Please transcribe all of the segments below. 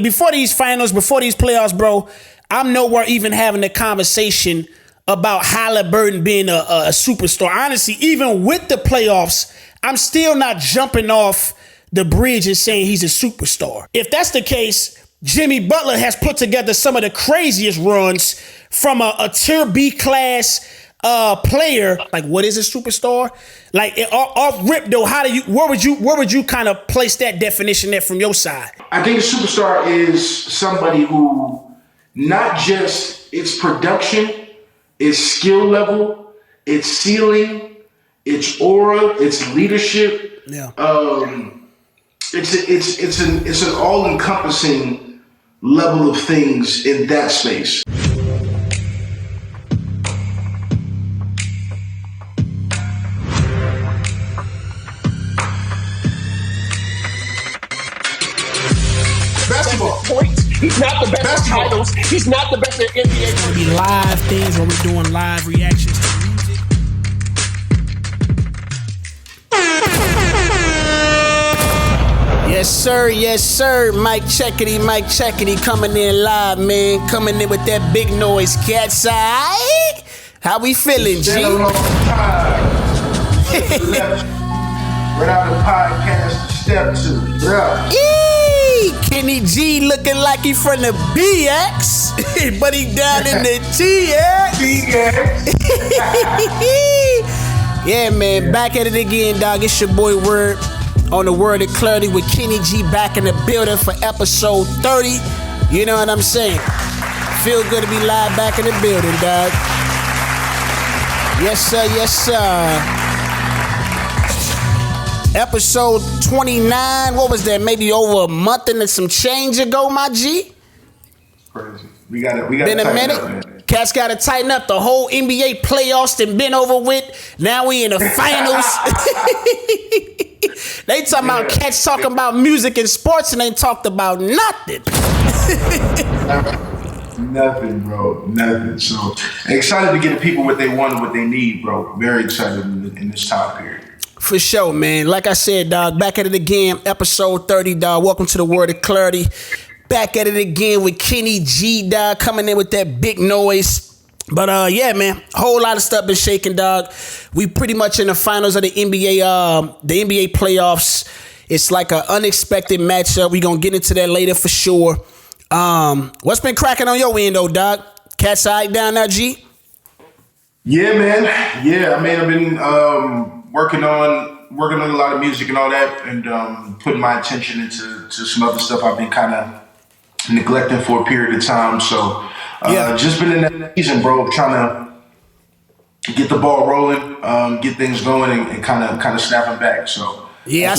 Before these finals, before these playoffs, bro, I'm nowhere even having a conversation about Haliburton being a superstar. Honestly, even with the playoffs, I'm still not jumping off the bridge and saying he's a superstar. If that's the case, Jimmy Butler has put together some of the craziest runs from a tier B class player. Like, what is a superstar? Like, off rip though, where would you kind of place that definition there from your side? I think a superstar is somebody who not just its production, its skill level, its ceiling, its aura, its leadership. Yeah. It's an all-encompassing level of things in that space. Basketball. He's not the best at titles. He's not the best at NBA. It's gonna be live things where we're doing live reactions to music. Yes, sir. Mike Checkity coming in live, man. Coming in with that big noise, cat's eye. How we feeling, G? Right out of podcast to step two. Yeah. Kenny G looking like he from the BX, but he down in the TX. Yeah, man, back at it again, dog. It's your boy Word on the Word of Clarity with Kenny G back in the building for episode 30. You know what I'm saying? Feel good to be live back in the building, dog. Yes, sir. Episode 29, what was that? Maybe over a month and some change ago, my G? Crazy. We got been a minute. Cats got to tighten up. The whole NBA playoffs done been over with. Now we in the finals. They talking about cats talking about music and sports and ain't talked about nothing. Nothing, bro. Nothing. So excited to get the people what they want and what they need, bro. Very excited in this time period. For sure, man. Like I said, dog, back at it again. Episode 30, dog. Welcome to the Word of Clarity. Back at it again with Kenny G, dog, coming in with that big noise. But yeah, man, whole lot of stuff been shaking, dog. We pretty much in the finals of the NBA playoffs. It's like an unexpected matchup. We gonna get into that later for sure. What's been cracking on your end, though, dog? Cat's eye down there, G? Yeah, man. Yeah, I mean, I've been working on a lot of music and all that, and putting my attention into some other stuff I've been kind of neglecting for a period of time. So just been in that season, bro, trying to get the ball rolling, get things going, and kind of snapping back. So yeah,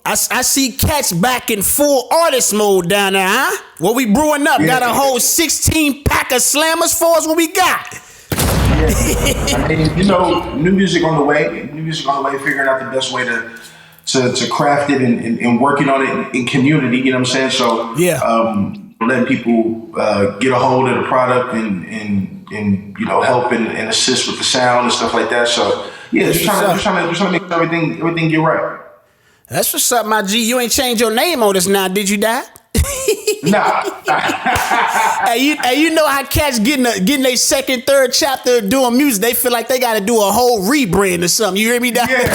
I see cats back in full artist mode down there, huh? What we brewing up? Yeah. Got a whole 16 pack of slammers for us. What we got? I mean, you know, new music on the way, figuring out the best way to craft it and working on it in community, you know what I'm saying? So letting people get a hold of the product and you know, help and assist with the sound and stuff like that. So yeah, just trying to make everything get right. That's what's up, my G. You ain't changed your name on us now, did you, Dad? Nah. Hey, you know how cats getting their second, third chapter of doing music, they feel like they got to do a whole rebrand or something. You hear me, Dad? Yeah,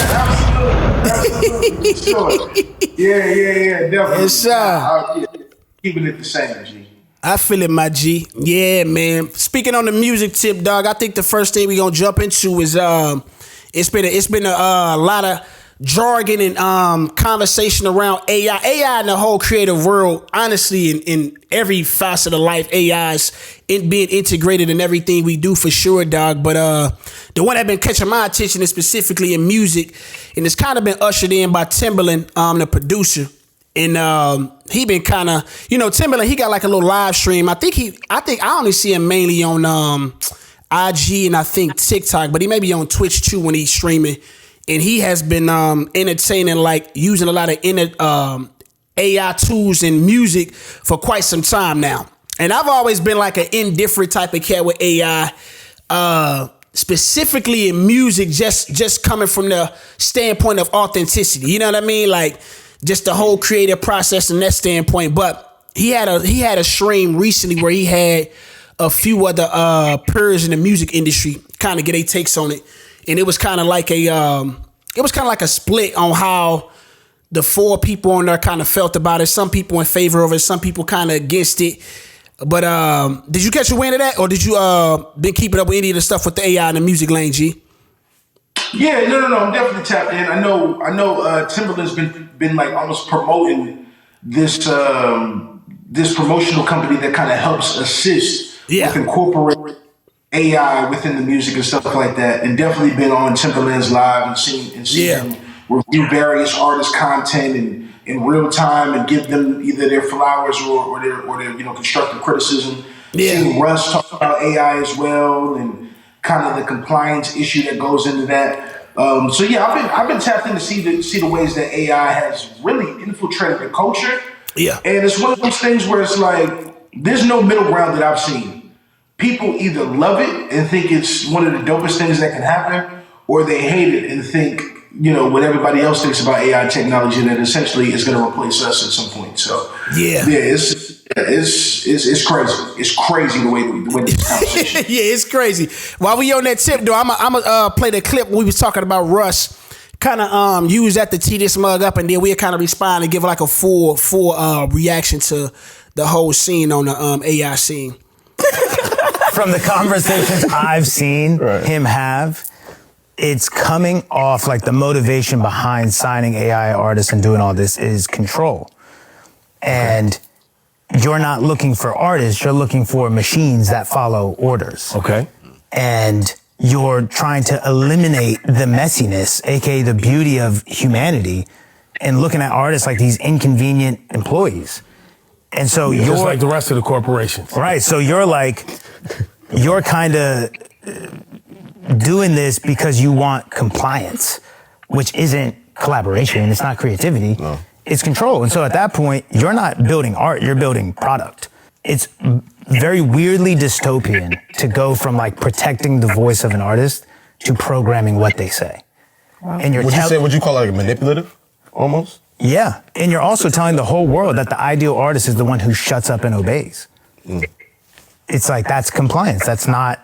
absolutely. Sure. Yeah, definitely. Yes, sir. Keeping it the same, G. I feel it, my G. Yeah, man. Speaking on the music tip, dog, I think the first thing we gonna jump into is it's been a lot of jargon and conversation around AI in the whole creative world. Honestly, in every facet of life, AI's being integrated in everything we do for sure, dog. But the one that been catching my attention is specifically in music, and it's kind of been ushered in by Timberland, the producer. And he been kind of, you know, Timberland, he got like a little live stream. I think I only see him mainly on IG and I think TikTok, but he may be on Twitch too when he's streaming. And he has been entertaining, like using a lot of AI tools in music for quite some time now. And I've always been like an indifferent type of cat with AI, specifically in music, just coming from the standpoint of authenticity. You know what I mean? Like just the whole creative process from that standpoint. But he had a stream recently where he had a few other peers in the music industry kind of get their takes on it, and it was kind of like a split on how the 4 people on there kind of felt about it. Some people in favor of it, some people kind of against it. But did you catch a wind of that, or did you been keeping up with any of the stuff with the AI in the music lane, G? Yeah, no. I'm definitely tapped in. I know. Timbaland's been like almost promoting this this promotional company that kind of helps assist with incorporating AI within the music and stuff like that. And definitely been on Timbaland's live and seen him review various artists' content in real time and give them either their flowers or their constructive criticism. Seeing Russ talk about AI as well and kind of the compliance issue that goes into that. So yeah, I've been tapped in to see the ways that AI has really infiltrated the culture. Yeah, and it's one of those things where it's like there's no middle ground that I've seen. People either love it and think it's one of the dopest things that can happen, or they hate it and think what everybody else thinks about AI technology, that essentially is going to replace us at some point. So it's crazy. It's crazy the way this conversation. Yeah, it's crazy. While we on that tip, though, I'm gonna play the clip we was talking about Russ. Kind of use that to tee this mug up, and then we'll kind of respond and give like a full reaction to the whole scene on the AI scene. From the conversations I've seen him have, it's coming off like the motivation behind signing AI artists and doing all this is control. And you're not looking for artists, you're looking for machines that follow orders. Okay. And you're trying to eliminate the messiness, aka the beauty of humanity, and looking at artists like these inconvenient employees. And so you're just like the rest of the corporations. Right. So you're kind of doing this because you want compliance, which isn't collaboration. It's not creativity. No. It's control. And so at that point, you're not building art, you're building product. It's very weirdly dystopian to go from like protecting the voice of an artist to programming what they say. Wow. And would you call it like manipulative almost? Yeah. And you're also telling the whole world that the ideal artist is the one who shuts up and obeys. It's like, that's compliance. That's not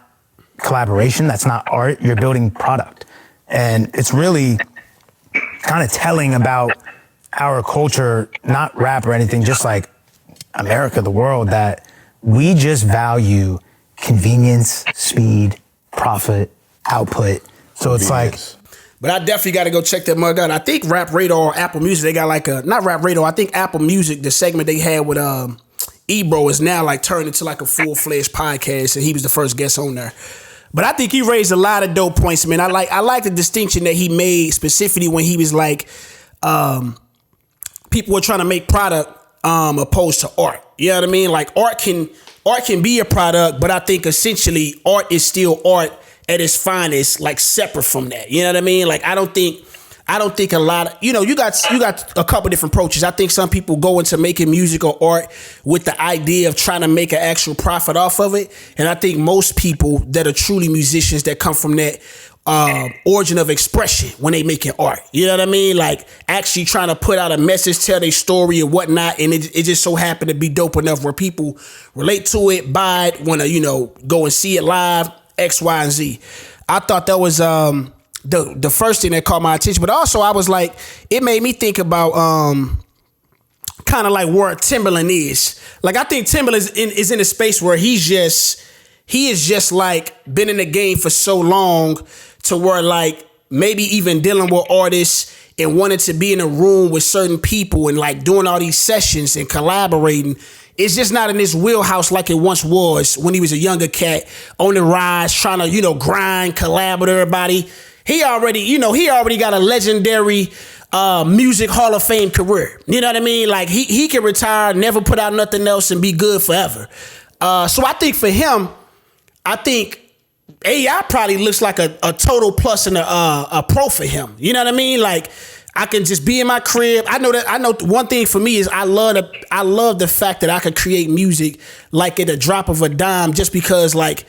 collaboration. That's not art. You're building product. And it's really kind of telling about our culture, not rap or anything, just like America, the world, that we just value convenience, speed, profit, output. So it's like... But I definitely got to go check that mug out. I think Rap Radar or Apple Music, they got like not Rap Radar, I think Apple Music, the segment they had with Ebro is now like turned into like a full-fledged podcast, and he was the first guest on there. But I think he raised a lot of dope points, man. I like the distinction that he made specifically when he was like, people were trying to make product opposed to art. You know what I mean? Like art can be a product, but I think essentially art is still art at its finest, like separate from that. You know what I mean? Like I don't think a lot of, you got a couple different approaches. I think some people go into making music or art with the idea of trying to make an actual profit off of it. And I think most people that are truly musicians that come from that origin of expression when they making art. You know what I mean? Like actually trying to put out a message, tell their story and whatnot. And it just so happened to be dope enough where people relate to it, buy it, want to, go and see it live, X, Y, and Z. I thought that was the first thing that caught my attention. But also I was like, it made me think about kind of like where Timbaland is. Like I think Timbaland is in a space where he is just like been in the game for so long to where like maybe even dealing with artists and wanting to be in a room with certain people and like doing all these sessions and collaborating. It's just not in his wheelhouse like it once was when he was a younger cat on the rise, trying to, grind, collab with everybody. He already got a legendary music Hall of Fame career. You know what I mean? Like he can retire, never put out nothing else and be good forever. So I think for him, AI probably looks like a total plus and a pro for him. You know what I mean? Like I can just be in my crib. I know one thing for me is I love the fact that I could create music like at a drop of a dime, just because like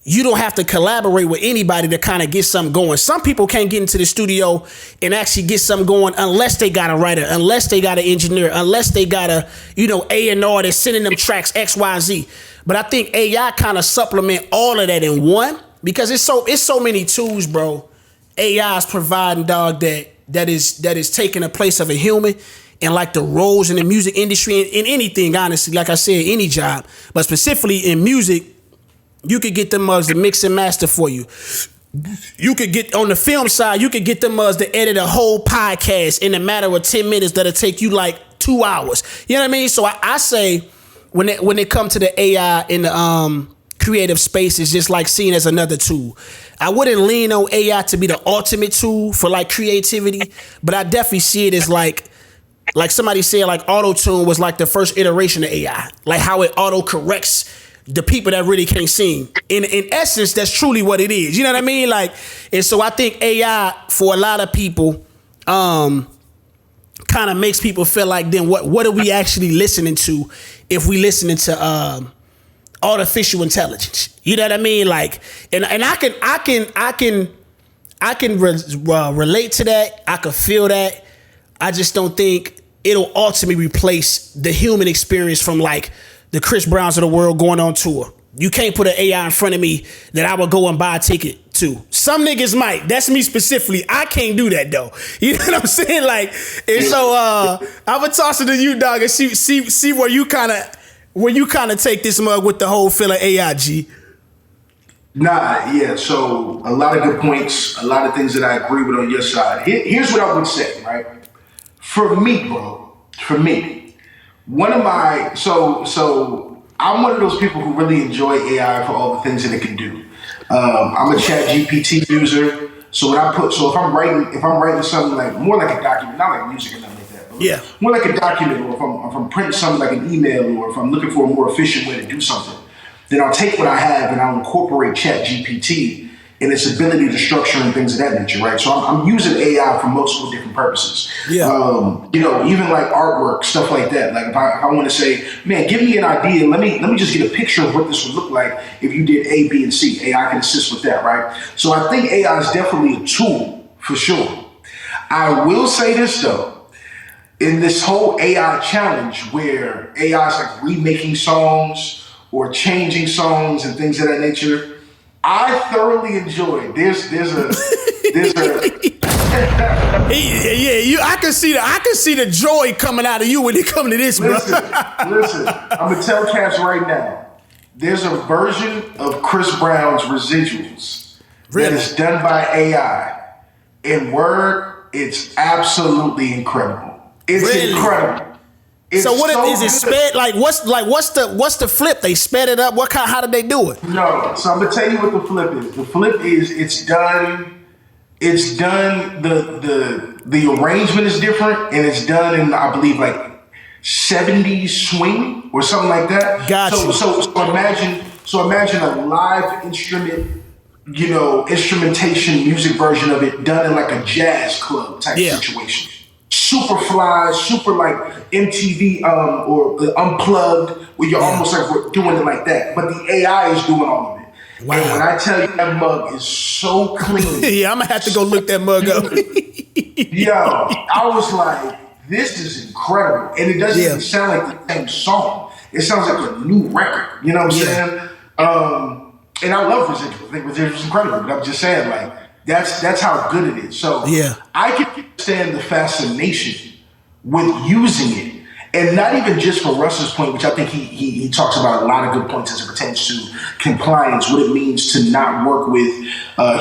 you don't have to collaborate with anybody to kind of get something going. Some people can't get into the studio and actually get something going unless they got a writer, unless they got an engineer, unless they got a, A&R that's sending them tracks X, Y, Z. But I think AI kind of supplement all of that in one, because it's so many tools, bro. AI is providing, dog, that is taking the place of a human, and like the roles in the music industry, in anything, honestly, like I said, any job, but specifically in music. You could get them to mix and master for you. You could get on the film side, you could get them to edit a whole podcast in a matter of 10 minutes that'll take you like 2 hours. You know what I mean? So I say when it comes to the AI in the creative space, it's just like seen as another tool. I wouldn't lean on AI to be the ultimate tool for like creativity, but I definitely see it as like somebody said, like auto-tune was like the first iteration of AI, like how it auto-corrects the people that really can't sing. In essence, that's truly what it is. You know what I mean? Like, and so I think AI for a lot of people kind of makes people feel like, then what are we actually listening to if we listening to artificial intelligence? You know what I mean? Like, and I can relate to that. I can feel that. I just don't think it'll ultimately replace the human experience from like the Chris Browns of the world going on tour. You can't put an AI in front of me that I would go and buy a ticket to. Some niggas might. That's me specifically. I can't do that though. You know what I'm saying? Like, and so I'm gonna toss it to you, dog, and see where you kind of take this mug with the whole feel of AI, G. Nah, yeah. So a lot of good points, a lot of things that I agree with on your side. Here's what I would say, right? For me, bro. For me. One of my so I'm one of those people who really enjoy AI for all the things that it can do. I'm a Chat GPT user, so if I'm writing something like more like a document, not like music or nothing like that, but more like a document, or if I'm printing something like an email, or if I'm looking for a more efficient way to do something, then I'll take what I have and I'll incorporate Chat GPT and its ability to structure and things of that nature, right? So I'm using AI for multiple different purposes. Yeah. Even like artwork, stuff like that. Like if I want to say, man, give me an idea. Let me just get a picture of what this would look like if you did A, B, and C. AI can assist with that, right? So I think AI is definitely a tool for sure. I will say this though, in this whole AI challenge where AI is like remaking songs or changing songs and things of that nature, I thoroughly enjoyed. There's a I can see the joy coming out of you when it comes to this, bro. Listen, I'm gonna tell cats right now. There's a version of Chris Brown's Residuals that is done by AI. In word, it's absolutely incredible. It's incredible. So what is it sped? Like what's the flip? They sped it up. How did they do it? No, so I'm gonna tell you what the flip is. The flip is it's done. The arrangement is different, and it's done in I believe like 70s swing or something like that. Gotcha. So imagine a live instrument, instrumentation music version of it done in like a jazz club type situation. Super fly, super like MTV or Unplugged, where you're almost like doing it like that. But the AI is doing all of it. Wow. And when I tell you that mug is so clean. Yeah, I'm going to have to go look that mug up. Yo, I was like, this is incredible. And it doesn't even sound like the same song. It sounds like a new record. You know what I'm saying? And I love Residuals. I think Residuals is incredible. But I'm just saying, like, that's how good it is. So I can understand the fascination with using it. And not even just for Russell's point, which I think he talks about a lot of good points as it pertains to compliance, what it means to not work with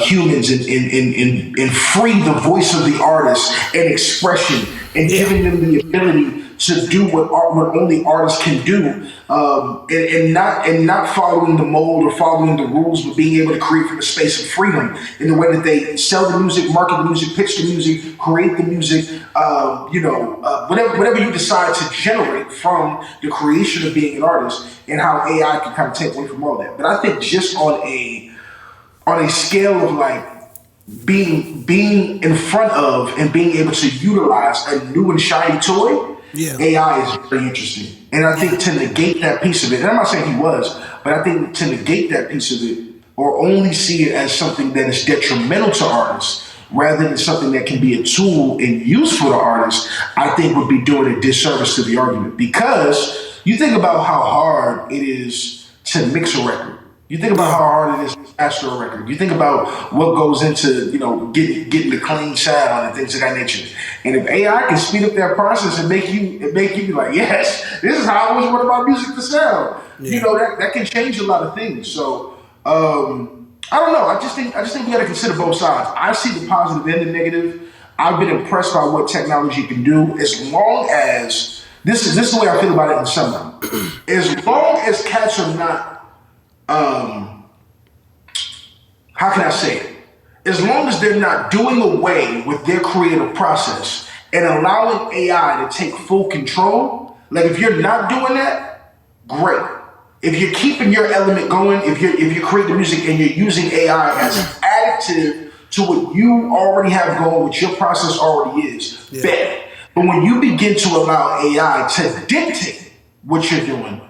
humans and free the voice of the artist and expression and giving them the ability to do what only artists can do, and not following the mold or following the rules, but being able to create from a space of freedom in the way that they sell the music, market the music, pitch the music, create the music, whatever you decide to generate from the creation of being an artist, and how AI can kind of take away from all that. But I think just on a scale of like being in front of and being able to utilize a new and shiny toy, AI is very interesting. And I think to negate that piece of it, and I'm not saying he was, but I think to negate that piece of it or only see it as something that is detrimental to artists rather than something that can be a tool and useful to artists, I think would be doing a disservice to the argument. Because you think about how hard it is to mix a record. You think about how hard it is to master a record. You think about what goes into, getting the clean sound and things of that nature. And if AI can speed up that process and make you be like, yes, this is how I always want my music to sound. Yeah. That can change a lot of things. So I don't know. I just think we got to consider both sides. I see the positive and the negative. I've been impressed by what technology can do, as long as this is the way I feel about it in summer. As long as cats are not. How can I say it? As long as they're not doing away with their creative process and allowing AI to take full control, like if you're not doing that, great. If you're keeping your element going, if you're creating music and you're using AI as an additive to what you already have going, what your process already is, bet. But when you begin to allow AI to dictate what you're doing,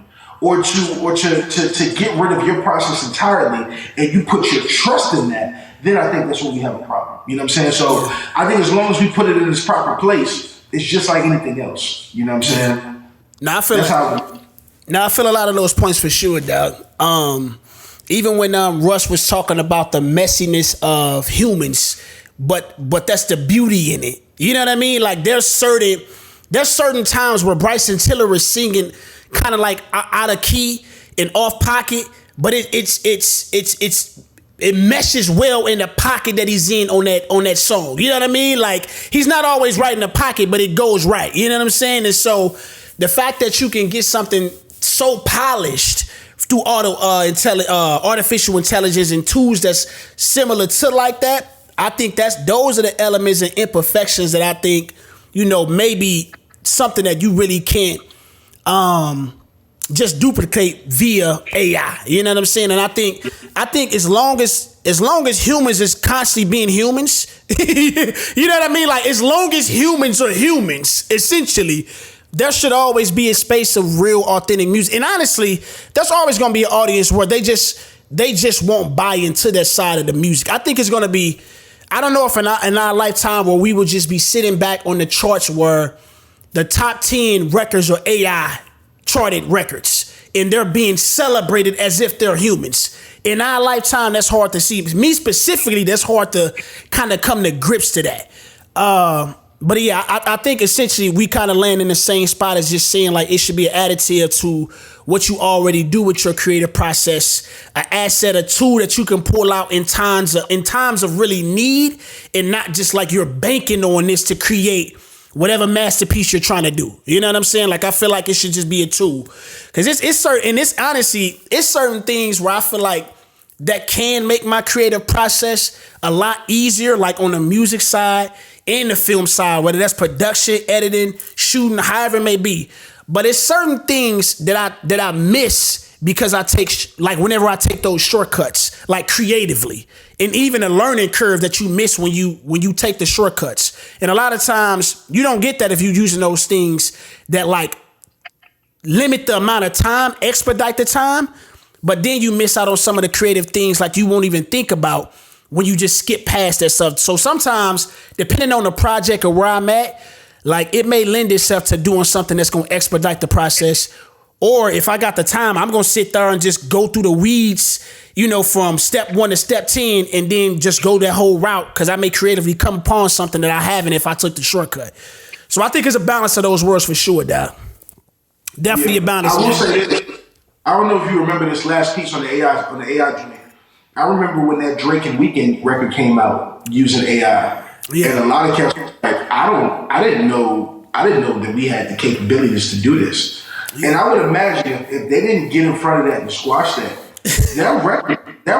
or to get rid of your process entirely, and you put your trust in that, then I think that's when we have a problem. You know what I'm saying? So I think as long as we put it in its proper place, it's just like anything else. You know what I'm saying? Now I feel a lot of those points for sure, dog. Even when Russ was talking about the messiness of humans, but that's the beauty in it. You know what I mean? Like there's certain times where Bryson Tiller is singing kind of like out of key and off pocket, but it meshes well in the pocket that he's in on that song. You know what I mean? Like he's not always right in the pocket, but it goes right. You know what I'm saying? And so the fact that you can get something so polished through artificial intelligence and tools that's similar to like that, I think those are the elements and imperfections that I think, maybe something that you really can't just duplicate via AI. You know what I'm saying? And I think as long as humans is constantly being humans, you know what I mean? Like as long as humans are humans, essentially, there should always be a space of real authentic music. And honestly, there's always gonna be an audience where they just won't buy into that side of the music. I think it's gonna be, I don't know if in our lifetime where we will just be sitting back on the charts where the top 10 records are AI charted records and they're being celebrated as if they're humans. In our lifetime, that's hard to see. Me specifically, that's hard to kind of come to grips to that. But yeah, I think essentially we kind of land in the same spot as just saying like it should be an additive to what you already do with your creative process, an asset, a tool that you can pull out in times of really need, and not just like you're banking on this to create whatever masterpiece you're trying to do. You know what I'm saying? Like I feel like it should just be a tool, because it's certain things where I feel like that can make my creative process a lot easier, like on the music side and the film side, whether that's production, editing, shooting, however it may be. But it's certain things that I miss because I take, like whenever I take those shortcuts, like creatively, and even a learning curve that you miss when you take the shortcuts. And a lot of times you don't get that if you're using those things that like limit the amount of time, expedite the time, but then you miss out on some of the creative things like you won't even think about when you just skip past that stuff. So sometimes, depending on the project or where I'm at, like it may lend itself to doing something that's going to expedite the process. Or if I got the time, I'm going to sit there and just go through the weeds, from step 1 to step 10, and then just go that whole route, because I may creatively come upon something that I haven't if I took the shortcut. So I think it's a balance of those words for sure, dog. Definitely a balance. I will say this. I don't know if you remember this last piece on the AI joint. I remember when that Drake and Weeknd record came out using AI. Yeah. And a lot of cats like, I didn't know that we had the capabilities to do this. Yeah. And I would imagine if they didn't get in front of that and squash that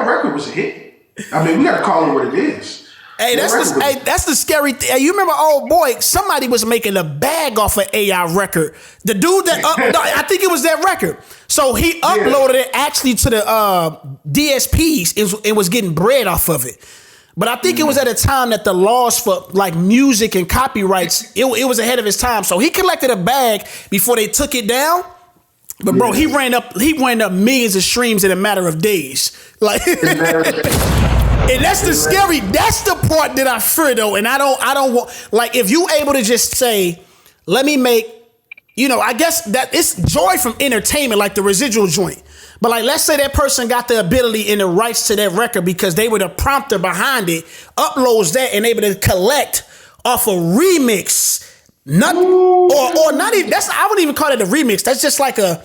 record was a hit. I mean, we gotta call it what it is. Hey, that's the scary thing. Hey, you remember, oh boy, somebody was making a bag off an AI record. The dude that I think it was that record. So he uploaded it actually to the DSPs and was getting bread off of it. But I think it was at a time that the laws for like music and copyrights, it was ahead of its time. So he collected a bag before they took it down. But bro, he ran up millions of streams in a matter of days. Like, and that's the scary. That's the part that I fear though. And I don't want, like, if you able to just say, let me make, I guess that it's joy from entertainment, like the residual joint. But like, let's say that person got the ability and the rights to that record because they were the prompter behind it, uploads that and able to collect off a remix. Not or not even, I wouldn't even call it a remix. That's just like I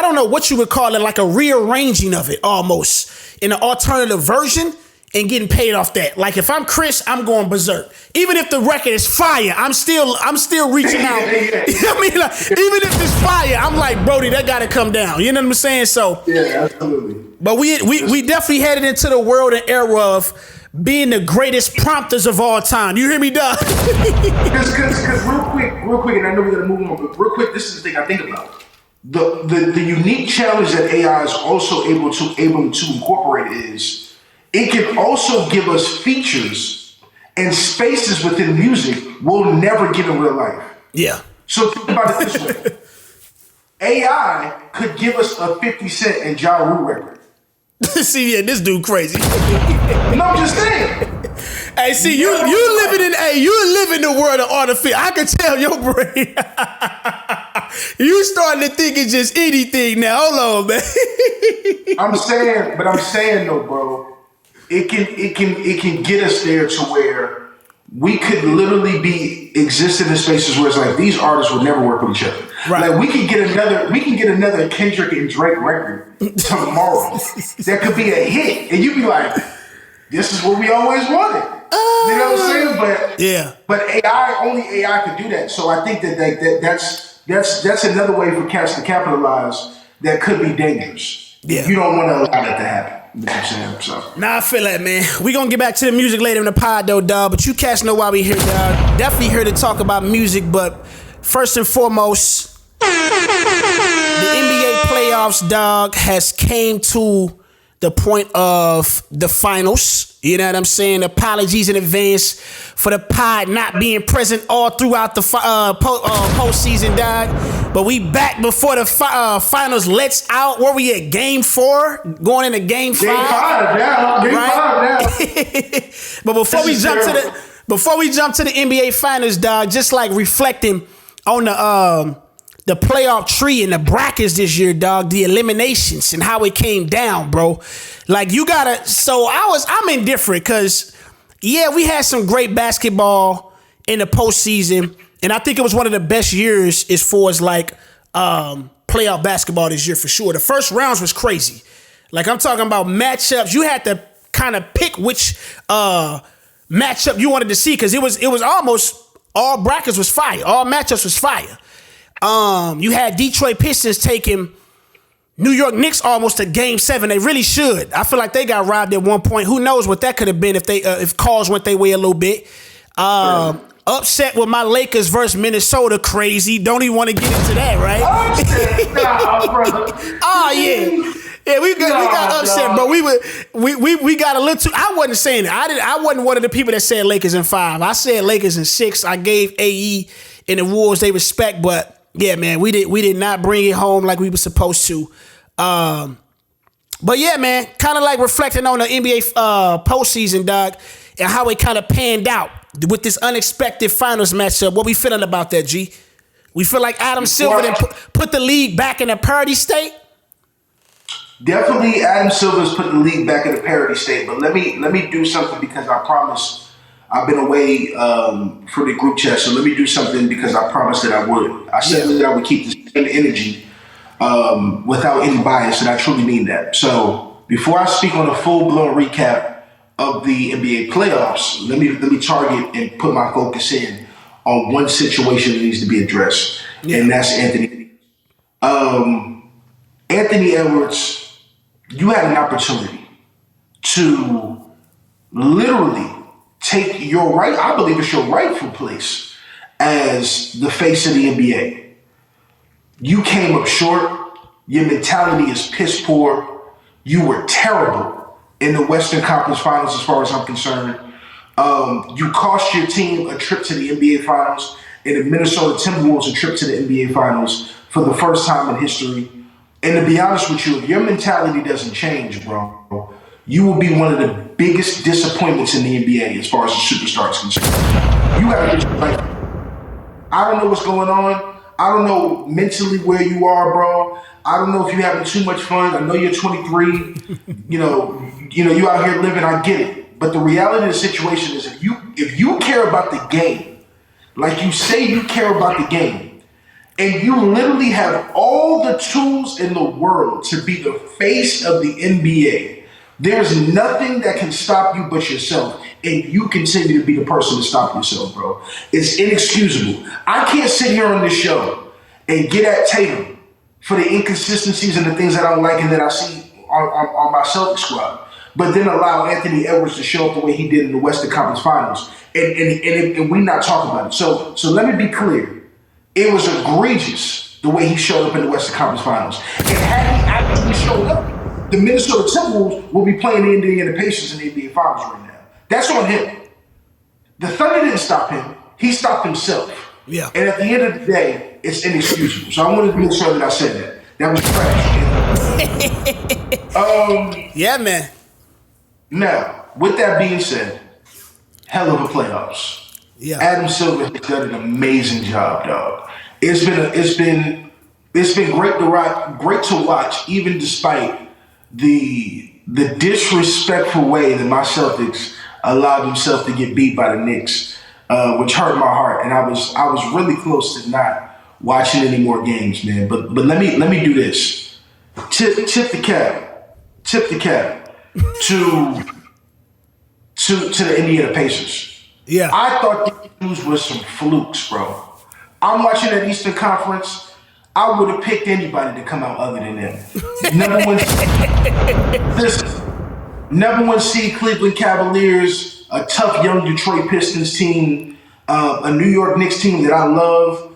don't know what you would call it, like a rearranging of it almost in an alternative version and getting paid off that. Like if I'm Chris, I'm going berserk. Even if the record is fire, I'm still reaching out. You know what I mean? Like, even if it's fire, I'm like, Brody, that gotta come down. You know what I'm saying? So yeah, absolutely. But we definitely headed into the world and era of being the greatest prompters of all time. You hear me, dog? Because real quick, and I know we gotta move on, but real quick, this is the thing I think about. The unique challenge that AI is also able to incorporate is it can also give us features and spaces within music we'll never get in real life. Yeah. So think about it this way. AI could give us a 50 Cent and Ja Rule record. See, yeah, this dude crazy. No, I'm just saying. Hey, see, you living in the world of artificial. I can tell your brain. You starting to think it's just anything now. Hold on, man. I'm saying though, bro, it can get us there to where we could literally be existing in spaces where it's like these artists would never work with each other. Right. Like we can get another Kendrick and Drake record tomorrow that could be a hit, and you'd be like, "This is what we always wanted." You know what I'm saying? But yeah. But only AI could do that. So I think that's another way for cats to capitalize that could be dangerous. Yeah. You don't want to allow that to happen. You know what I'm saying? So. Nah, I feel that, man. We gonna get back to the music later in the pod, though, dog. But you cats know why we here, dog. Definitely here to talk about music, but first and foremost, the NBA playoffs, dog, has came to the point of the finals. You know what I'm saying? Apologies in advance for the pod not being present all throughout the postseason, dog. But we back before the finals lets out. Where we at? Game 4? Going into game 5? Game 5 now. Game 5 now. But before we jump to the NBA finals, dog, just like reflecting on the playoff tree and the brackets this year, dog, the eliminations and how it came down, bro. Like you gotta, I'm indifferent because, yeah, we had some great basketball in the postseason. And I think it was one of the best years as far as like playoff basketball this year for sure. The first rounds was crazy. Like I'm talking about matchups. You had to kind of pick which matchup you wanted to see because it was almost all brackets was fire. All matchups was fire. You had Detroit Pistons taking New York Knicks almost to game 7. They really should. I feel like they got robbed at one point. Who knows what that could have been if calls went their way a little bit. Upset with my Lakers versus Minnesota. Crazy. Don't even want to get into that, right? Upset? Nah, brother. Oh yeah. Yeah, we got upset, but we got a little too. I wasn't saying it. I wasn't one of the people that said Lakers in 5. I said Lakers in 6. I gave AE and the Wolves they respect, but yeah, man, we did not bring it home like we were supposed to. But yeah, man, kind of like reflecting on the NBA postseason, dog, and how it kind of panned out with this unexpected finals matchup. What we feeling about that, G? We feel like Adam Silver then put the league back in a parity state? Definitely Adam Silver's put the league back in a parity state, but let me do something because I promise I've been away for the group chat, so let me do something because I promised that I would. I said that I would keep the same energy without any bias, and I truly mean that. So before I speak on a full-blown recap of the NBA playoffs, let me target and put my focus in on one situation that needs to be addressed, and that's Anthony. Anthony Edwards, you had an opportunity to literally take your right, I believe it's your rightful place as the face of the NBA. You came up short. Your mentality is piss poor. You were terrible in the Western Conference Finals as far as I'm concerned. You cost your team a trip to the NBA Finals, and the Minnesota Timberwolves a trip to the NBA Finals for the first time in history. And to be honest with you, if your mentality doesn't change, bro, you will be one of the biggest disappointments in the NBA as far as the superstar is concerned. You have to get like, I don't know what's going on. I don't know mentally where you are, bro. I don't know if you're having too much fun. I know you're 23. you out here living. I get it. But the reality of the situation is, if you care about the game, like you say you care about the game, and you literally have all the tools in the world to be the face of the NBA, there's nothing that can stop you but yourself. And you continue to be the person to stop yourself, bro. It's inexcusable. I can't sit here on this show and get at Tatum for the inconsistencies and the things that I don't like and that I see on my Celtics squad, but then allow Anthony Edwards to show up the way he did in the Western Conference Finals, and we not talk about it. So let me be clear. It was egregious the way he showed up in the Western Conference Finals. And had he actually showed up, the Minnesota Timberwolves will be playing the Indiana Pacers in the NBA Finals right now. That's on him. The Thunder didn't stop him. He stopped himself. Yeah. And at the end of the day, it's inexcusable. So I wanted to make sure that I said that. That was trash. Yeah, man. Now, with that being said, hell of a playoffs. Yeah. Adam Silver has done an amazing job, dog. It's been great to watch, even despite the disrespectful way that my Celtics allowed themselves to get beat by the Knicks, which hurt my heart, and I was really close to not watching any more games, man. But let me do this. Tip the cap to the Indiana Pacers. Yeah, I thought these dudes were some flukes, bro. I'm watching that Eastern Conference. I would have picked anybody to come out other than them. Number one seed Cleveland Cavaliers, a tough young Detroit Pistons team, a New York Knicks team that I love.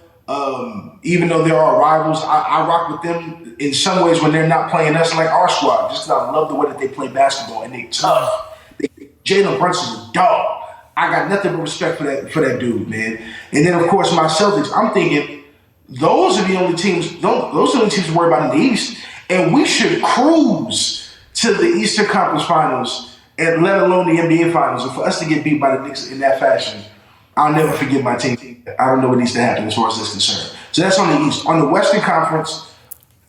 Even though there are rivals, I rock with them in some ways when they're not playing us like our squad. Just because I love the way that they play basketball and they tough. Jalen Brunson's a dog. I got nothing but respect for that dude, man. And then of course my Celtics. I'm thinking those are the only teams. Those are the only teams to worry about in the East, and we should cruise to the Eastern Conference Finals, and let alone the NBA Finals. And for us to get beat by the Knicks in that fashion, I'll never forget my team. I don't know what needs to happen as far as this is concerned. So that's on the East. On the Western Conference,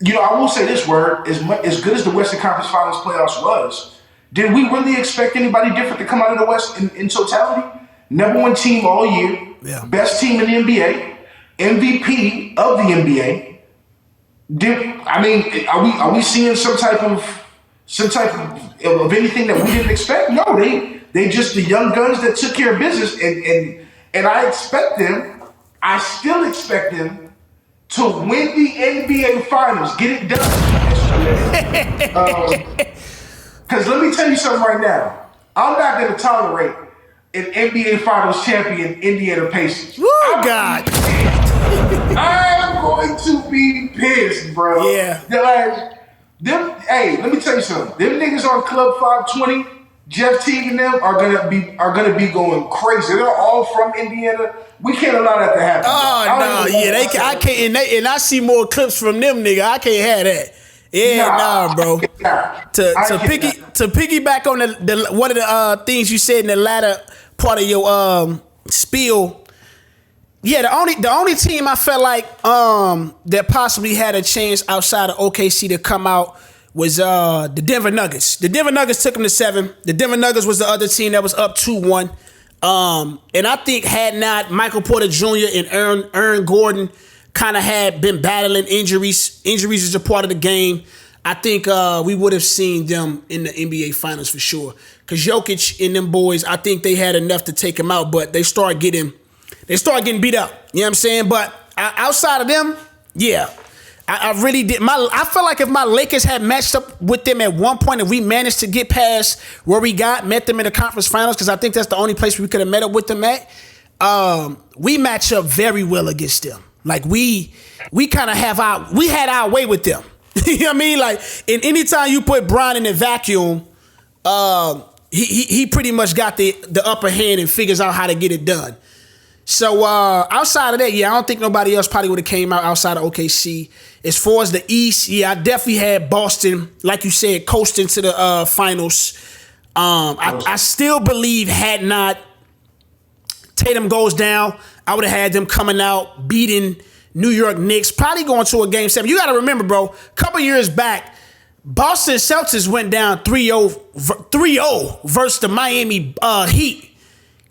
I will say this word: as good as the Western Conference Finals playoffs was, did we really expect anybody different to come out of the West in totality? Number one team all year, best team in the NBA, MVP of the NBA. Are we seeing some type of anything that we didn't expect? No, they just the young guns that took care of business, and I still expect them to win the NBA Finals, get it done. Because let me tell you something right now, I'm not going to tolerate an NBA Finals champion Indiana Pacers. Woo, God. I'm going to be pissed, bro. Yeah. Hey, let me tell you something. Them niggas on Club 520, Jeff Teague and them are gonna be going crazy. They're all from Indiana. We can't allow that to happen. Oh no, yeah, I can't. And I see more clips from them, nigga. I can't have that. Yeah, bro. To piggyback on the one of the things you said in the latter part of your spiel. Yeah, the only team I felt like that possibly had a chance outside of OKC to come out was the Denver Nuggets. The Denver Nuggets took them to 7. The Denver Nuggets was the other team that was up 2-1. And I think had not Michael Porter Jr. and Aaron Gordon kind of had been battling injuries is a part of the game, I think we would have seen them in the NBA Finals for sure. Because Jokic and them boys, I think they had enough to take them out, but they start getting beat up. You know what I'm saying? But outside of them, yeah, I really did. I feel like if my Lakers had matched up with them at one point and we managed to get past where we met them in the conference finals, because I think that's the only place we could have met up with them at, we match up very well against them. Like we kind of had our way with them. You know what I mean? Like, and anytime you put Bron in a vacuum, he pretty much got the upper hand and figures out how to get it done. So outside of that, I don't think nobody else probably would have came out outside of OKC. As far as the East, I definitely had Boston, like you said, coasting to the finals. I still believe had not Tatum goes down, I would have had them coming out, beating New York Knicks, probably going to a game 7. You got to remember, bro, a couple years back, Boston Celtics went down 3-0 versus the Miami Heat.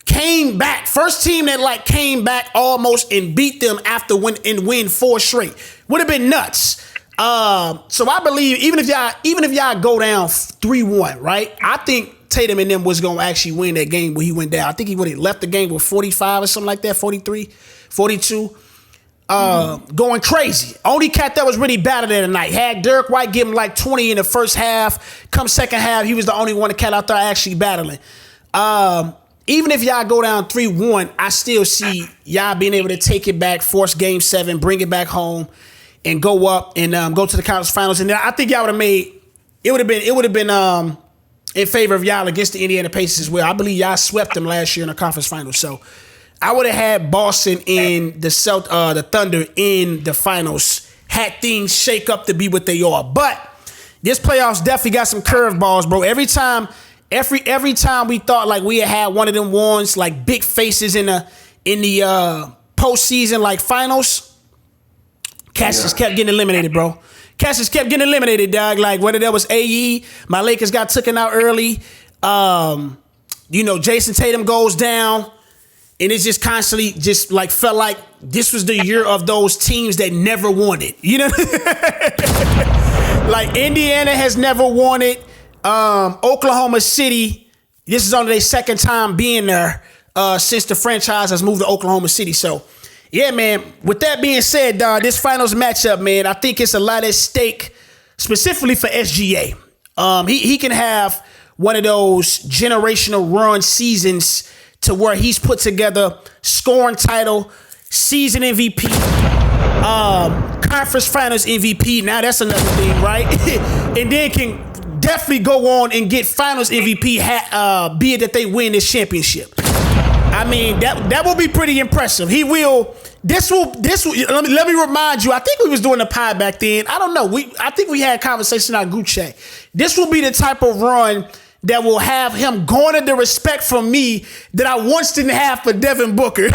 Came back, first team that came back almost and beat them after win 4 straight. Would have been nuts. So I believe even if y'all go down 3-1, right? I think Tatum and them was gonna actually win that game when he went down. I think he would have left the game with 45 or something like that, 43, 42. Going crazy. Only cat that was really better there tonight. Had Derek White give him like 20 in the first half. Come second half, he was the only one that cat out there actually battling. Even if y'all go down 3-1, I still see y'all being able to take it back, force game 7, bring it back home, and go up and go to the conference finals. And then I think y'all would have made it would have been in favor of y'all against the Indiana Pacers as well. I believe y'all swept them last year in the conference finals. So I would have had Boston in the Thunder in the finals had things shake up to be what they are. But this playoffs definitely got some curveballs, bro. Every time we thought like we had one of them ones, like big faces in the postseason like finals, Cass just kept getting eliminated, bro. Cass just kept getting eliminated, dog. Like whether that was AE, my Lakers got taken out early. Jason Tatum goes down, and it's just constantly just like felt like this was the year of those teams that never won it. You know, like Indiana has never won it. Oklahoma City, this is only their second time being there since the franchise has moved to Oklahoma City. So, yeah, man, with that being said, dog, this finals matchup, man, I think it's a lot at stake, specifically for SGA. He can have one of those generational run seasons to where he's put together scoring title, season MVP, conference finals MVP. Now that's another thing, right? And then can definitely go on and get finals MVP, be it that they win this championship. I mean, that will be pretty impressive. He will. This will. Let me remind you. I think we was doing the pod back then. I don't know. I think we had a conversation on group chat. This will be the type of run that will have him garner the respect from me that I once didn't have for Devin Booker.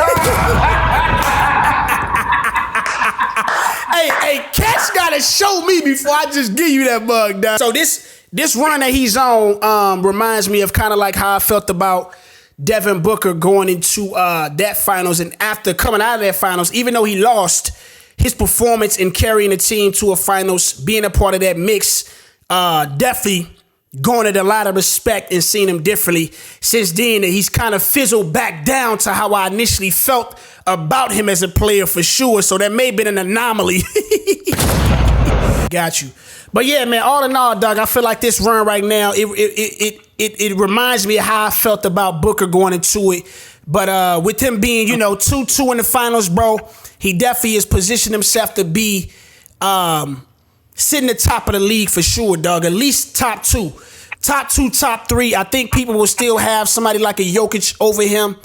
Hey, Cat's gotta show me before I just give you that bug, dog. So this run that he's on reminds me of kind of like how I felt about Devin Booker going into that finals, and after coming out of that finals, even though he lost, his performance in carrying the team to a finals, being a part of that mix, definitely garnered a lot of respect and seen him differently. Since then, he's kind of fizzled back down to how I initially felt about him as a player for sure. So that may have been an anomaly. Got you. But yeah, man, all in all, dog, I feel like this run right now, it reminds me of how I felt about Booker going into it. But with him being, 2-2 in the finals, bro, he definitely has positioned himself to be sitting at the top of the league for sure, dog. At least top 2. Top 2, top 3. I think people will still have somebody like a Jokic over him.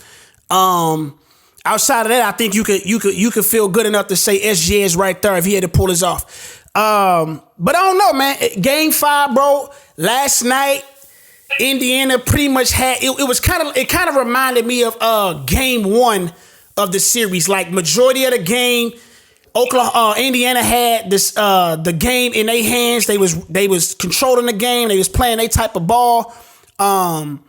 Outside of that, I think you could feel good enough to say SGA is right there if he had to pull this off. But I don't know, man. Game 5, bro. Last night, Indiana pretty much had it kind of reminded me of game 1 of the series. Like majority of the game, Indiana had this the game in their hands. They was controlling the game. They was playing their type of ball. And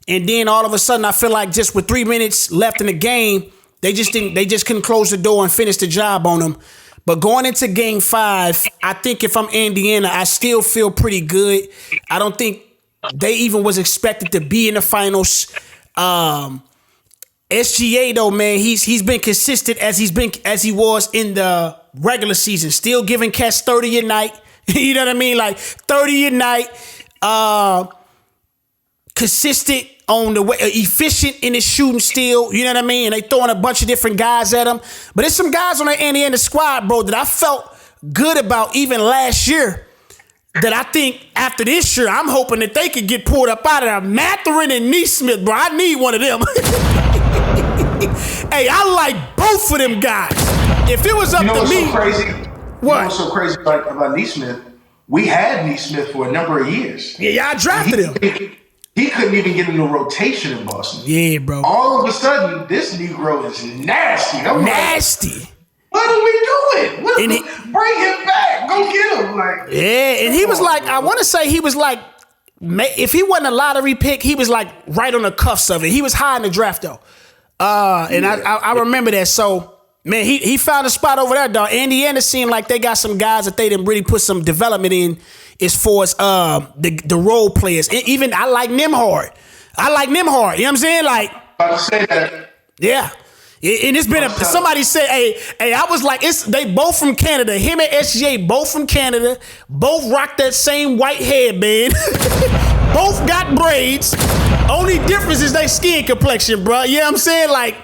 then all of a sudden, I feel like just with 3 minutes left in the game, they just couldn't close the door and finish the job on them. But going into game 5, I think if I'm Indiana, I still feel pretty good. I don't think they even was expected to be in the finals. SGA though, man, he's been consistent as he was in the regular season. Still giving cats 30 a night. You know what I mean? Like 30 a night. Consistent on the way, efficient in his shooting still. You know what I mean? And they throwing a bunch of different guys at him. But there's some guys on the Indiana squad, bro, that I felt good about even last year. That I think after this year, I'm hoping that they could get pulled up out of there. Mathurin and Neesmith, bro. I need one of them. Hey, I like both of them guys. If it was up to me, so crazy? What? You know what's so crazy about Neesmith? We had Neesmith for a number of years. Yeah, y'all drafted him. He couldn't even get in the rotation in Boston. Yeah, bro. All of a sudden, this Negro is nasty. I'm nasty. Like, what are we doing? Bring him back. Go get him. Like, yeah, and he was like, I want to say he was like, if he wasn't a lottery pick, he was like right on the cuffs of it. He was high in the draft though. And I remember that. So, man, he found a spot over there, dog. Indiana seemed like they got some guys that they didn't really put some development in as far as the role players. And even I like Nembhard. You know what I'm saying? Like, about to say that. Yeah. And it's been somebody said, hey, I was like, they both from Canada. Him and SGA, both from Canada. Both rock that same white headband. Both got braids. Only difference is their skin complexion, bro. You know what I'm saying? Like,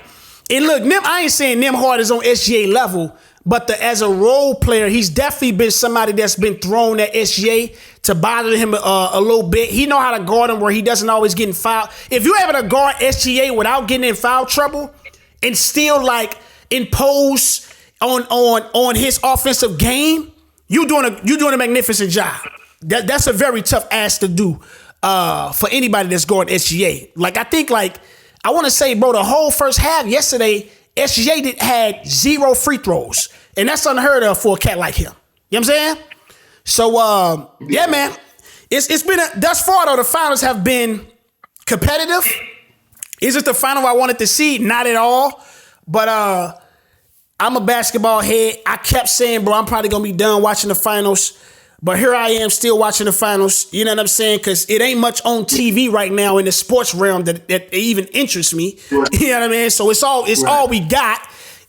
and look, I ain't saying Nembhard is on SGA level, but as a role player, he's definitely been somebody that's been thrown at SGA to bother him a little bit. He know how to guard him where he doesn't always get in foul. If you're able to guard SGA without getting in foul trouble and still like impose on his offensive game, you're doing a magnificent job. That's a very tough ask to do for anybody that's guarding SGA. Like I want to say, bro, the whole first half yesterday, SGA had 0 free throws. And that's unheard of for a cat like him. You know what I'm saying? So, yeah, man. It's been, thus far, though, the finals have been competitive. Is it the final I wanted to see? Not at all. But I'm a basketball head. I kept saying, bro, I'm probably going to be done watching the finals. But here I am still watching the finals. You know what I'm saying? Because it ain't much on TV right now in the sports realm that even interests me. Right. You know what I mean? So it's all we got.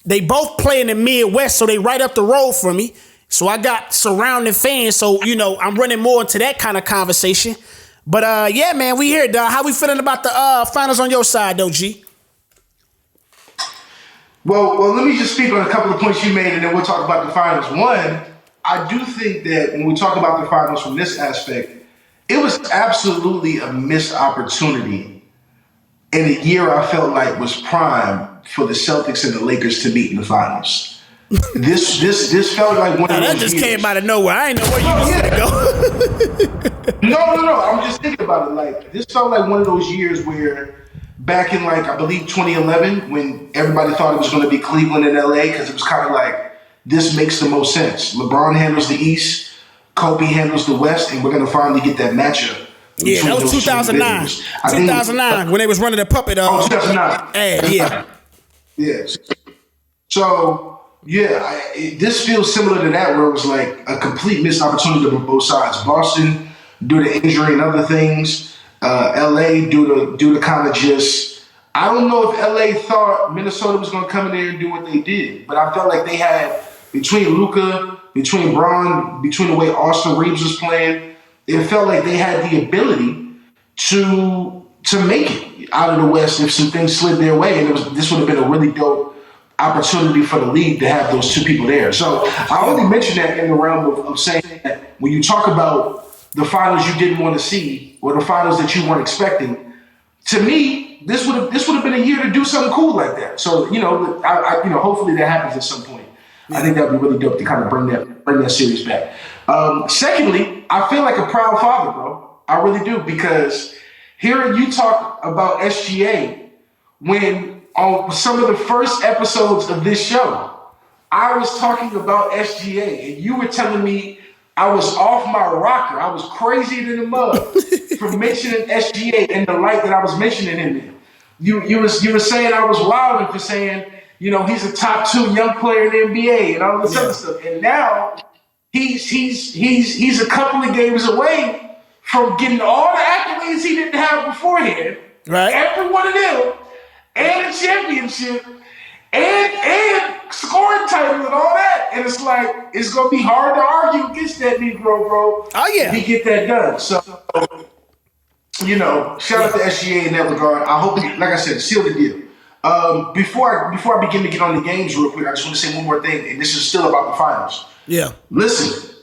They both play in the Midwest, so they right up the road from me. So I got surrounding fans. So, you know, I'm running more into that kind of conversation. But, yeah, man, we here, dog. How we feeling about the finals on your side, though, G? Well, let me just speak on a couple of points you made, and then we'll talk about the finals. One, I do think that when we talk about the finals from this aspect, it was absolutely a missed opportunity in a year I felt like was prime for the Celtics and the Lakers to meet in the finals. This felt like one of those that just years. Came out of nowhere. I ain't know where you was gonna go. No. I'm just thinking about it. Like, this felt like one of those years where back in, like, I believe 2011, when everybody thought it was going to be Cleveland and LA, because it was kind of like, this makes the most sense. LeBron handles the East, Kobe handles the West, and we're going to finally get that matchup. Yeah, that was 2009. 2009, when they was running the puppet. 2009. Yeah. Yeah. So, yeah, this feels similar to that, where it was like a complete missed opportunity on both sides. Boston, due to injury and other things. LA, due to kind of just, I don't know if LA thought Minnesota was going to come in there and do what they did, but I felt like they had, between Luka, between Braun, between the way Austin Reeves was playing, it felt like they had the ability to make it out of the West if some things slid their way. And this would have been a really dope opportunity for the league to have those two people there. So I only mention that in the realm of saying that when you talk about the finals you didn't want to see or the finals that you weren't expecting, to me, this would have been a year to do something cool like that. So, you know, hopefully that happens at some point. I think that'd be really dope to kind of bring that series back. Secondly, I feel like a proud father, bro. I really do, because hearing you talk about SGA when on some of the first episodes of this show, I was talking about SGA and you were telling me I was off my rocker. I was crazier than the mug for mentioning SGA in the light that I was mentioning him in. You were saying I was wilding for saying, you know, he's a top 2 young player in the NBA and all this other stuff. And now he's a couple of games away from getting all the accolades he didn't have beforehand. Right. Every one of them, and a championship, and scoring title and all that. And it's like, it's gonna be hard to argue against that Negro, bro. Oh yeah. If he get that done. So, you know, shout out to SGA in that regard. I hope, like I said, seal the deal. Before I begin to get on the games real quick, I just want to say one more thing, and this is still about the finals. Yeah. Listen,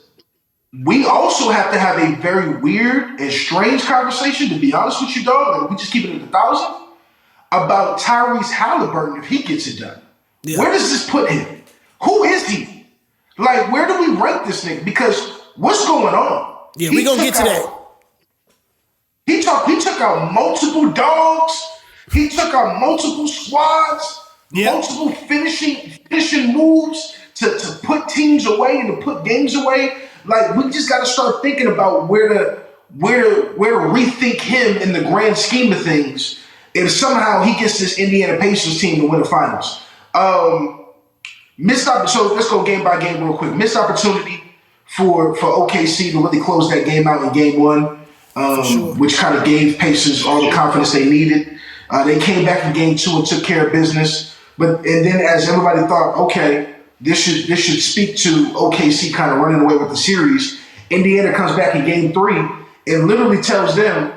we also have to have a very weird and strange conversation, to be honest with you, dog. Like, we just keep it at 1,000. about Tyrese Haliburton if he gets it done. Yeah. Where does this put him? Who is he? Like, where do we rank this nigga? Because what's going on? Yeah, we're going to get to that. He took out multiple dogs. He took out multiple squads, multiple finishing moves to put teams away and to put games away. Like, we just got to start thinking about where to rethink him in the grand scheme of things if somehow he gets this Indiana Pacers team to win the finals. So let's go game by game real quick. Missed opportunity for OKC to really close that game out in game one, which kind of gave Pacers all the confidence they needed. They came back in game two and took care of business. And then as everybody thought, okay, this should speak to OKC kind of running away with the series, Indiana comes back in game three and literally tells them,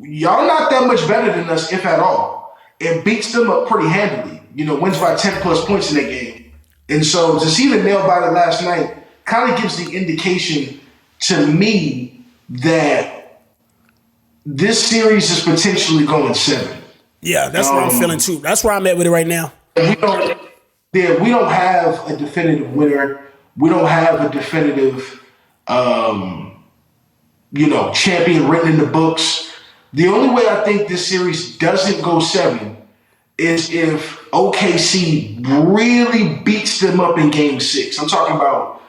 y'all not that much better than us, if at all. And beats them up pretty handily. Wins by 10 plus points in that game. And so to see the nail biter last night kind of gives the indication to me that this series is potentially going 7. Yeah, that's what I'm feeling too. That's where I'm at with it right now. We don't have a definitive winner. We don't have a definitive, champion written in the books. The only way I think this series doesn't go 7 is if OKC really beats them up in game 6. I'm talking about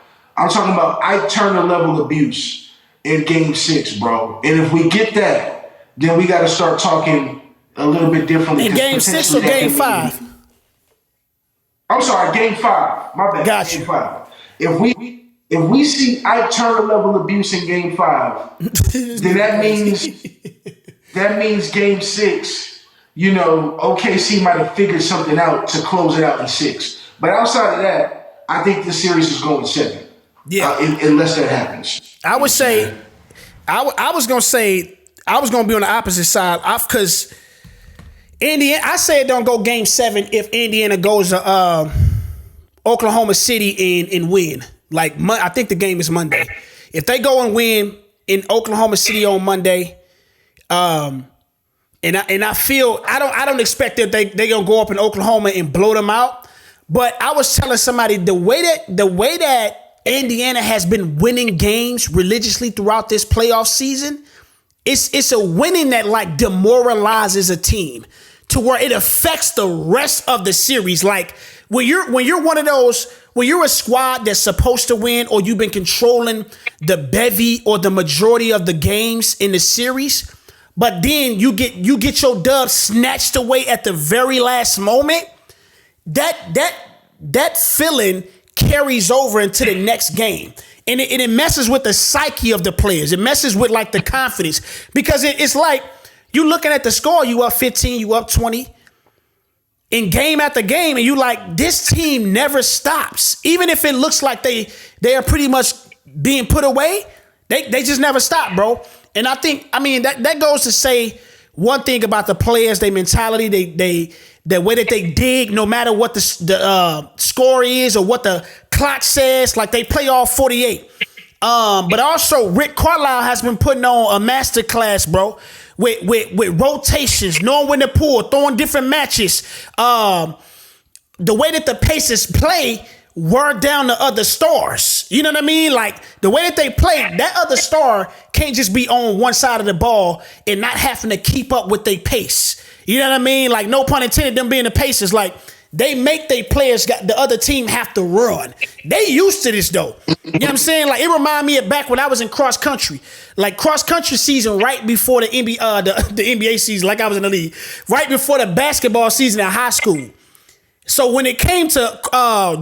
Ike Turner level abuse in game 6, bro. And if we get that, then we got to start talking a little bit differently. In game 6 or game 5? I'm sorry, game 5. My bad. Got you. Game 5. If we see Ike Turner level abuse in game 5, then that means game 6. OKC might have figured something out to close it out in 6. But outside of that, I think this series is going 7. Yeah, unless that happens. I would say, I was gonna be on the opposite side because Indiana. I say it don't go game 7 if Indiana goes to Oklahoma City and win. Like I think the game is Monday. If they go and win in Oklahoma City on Monday, and I feel I don't expect that they gonna go up in Oklahoma and blow them out. But I was telling somebody the way that Indiana has been winning games religiously throughout this playoff season, it's a winning that like demoralizes a team to where it affects the rest of the series. Like when you're one of those, when you're a squad that's supposed to win, or you've been controlling the bevy or the majority of the games in the series, but then you get your dub snatched away at the very last moment, that feeling carries over into the next game. And it messes with the psyche of the players. It messes with like the confidence, because it's like you looking at the score, you up 15, you up 20 in game after game. And you like, this team never stops. Even if it looks like they are pretty much being put away, they just never stop, bro. And I think, that goes to say one thing about the players, their mentality, the way that they dig, no matter what the score is or what the clock says, like they play all 48. But also Rick Carlisle has been putting on a masterclass, bro, with rotations, knowing when to pull, throwing different matches. The way that the Pacers play wear down the other stars. You know what I mean? Like the way that they play, that other star can't just be on one side of the ball and not having to keep up with their pace. You know what I mean? Like, no pun intended, them being the Pacers, like they make their players got the other team have to run. They used to this though. You know what I'm saying? Like it reminded me of back when I was in cross country. Like cross country season right before the NBA season, like I was in the league, right before the basketball season in high school. So when it came to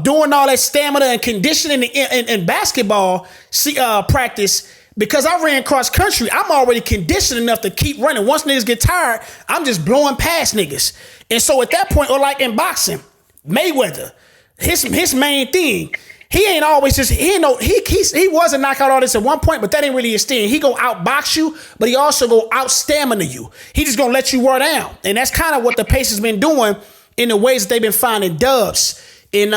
doing all that stamina and conditioning in basketball practice, because I ran cross country, I'm already conditioned enough to keep running. Once niggas get tired, I'm just blowing past niggas. And so at that point, or like in boxing, Mayweather, his main thing, he ain't always just, he was a knockout artist at one point, but that ain't really his thing. He gonna outbox you, but he also go out stamina you. He just gonna let you wear down. And that's kind of what the Pacers been doing in the ways that they've been finding dubs. In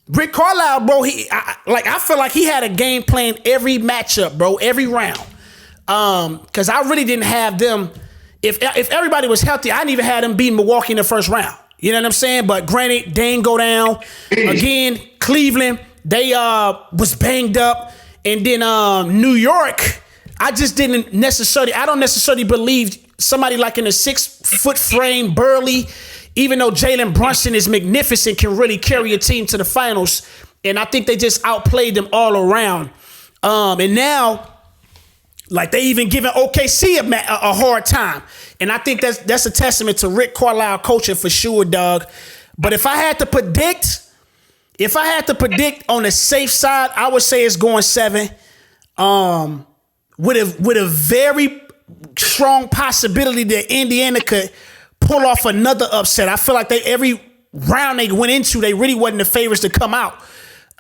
Rick Carlisle, bro, I feel like he had a game plan every matchup, bro, every round. Because I really didn't have them if everybody was healthy, I didn't even have them beating Milwaukee in the first round. You know what I'm saying? But granted, they didn't go down. Again, Cleveland, they was banged up. And then New York, I don't necessarily believe somebody like in a 6-foot frame, Burley, even though Jalen Brunson is magnificent, can really carry a team to the finals. And I think they just outplayed them all around. And now, like, they even giving OKC a hard time. And I think that's a testament to Rick Carlisle coaching for sure, dog. But if I had to predict on the safe side, I would say it's going 7. With a very strong possibility that Indiana could pull off another upset. I feel like every round they went into, they really wasn't the favorites to come out.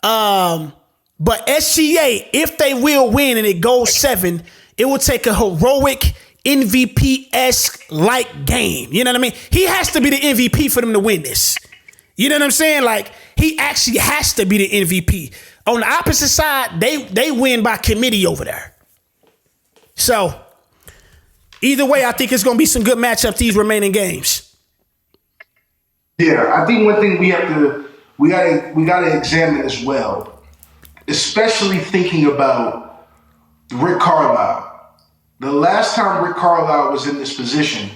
But SGA, if they will win and it goes 7, it will take a heroic MVP-esque like game. You know what I mean? He has to be the MVP for them to win this. You know what I'm saying? Like, he actually has to be the MVP. On the opposite side, they win by committee over there. So, either way, I think it's going to be some good matchups these remaining games. Yeah, I think one thing we gotta examine as well, especially thinking about Rick Carlisle. The last time Rick Carlisle was in this position,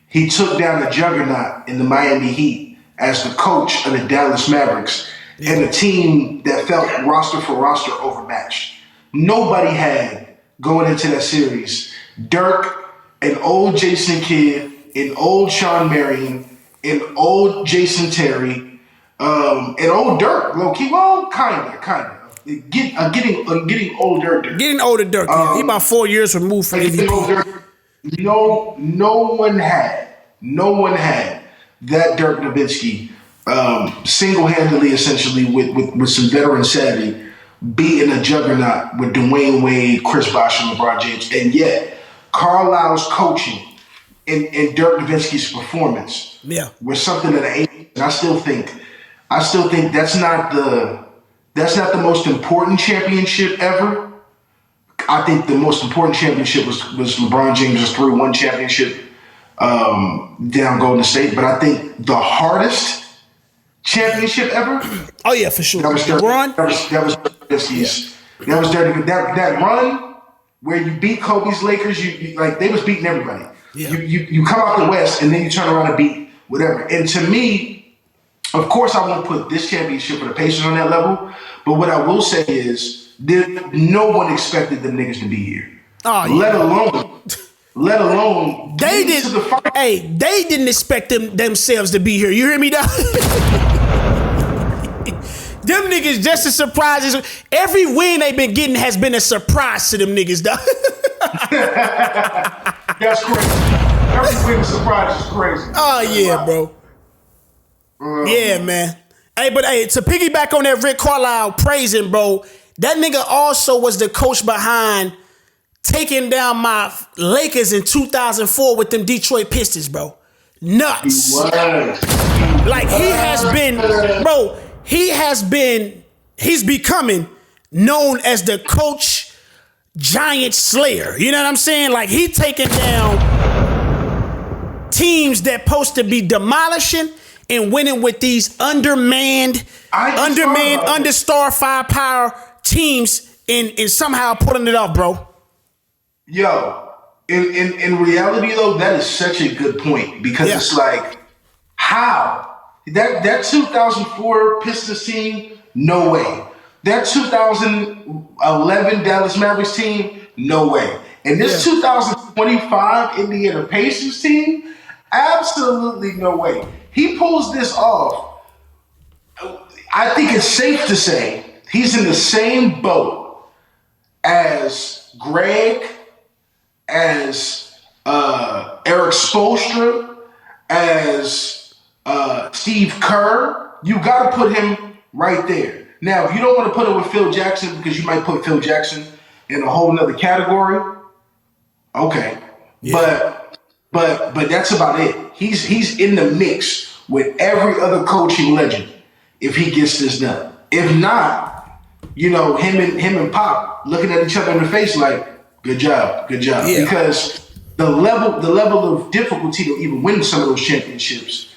he took down a juggernaut in the Miami Heat as the coach of the Dallas Mavericks and a team that felt roster for roster overmatched. Nobody had, going into that series, Dirk, an old Jason Kidd, an old Sean Marion, an old Jason Terry, an old Dirk, low-key, well, kind of. Getting older Dirk. Getting older Dirk, yeah. He about 4 years removed from MVP. No one had that Dirk Nowitzki single-handedly, essentially, with some veteran savvy, beating a juggernaut with Dwayne Wade, Chris Bosh, and LeBron James. And yet, Carlisle's coaching and Dirk Nowitzki's performance was something that and I still think that's not the most important championship ever. I think the most important championship was LeBron James' 3-1 championship down Golden State. But I think the hardest championship ever. Oh yeah, for sure. That was LeBron. That was Nowitzki's. That was dirty. That run where you beat Kobe's Lakers, you like they was beating everybody. Yeah. You come out the West and then you turn around and beat whatever. And to me, of course, I won't put this championship for the Pacers on that level. But what I will say is, no one expected them niggas to be here. Oh, yeah. Let alone they did. They didn't expect themselves to be here. You hear me, dog? Them niggas just as surprised as every win they've been getting has been a surprise to them niggas, dog. That's crazy. Every win surprise is crazy. Oh yeah, bro. Yeah, man. Hey, but to piggyback on that Rick Carlisle praising, bro, that nigga also was the coach behind taking down my Lakers in 2004 with them Detroit Pistons, bro. Nuts. Like, he has been, bro, he's becoming known as the coach giant slayer. You know what I'm saying? Like, he taking down teams that supposed to be demolishing and winning with these understar firepower teams and somehow pulling it off, bro. Yo, in reality though, that is such a good point because it's like, how? That 2004 Pistons team, no way. That 2011 Dallas Mavericks team, no way. And this 2025 Indiana Pacers team, absolutely no way. He pulls this off. I think it's safe to say he's in the same boat as Greg, as Eric Spoelstra, as Steve Kerr. You got to put him right there. Now, if you don't want to put him with Phil Jackson because you might put Phil Jackson in a whole nother category, okay. Yeah. But that's about it. He's in the mix with every other coaching legend if he gets this done. If not, you know, him and Pop looking at each other in the face like, good job. Yeah. Because the level of difficulty to even win some of those championships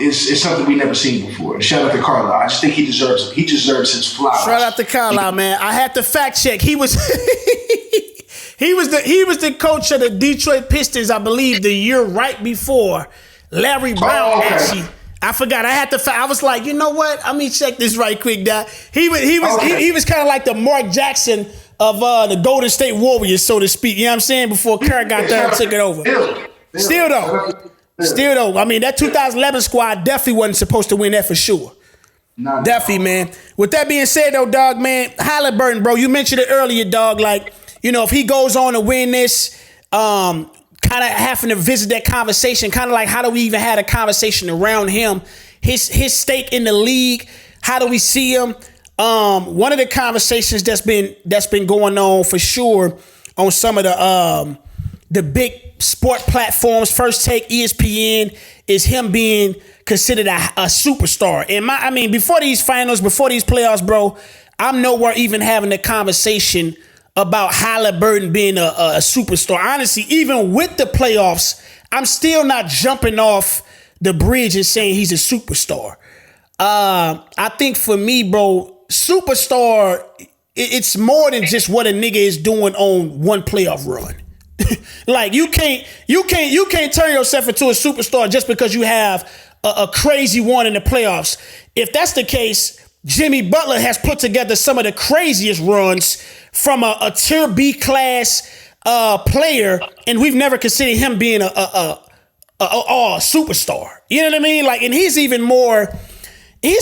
is something we never seen before. And shout out to Carlisle. I just think he deserves it. He deserves his flowers. Shout out to Carlisle, man. I had to fact check. He was he was the coach of the Detroit Pistons, I believe, the year right before Larry Brown actually. I forgot. I had to. I was like, you know what? Let me check this right quick, Doc. He was kind of like the Mark Jackson of the Golden State Warriors, so to speak. You know what I'm saying? Before Kerr got there and took it over. Still though. I mean, that 2011 squad definitely wasn't supposed to win that for sure. Definitely, man. With that being said, though, dog, man, Haliburton, bro, you mentioned it earlier, dog. Like, you know, if he goes on to win this, kind of having to visit that conversation, kind of like how do we even have a conversation around him, his stake in the league, how do we see him? One of the conversations that's been going on for sure on some of the big sport platforms, First Take, ESPN, is him being considered a superstar. And before these finals, before these playoffs, bro, I'm nowhere even having a conversation about Haliburton being a superstar. Honestly, even with the playoffs, I'm still not jumping off the bridge and saying he's a superstar. I think for me, bro, superstar, it's more than just what a nigga is doing on one playoff run. Like you can't turn yourself into a superstar just because you have a crazy one in the playoffs. If that's the case, Jimmy Butler has put together some of the craziest runs from a tier B class player, and we've never considered him being a superstar. You know what I mean? Like, and he's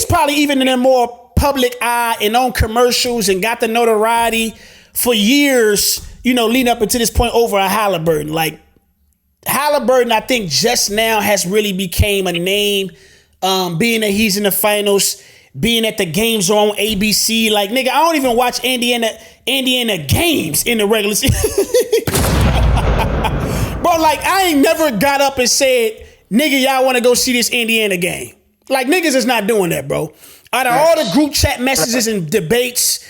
probably even in a more public eye and on commercials and got the notoriety for years, you know, leading up until this point over a Haliburton. Like, Haliburton, I think just now has really became a name, being that he's in the finals, being at the games on ABC. Like, nigga, I don't even watch Indiana games in the regular season. Bro, like, I ain't never got up and said, nigga, y'all want to go see this Indiana game. Like, niggas is not doing that, bro. Out of all the group chat messages and debates,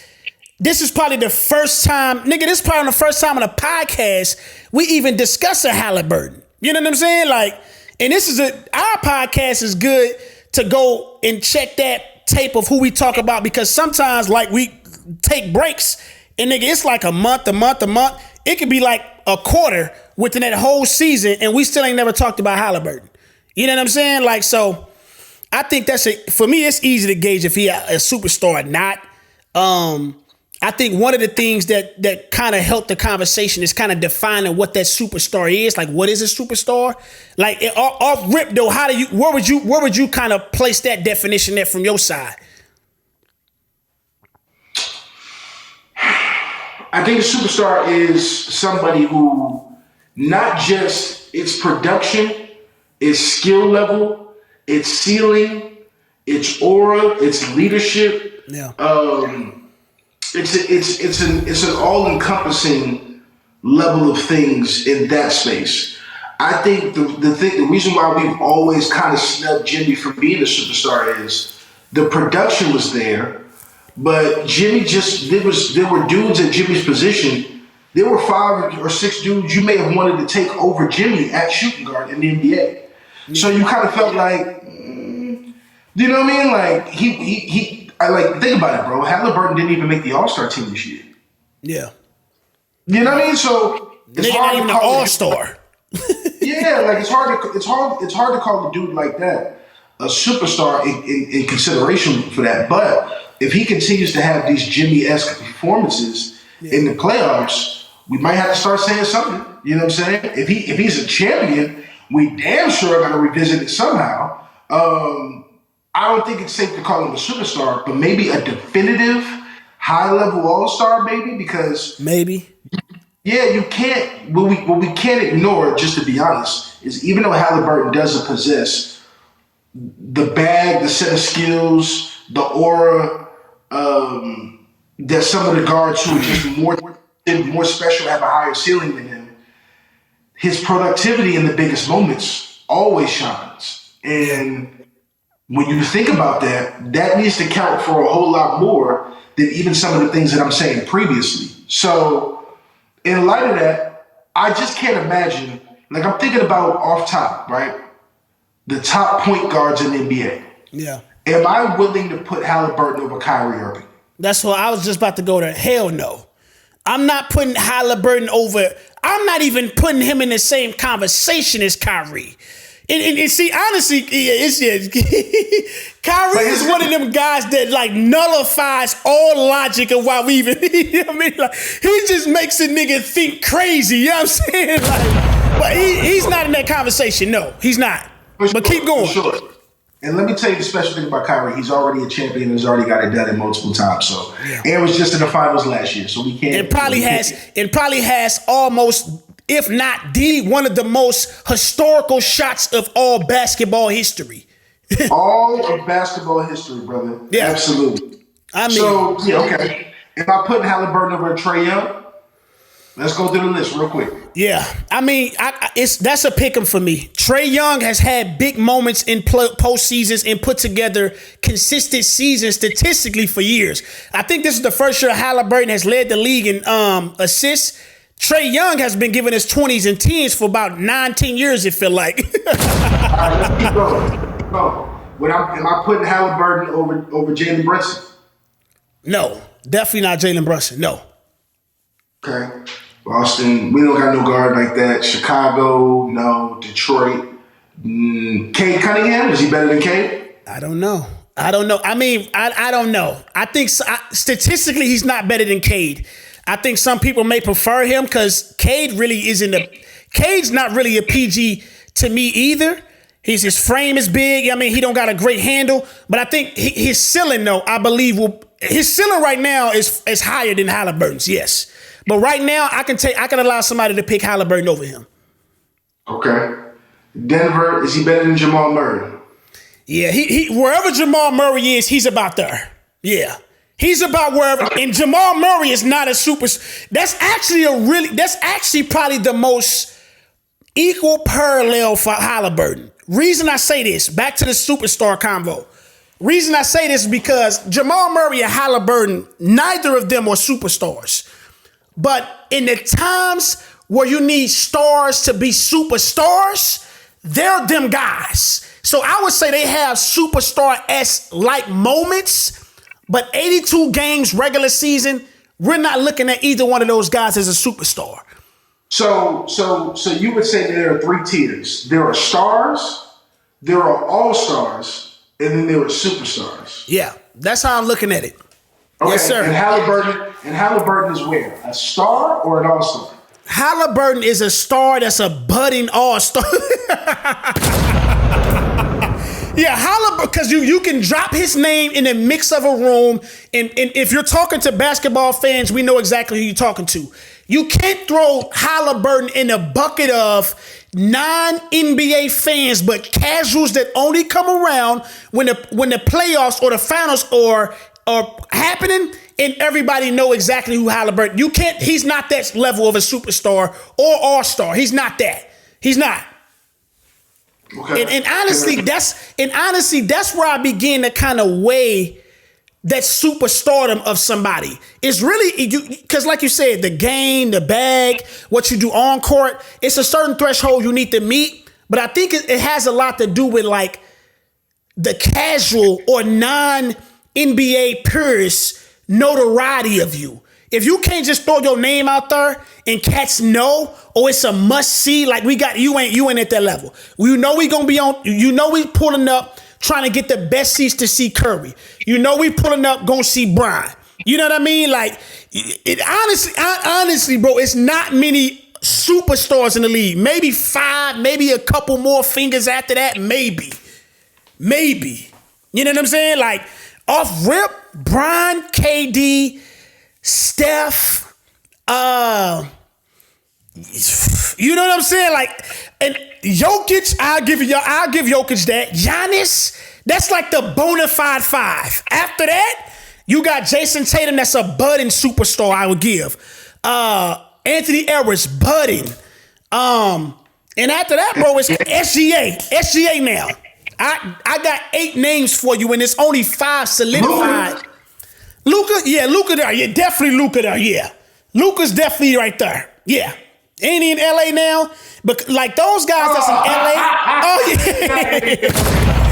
this is probably the first time, nigga, this is probably the first time on a podcast we even discuss a Haliburton. You know what I'm saying? Like, and our podcast is good to go and check that tape of who we talk about, because sometimes, like, we take breaks and nigga, it's like a month. It could be like a quarter within that whole season and we still ain't never talked about Haliburton. You know what I'm saying? Like, so I think for me, it's easy to gauge if he a superstar or not. I think one of the things that kind of helped the conversation is kind of defining what that superstar is. Like, what is a superstar? Like, off rip though, where would you kind of place that definition there from your side? I think a superstar is somebody who not just its production, its skill level, its ceiling, its aura, its leadership. Yeah. It's an all-encompassing level of things in that space. I think the reason why we've always kind of snubbed Jimmy from being a superstar is the production was there, but Jimmy there were dudes at Jimmy's position. There were 5 or 6 dudes you may have wanted to take over Jimmy at shooting guard in the NBA. So you kind of felt like, you know what I mean? Like think about it, bro. Haliburton didn't even make the All-Star team this year. Yeah. You know what I mean? So it's not even an All-Star. Yeah, like it's hard to call a dude like that a superstar in consideration for that. But if he continues to have these Jimmy-esque performances in the playoffs, we might have to start saying something. You know what I'm saying? If he's a champion, we damn sure got to revisit it somehow. I don't think it's safe to call him a superstar, but maybe a definitive high-level all-star, maybe, because you can't. What we can't ignore, just to be honest, is even though Haliburton doesn't possess the bag, the set of skills, the aura that some of the guards who are just more special, have a higher ceiling than him, his productivity in the biggest moments always shines. And when you think about that, that needs to count for a whole lot more than even some of the things that I'm saying previously. So in light of that, I just can't imagine. Like, I'm thinking about off top, right? The top point guards in the NBA. Yeah. Am I willing to put Haliburton over Kyrie Irving? That's what I was just about to go to. Hell no. I'm not putting Haliburton over. I'm not even putting him in the same conversation as Kyrie. And see, honestly, Kyrie is one of them guys that like nullifies all logic of why we even. You know what I mean? Like, he just makes a nigga think crazy. You know what I'm saying? Like, but he's not in that conversation. No, he's not. But keep going. Sure. And let me tell you the special thing about Kyrie. He's already a champion and has already got it done multiple times. So, and was just in the finals last year. So we can't. It probably has almost, if not one of the most historical shots of all basketball history. All of basketball history, brother. Yeah, absolutely. I mean, so okay. If I put Haliburton over Trae Young, let's go through the list real quick. Yeah, I mean, that's a pick 'em for me. Trae Young has had big moments in postseasons and put together consistent seasons statistically for years. I think this is the first year Haliburton has led the league in assists. Trae Young has been giving us 20s and 10s for about 9-10 years, it feel like. All right, let's keep going. Am I putting Haliburton over Jalen Brunson? No, definitely not Jalen Brunson. No. Okay. Boston, we don't got no guard like that. Chicago, no. Detroit. Cade Cunningham, is he better than Cade? I don't know. I mean, I don't know. I think statistically he's not better than Cade. I think some people may prefer him because Cade really isn't Cade's not really a PG to me either. His frame is big. I mean, he don't got a great handle, but I think his ceiling, though, I believe his ceiling right now is higher than Haliburton's. Yes, but right now I can allow somebody to pick Haliburton over him. Okay, Denver, is he better than Jamal Murray? Yeah, he wherever Jamal Murray is, he's about there. Yeah. He's about wherever, and Jamal Murray is not a super. That's actually probably the most equal parallel for Haliburton. Reason I say this, back to the superstar convo. Reason I say this is because Jamal Murray and Haliburton, neither of them are superstars. But in the times where you need stars to be superstars, they're them guys. So I would say they have superstar-esque like moments. But 82 games regular season, we're not looking at either one of those guys as a superstar. So you would say there are three tiers. There are stars, there are all-stars, and then there are superstars. Yeah, that's how I'm looking at it. Okay, yes, sir. And Haliburton is where? A star or an all-star? Haliburton is a star that's a budding all-star. Yeah, Haliburton, because you can drop his name in the mix of a room, and if you're talking to basketball fans, we know exactly who you're talking to. You can't throw Haliburton in a bucket of non-NBA fans, but casuals that only come around when the playoffs or the finals are happening, and everybody know exactly who Haliburton. You can't. He's not that level of a superstar or all-star. He's not that. He's not. Okay. And honestly, that's where I begin to kind of weigh that superstardom of somebody. It's really because, like you said, the game, the bag, what you do on court, it's a certain threshold you need to meet. But I think it has a lot to do with like the casual or non-NBA purist notoriety of you. If you can't just throw your name out there and cats know, or it's a must see, like you ain't at that level. You know we gonna be on. You know we pulling up trying to get the best seats to see Curry. You know we pulling up gonna see Bron. You know what I mean? Like honestly, bro, it's not many superstars in the league. Maybe 5, maybe a couple more fingers after that. Maybe. You know what I'm saying? Like off rip, Bron, KD. Steph, you know what I'm saying? Like, and Jokic, I'll give Jokic that. Giannis, that's like the bona fide 5. After that, you got Jason Tatum, that's a budding superstar, I would give. Anthony Edwards, budding. And after that, bro, it's SGA now. I got 8 names for you, and it's only 5 solidified. Luka there. Yeah, definitely Luka there. Yeah, Luka's definitely right there. Yeah, Ain't he in LA now? But like those guys that's in LA. Oh yeah.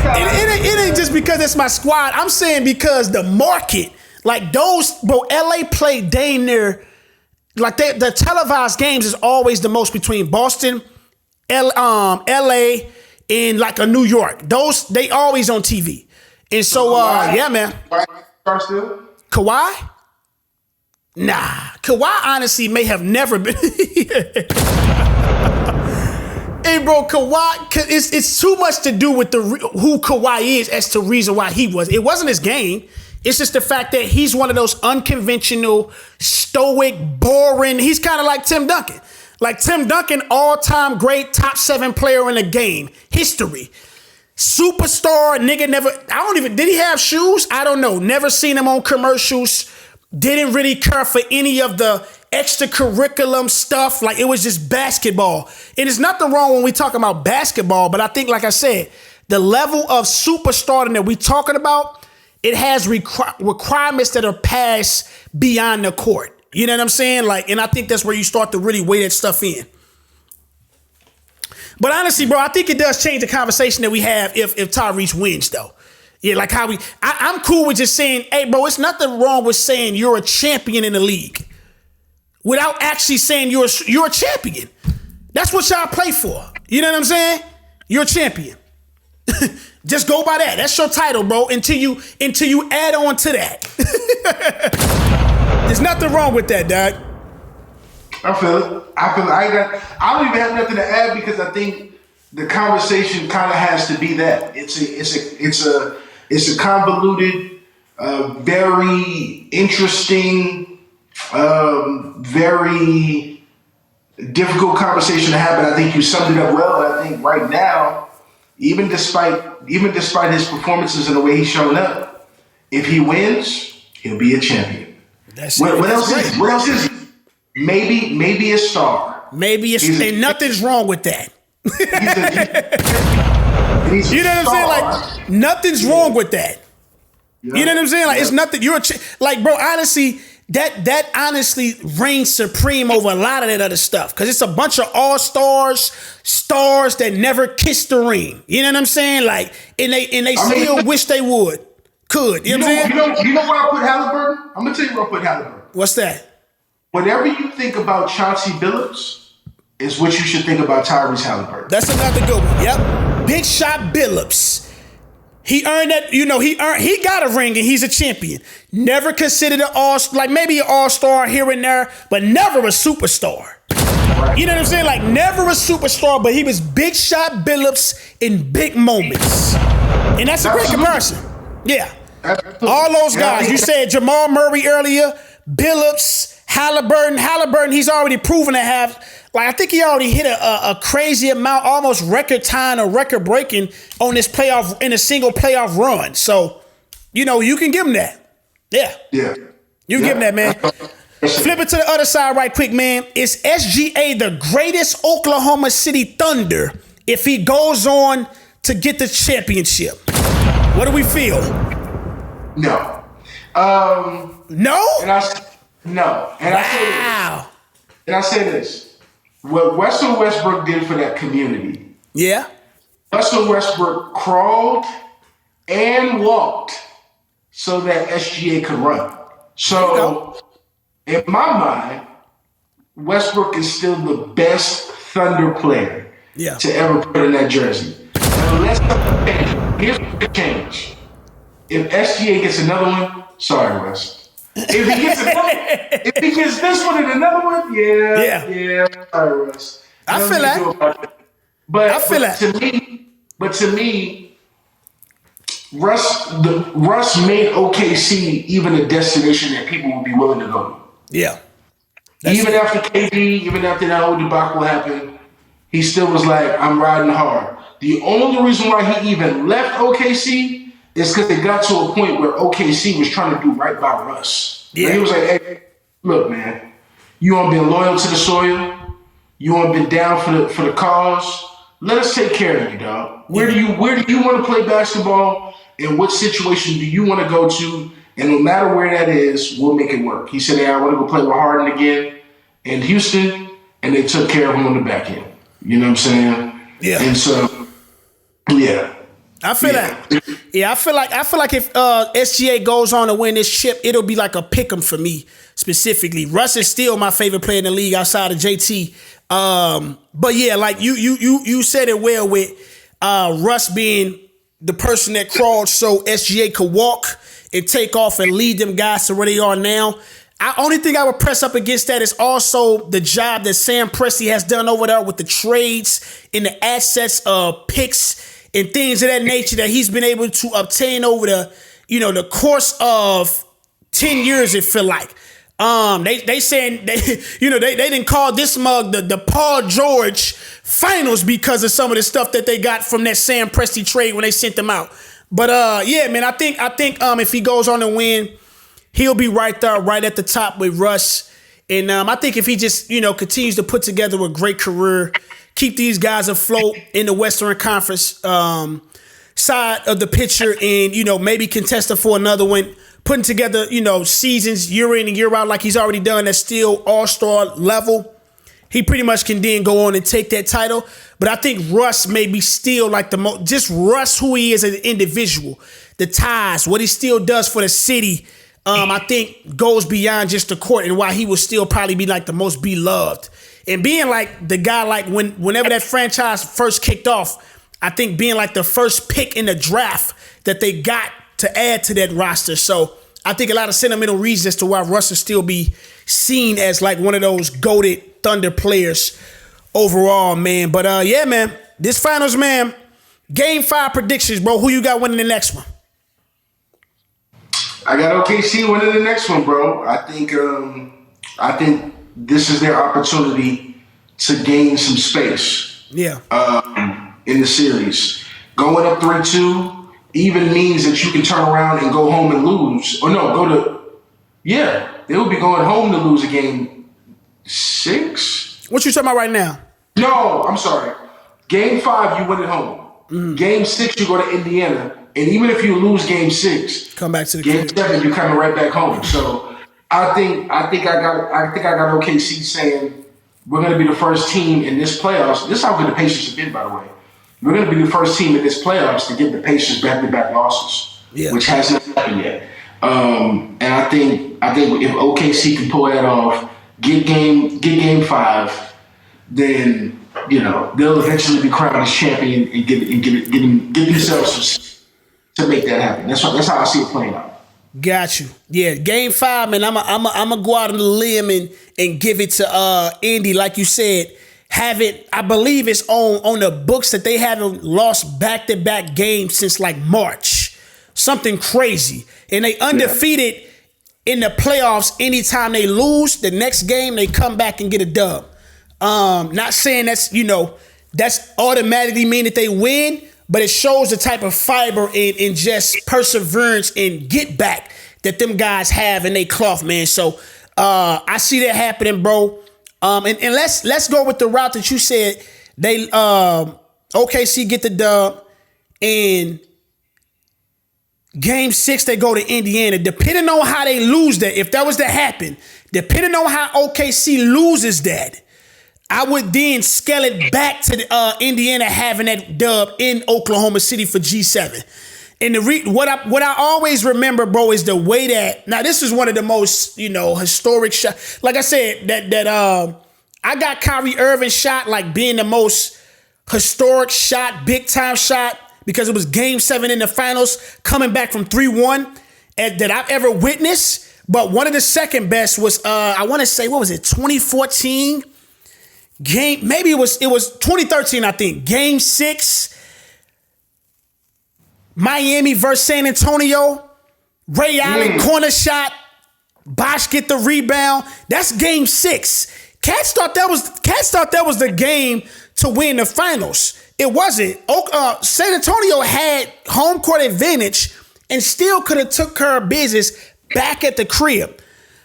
It ain't just because it's my squad. I'm saying because the market, like those, bro, LA play damn near, like the televised games is always the most between Boston, LA, and like a New York. Those, they always on TV. And so, yeah, man. Still? Kawhi? Nah. Kawhi honestly may have never been. Hey, bro, Kawhi, it's too much to do with who Kawhi is as to reason why he was. It wasn't his game. It's just the fact that he's one of those unconventional, stoic, boring. He's kind of like Tim Duncan. Like Tim Duncan, all-time great, top 7 player in the game. History. Superstar, nigga never, did he have shoes? I don't know. Never seen him on commercials. Didn't really care for any of the extracurriculum stuff. Like it was just basketball. And there's nothing wrong when we talk about basketball, but I think, like I said, the level of superstardom that we talking about, it has requirements that are passed beyond the court. You know what I'm saying? Like, and I think that's where you start to really weigh that stuff in. But honestly, bro, I think it does change the conversation that we have if Tyrese wins, though. Yeah, like how I'm cool with just saying, hey, bro, it's nothing wrong with saying you're a champion in the league without actually saying you're a champion. That's what y'all play for. You know what I'm saying? You're a champion. Just go by that. That's your title, bro, until you add on to that. There's nothing wrong with that, dog. I feel it. I don't even have nothing to add because I think the conversation kind of has to be that. It's a convoluted, very interesting, very difficult conversation to have. But I think you summed it up well. And I think right now, even despite his performances and the way he's showing up, if he wins, he'll be a champion. What else is he? Maybe a star. And nothing's wrong with that. You know what I'm saying? Like nothing's wrong with that. Yeah. You know what I'm saying? Like it's nothing. Like, bro. Honestly, that honestly reigns supreme over a lot of that other stuff because it's a bunch of all-stars, stars that never kissed the ring. You know what I'm saying? Like, and they still wish they would. Could you know what I'm saying? You know where I put Haliburton? I'm gonna tell you where I put Haliburton. What's that? Whatever you think about Chauncey Billups is what you should think about Tyrese Haliburton. That's another good one. Yep. Big shot Billups. He earned that, he got a ring and he's a champion. Never considered maybe an all-star here and there, but never a superstar. Right. You know what I'm saying? Like never a superstar, but he was big shot Billups in big moments. And that's a great comparison. Yeah. Absolutely. All those guys. You said Jamal Murray earlier, Billups, Haliburton, he's already proven to have, like, I think he already hit a crazy amount, almost record time or record breaking on this playoff, in a single playoff run. So, you can give him that. Yeah. Yeah. You give him that, man. Flip it to the other side right quick, man. Is SGA the greatest Oklahoma City Thunder if he goes on to get the championship? What do we feel? No. No? No. And I say this. What Russell Westbrook did for that community. Yeah. Russell Westbrook crawled and walked so that SGA could run. So, in my mind, Westbrook is still the best Thunder player to ever put in that jersey. Here's the change. If SGA gets another one, sorry, Wes. If he gets this one and another one, yeah. Sorry, Russ. I feel that. But to me, Russ made OKC even a destination that people would be willing to go to. Yeah. Even after KD, even after that whole debacle happened, he still was like, I'm riding hard. The only reason why he even left OKC is because it got to a point where OKC was trying to do right by Russ. Yeah. And he was like, hey, look, man, you ain't been loyal to the soil. You ain't been down for the cause. Let us take care of you, dog. Where do you want to play basketball? And what situation do you want to go to? And no matter where that is, we'll make it work. He said, hey, I want to go play with Harden again in Houston. and they took care of him on the back end. You know what I'm saying? Yeah. And so, yeah. I feel that. Yeah, I feel like if SGA goes on to win this chip, it'll be like a pick'em for me specifically. Russ is still my favorite player in the league outside of JT. But yeah, like you said it well with Russ being the person that crawled so SGA could walk and take off and lead them guys to where they are now. Only thing I would press up against that is also the job that Sam Presti has done over there with the trades and the assets of picks and things of that nature that he's been able to obtain over the course of 10 years, it feel like. They saying they didn't call this mug the Paul George finals because of some of the stuff that they got from that Sam Presti trade when they sent them out. But yeah, man, I think if he goes on to win, he'll be right there, right at the top with Russ. And I think if he just continues to put together a great career, keep these guys afloat in the Western Conference side of the picture, and maybe contest for another one, putting together seasons year in and year out like he's already done, that's still all-star level, he pretty much can then go on and take that title. But I think Russ may be still like the most, just Russ, who he is as an individual, the ties, what he still does for the city, I think goes beyond just the court, and why he will still probably be like the most beloved. And being like the guy, like whenever that franchise first kicked off, I think being like the first pick in the draft that they got to add to that roster. So I think a lot of sentimental reasons as to why Russ will still be seen as like one of those goated Thunder players overall, man. But yeah, man, this finals, man, Game 5 predictions, bro. Who you got winning the next one? I got OKC winning the next one, bro. I think this is their opportunity to gain some space. Yeah. In the series. Going up 3-2 even means that you can turn around and go home and lose. Or no, they will be going home to lose a game 6. What you talking about right now? No, I'm sorry. Game 5, you win at home. Mm-hmm. Game 6, you go to Indiana. And even if you lose game 6, come back to the game 7, you're coming right back home. So I think I got OKC saying we're going to be the first team in this playoffs. This is how good the Pacers have been, by the way. We're going to be the first team in this playoffs to give the Pacers back-to-back losses, which hasn't happened yet. And I think if OKC can pull that off, get game 5, then they'll eventually be crowned as champion and get themselves some to make that happen. That's how I see it playing out. Got you. Yeah, Game 5, man. I'm gonna go out on the limb and give it to Indy, like you said. I believe it's on the books that they haven't lost back-to-back games since like March. Something crazy. And they undefeated in the playoffs. Anytime they lose, the next game they come back and get a dub. Not saying that's automatically mean that they win, but it shows the type of fiber and just perseverance and get back that them guys have in their cloth, man. So I see that happening, bro. And let's go with the route that you said. They OKC get the dub, and Game 6 they go to Indiana. Depending on how they lose that, if that was to happen, depending on how OKC loses that, I would then scale it back to Indiana having that dub in Oklahoma City for G7. And what I always remember, bro, is the way that, now this is one of the most, historic shots. Like I said, that I got Kyrie Irving's shot like being the most historic shot, big time shot, because it was Game 7 in the finals, coming back from 3-1 that I've ever witnessed. But one of the second best was, I want to say, what was it, 2014? Maybe it was 2013, I think. Game 6, Miami versus San Antonio. Ray Allen corner shot. Bosh get the rebound. That's Game 6. Cats thought that was the game to win the finals. It wasn't. San Antonio had home court advantage and still could have took care of business back at the crib.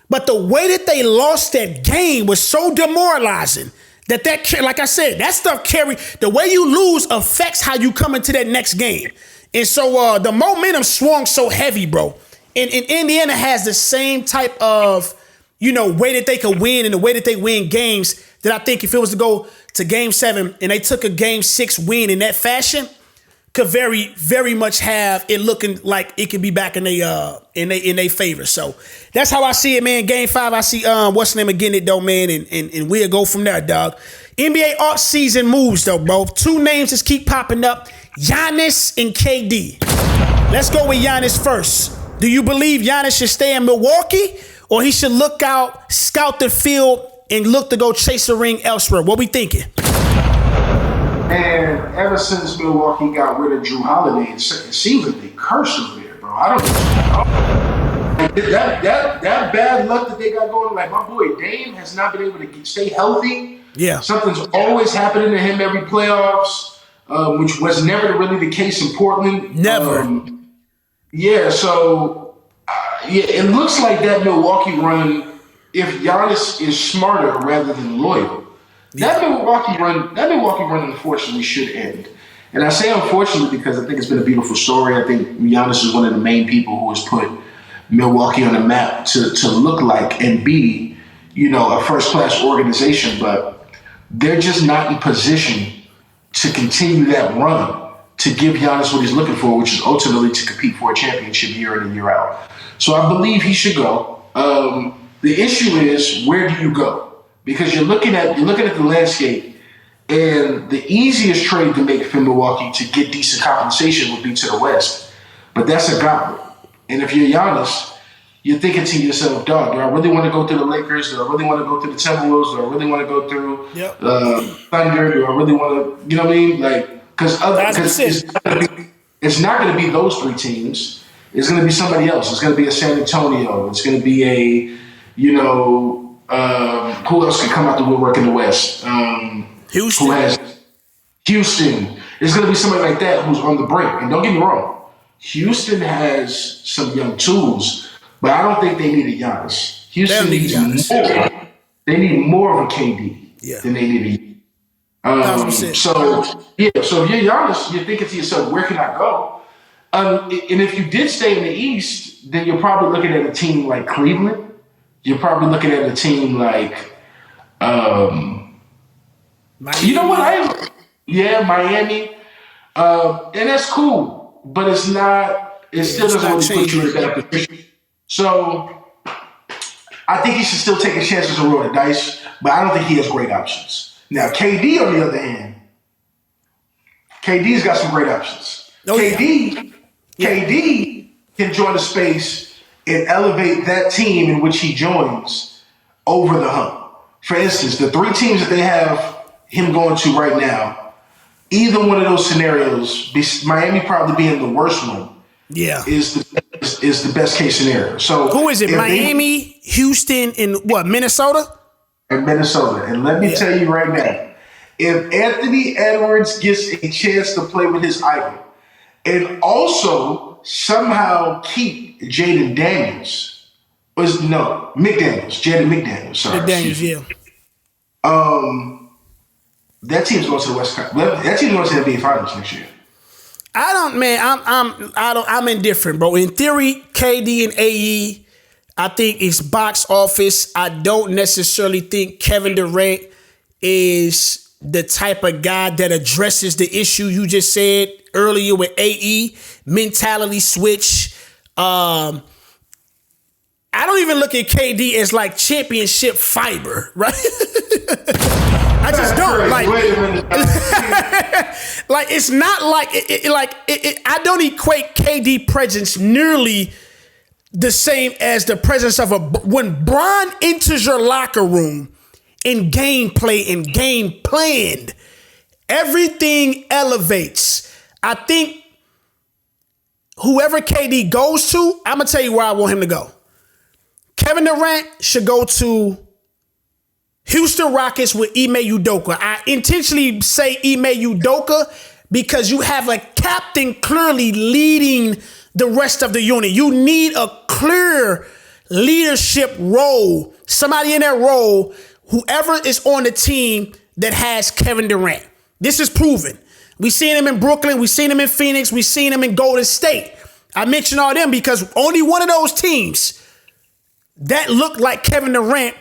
But the way that they lost that game was so demoralizing. That like I said, that stuff the way you lose affects how you come into that next game. And so the momentum swung so heavy, bro. And Indiana has the same type of, way that they could win and the way that they win games that I think if it was to go to Game 7 and they took a Game 6 win in that fashion, could very, very much have it looking like it could be back in they favor. So that's how I see it, man. Game 5, I see what's the name again it though, man, and we'll go from there, dog. NBA offseason moves though, bro. 2 names just keep popping up: Giannis and KD. Let's go with Giannis first. Do you believe Giannis should stay in Milwaukee, or he should look out, scout the field, and look to go chase a ring elsewhere? What we thinking? And ever since Milwaukee got rid of Drew Holiday, it seems like they cursed him there, bro. I don't know. That bad luck that they got going, like my boy Dame has not been able to stay healthy. Yeah. Something's always happening to him every playoffs, which was never really the case in Portland. Never. It looks like that Milwaukee run, if Giannis is smarter rather than loyal, that Milwaukee run, unfortunately, should end. And I say unfortunately because I think it's been a beautiful story. I think Giannis is one of the main people who has put Milwaukee on the map to look like and be, a first-class organization. But they're just not in position to continue that run to give Giannis what he's looking for, which is ultimately to compete for a championship year in and year out. So I believe he should go. The issue is, where do you go? Because you're looking at the landscape, and the easiest trade to make for Milwaukee to get decent compensation would be to the West. But that's a gauntlet. And if you're Giannis, you're thinking to yourself, dog, do I really want to go through the Lakers? Do I really want to go through the Timberwolves? Do I really want to go through Thunder? Do I really want to, you know what I mean? Like, because it's not going to be those 3 teams. It's going to be somebody else. It's going to be a San Antonio. It's going to be a, who else can come out the woodwork in the West? Houston. It's going to be somebody like that who's on the brink. And don't get me wrong, Houston has some young tools, but I don't think they need a Giannis. Houston needs more. They need more of a KD than they need a So if you're Giannis, you're thinking to yourself, where can I go? And if you did stay in the East, then you're probably looking at a team like Cleveland. You're probably looking at a team like, Miami. You know what? Miami. And that's cool, but it's not, it still doesn't really put you in that position. So I think he should still take his chances and roll the dice, but I don't think he has great options. Now, KD, on the other hand, KD's got some great options. KD can join the space and elevate that team in which he joins over the hump. For instance, the 3 teams that they have him going to right now, either one of those scenarios, Miami probably being the worst one, is the best case scenario. So who is it? Miami, Houston, and what? Minnesota? And Minnesota. And let me tell you right now, if Anthony Edwards gets a chance to play with his idol, and also somehow keep Jaden Daniels. Jaden McDaniels. Sorry. McDaniels, that team's going to the West Coast. That team's going to the NBA Finals next year. I'm indifferent, bro. In theory, KD and AE, I think it's box office. I don't necessarily think Kevin Durant is the type of guy that addresses the issue you just said earlier with AE, mentality switch. I don't even look at KD as like championship fiber, right? I just don't like. Like it's not like I don't equate KD presence nearly the same as the presence of when Bron enters your locker room in gameplay and game planned, everything elevates. I think whoever KD goes to, I'm gonna tell you where I want him to go. Kevin Durant should go to Houston Rockets with Ime Udoka. I intentionally say Ime Udoka because you have a captain clearly leading the rest of the unit. You need a clear leadership role. Somebody in that role, whoever is on the team that has Kevin Durant. This is proven. We seen him in Brooklyn. We seen him in Phoenix. We seen him in Golden State. I mention all them because only one of those teams that looked like Kevin Durant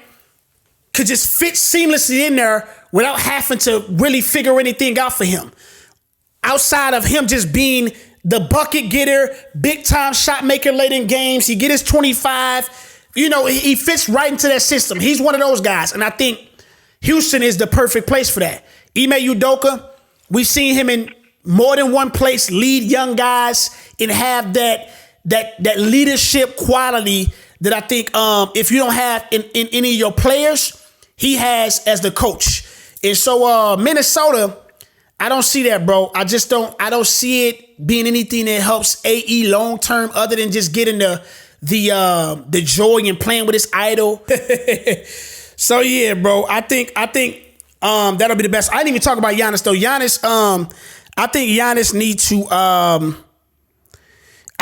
could just fit seamlessly in there without having to really figure anything out for him. Outside of him just being the bucket getter, big time shot maker late in games, he get his 25. You know, he fits right into that system. He's one of those guys, and I think Houston is the perfect place for that. Ime Udoka, we've seen him in more than one place lead young guys and have that leadership quality that I think if you don't have in any of your players, he has as the coach. And so Minnesota, I don't see that, bro. I don't see it being anything that helps AE long term other than just getting the joy and playing with his idol. So yeah, bro. I think that'll be the best. I didn't even talk about Giannis though. I think Giannis needs to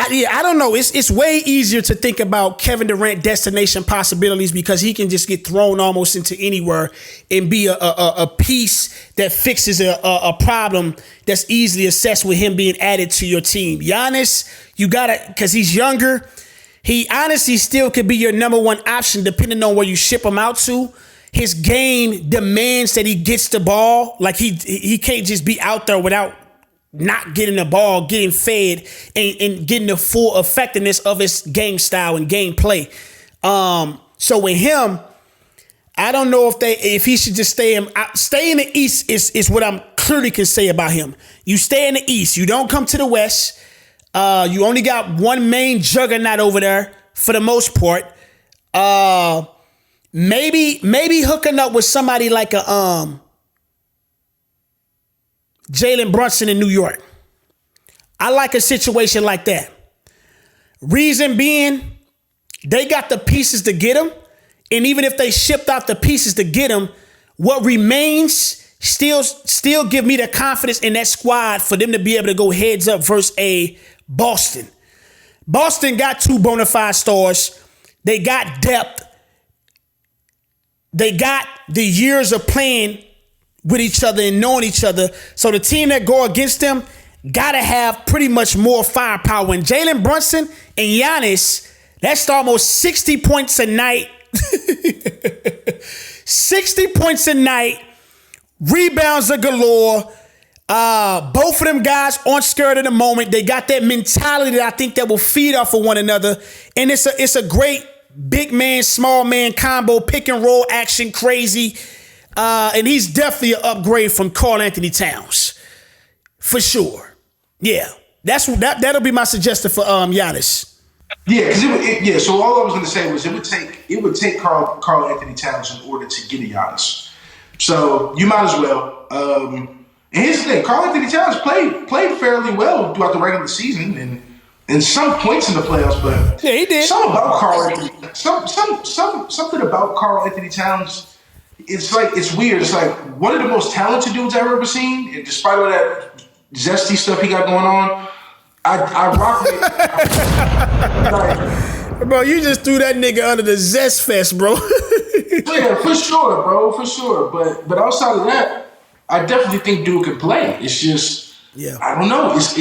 I don't know. It's way easier to think about Kevin Durant destination possibilities because he can just get thrown almost into anywhere and be a piece that fixes a problem that's easily assessed with him being added to your team. Giannis, you gotta, because he's younger, he honestly still could be your number one option depending on where you ship him out to. His game demands that he gets the ball. Like he can't just be out there without not getting the ball, getting fed, and getting the full effectiveness of his game style and game play. So with him, I don't know if he should just stay in the East is what I'm clearly can say about him. You stay in the East. You don't come to the West. You only got one main juggernaut over there for the most part. Maybe hooking up with somebody like a Jalen Brunson in New York. I like a situation like that. Reason being, they got the pieces to get him. And even if they shipped out the pieces to get him, what remains still give me the confidence in that squad for them to be able to go heads up versus a Boston. Boston got two bona fide stars. They got depth. They got the years of playing with each other and knowing each other. So the team that go against them gotta have pretty much more firepower. And Jalen Brunson and Giannis, that's almost 60 points a night. 60 points a night. Rebounds are galore. Both of them guys aren't scared of the moment. They got that mentality that I think that will feed off of one another. And it's a great big man, small man combo, pick and roll action, crazy. And he's definitely an upgrade from Karl Anthony Towns. For sure. Yeah. That'll be my suggestion for Giannis. Yeah, because so all I was going to say was it would take Karl Anthony Towns in order to get a Giannis. So you might as well. And here's the thing: Karl Anthony Towns played fairly well throughout the regular season and some points in the playoffs. But yeah, he did. Something about Karl Anthony Towns. It's weird. It's like one of the most talented dudes I've ever seen, and despite all that zesty stuff he got going on, I rock with bro, you just threw that nigga under the zest fest, bro. Yeah, for sure, bro, for sure. But outside of that, I definitely think dude can play. It's just, I don't know. It's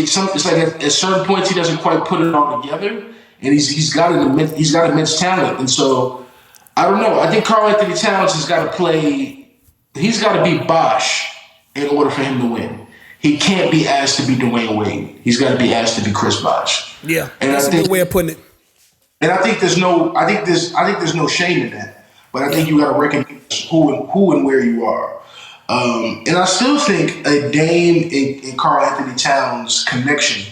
like at certain points he doesn't quite put it all together, and he's got immense talent, and so. I don't know. I think Karl Anthony Towns has got to play. He's got to be Bosh in order for him to win. He can't be asked to be Dwayne Wade. He's got to be asked to be Chris Bosh. Yeah, and that's a good way of putting it. And I think there's no shame in that. But I think you got to recognize who and where you are. And I still think a Dame and Karl Anthony Towns connection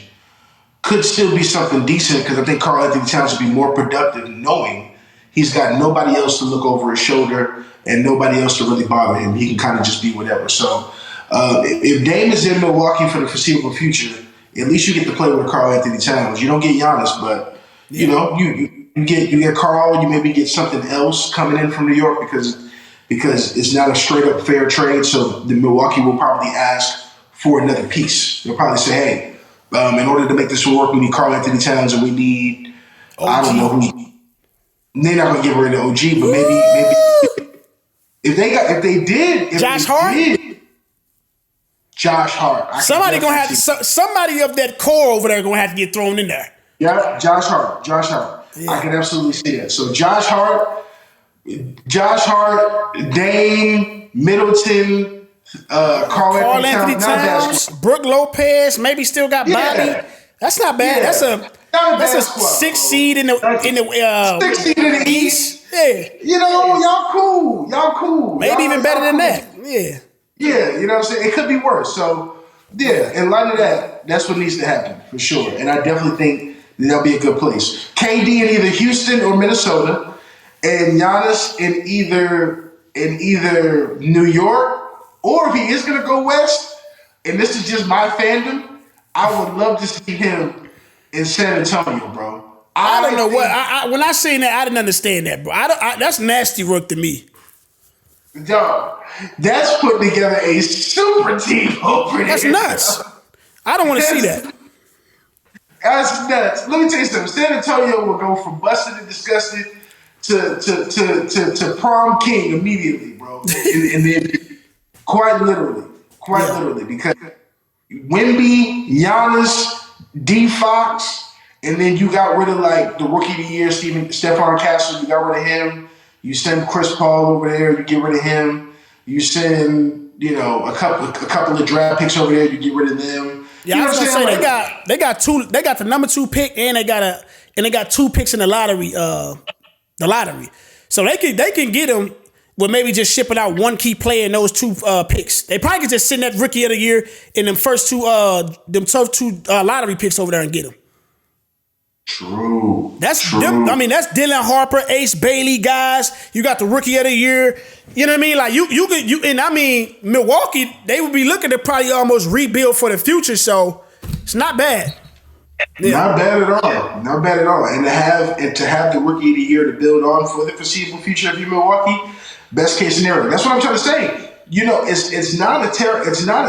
could still be something decent because I think Karl Anthony Towns would be more productive knowing he's got nobody else to look over his shoulder and nobody else to really bother him. He can kind of just be whatever. So if Dame is in Milwaukee for the foreseeable future, at least you get to play with Karl Anthony Towns. You don't get Giannis, but you know you get Karl. You maybe get something else coming in from New York because it's not a straight up fair trade. So the Milwaukee will probably ask for another piece. They'll probably say, hey, in order to make this work, we need Karl Anthony Towns and we need OG. I don't know who. They're not gonna get rid of OG, but maybe if they did, Josh Hart. Josh Hart. Somebody of that core over there gonna have to get thrown in there. Yeah, Josh Hart. Yeah. I can absolutely see that. So Josh Hart, Josh Hart, Dame, Middleton, Karl Anthony Towns, Brooke Lopez, maybe still got Bobby. That's not bad. Yeah. That's a sixth seed in the sixth seed in the East. Yeah. Y'all cool. Maybe y'all, even better than cool. that. Yeah. Yeah, you know what I'm saying? It could be worse. So, yeah, in light of that, that's what needs to happen for sure. And I definitely think that'll be a good place. KD in either Houston or Minnesota, and Giannis in either New York, or if he is going to go west, and this is just my fandom, I would love to see him in San Antonio, bro. I don't know what. When I seen that, I didn't understand that, bro. That's nasty work to me. Dog, that's putting together a super team over there. That's nuts. I don't want to see that. That's nuts. Let me tell you something. San Antonio will go from busted and disgusted to prom king immediately, bro. And then quite literally, because Wemby, Giannis, D Fox, and then you got rid of like the rookie of the year, Stephon Castle. You got rid of him. You send Chris Paul over there. You get rid of him. You send a couple of draft picks over there. You get rid of them. Yeah, I was gonna say they got two. They got the number 2 pick, and they got 2 picks in the lottery. So they can get them with maybe just shipping out one key player in those 2 picks. They probably could just send that rookie of the year in them first 2 lottery picks over there and get them. True. That's Dylan Harper, Ace Bailey guys. You got the rookie of the year. You know what I mean? Like you Milwaukee, they would be looking to probably almost rebuild for the future. So it's not bad. Yeah. Not bad at all. And to have the rookie of the year to build on for the foreseeable future of Milwaukee, best case scenario. That's what I'm trying to say. It's not a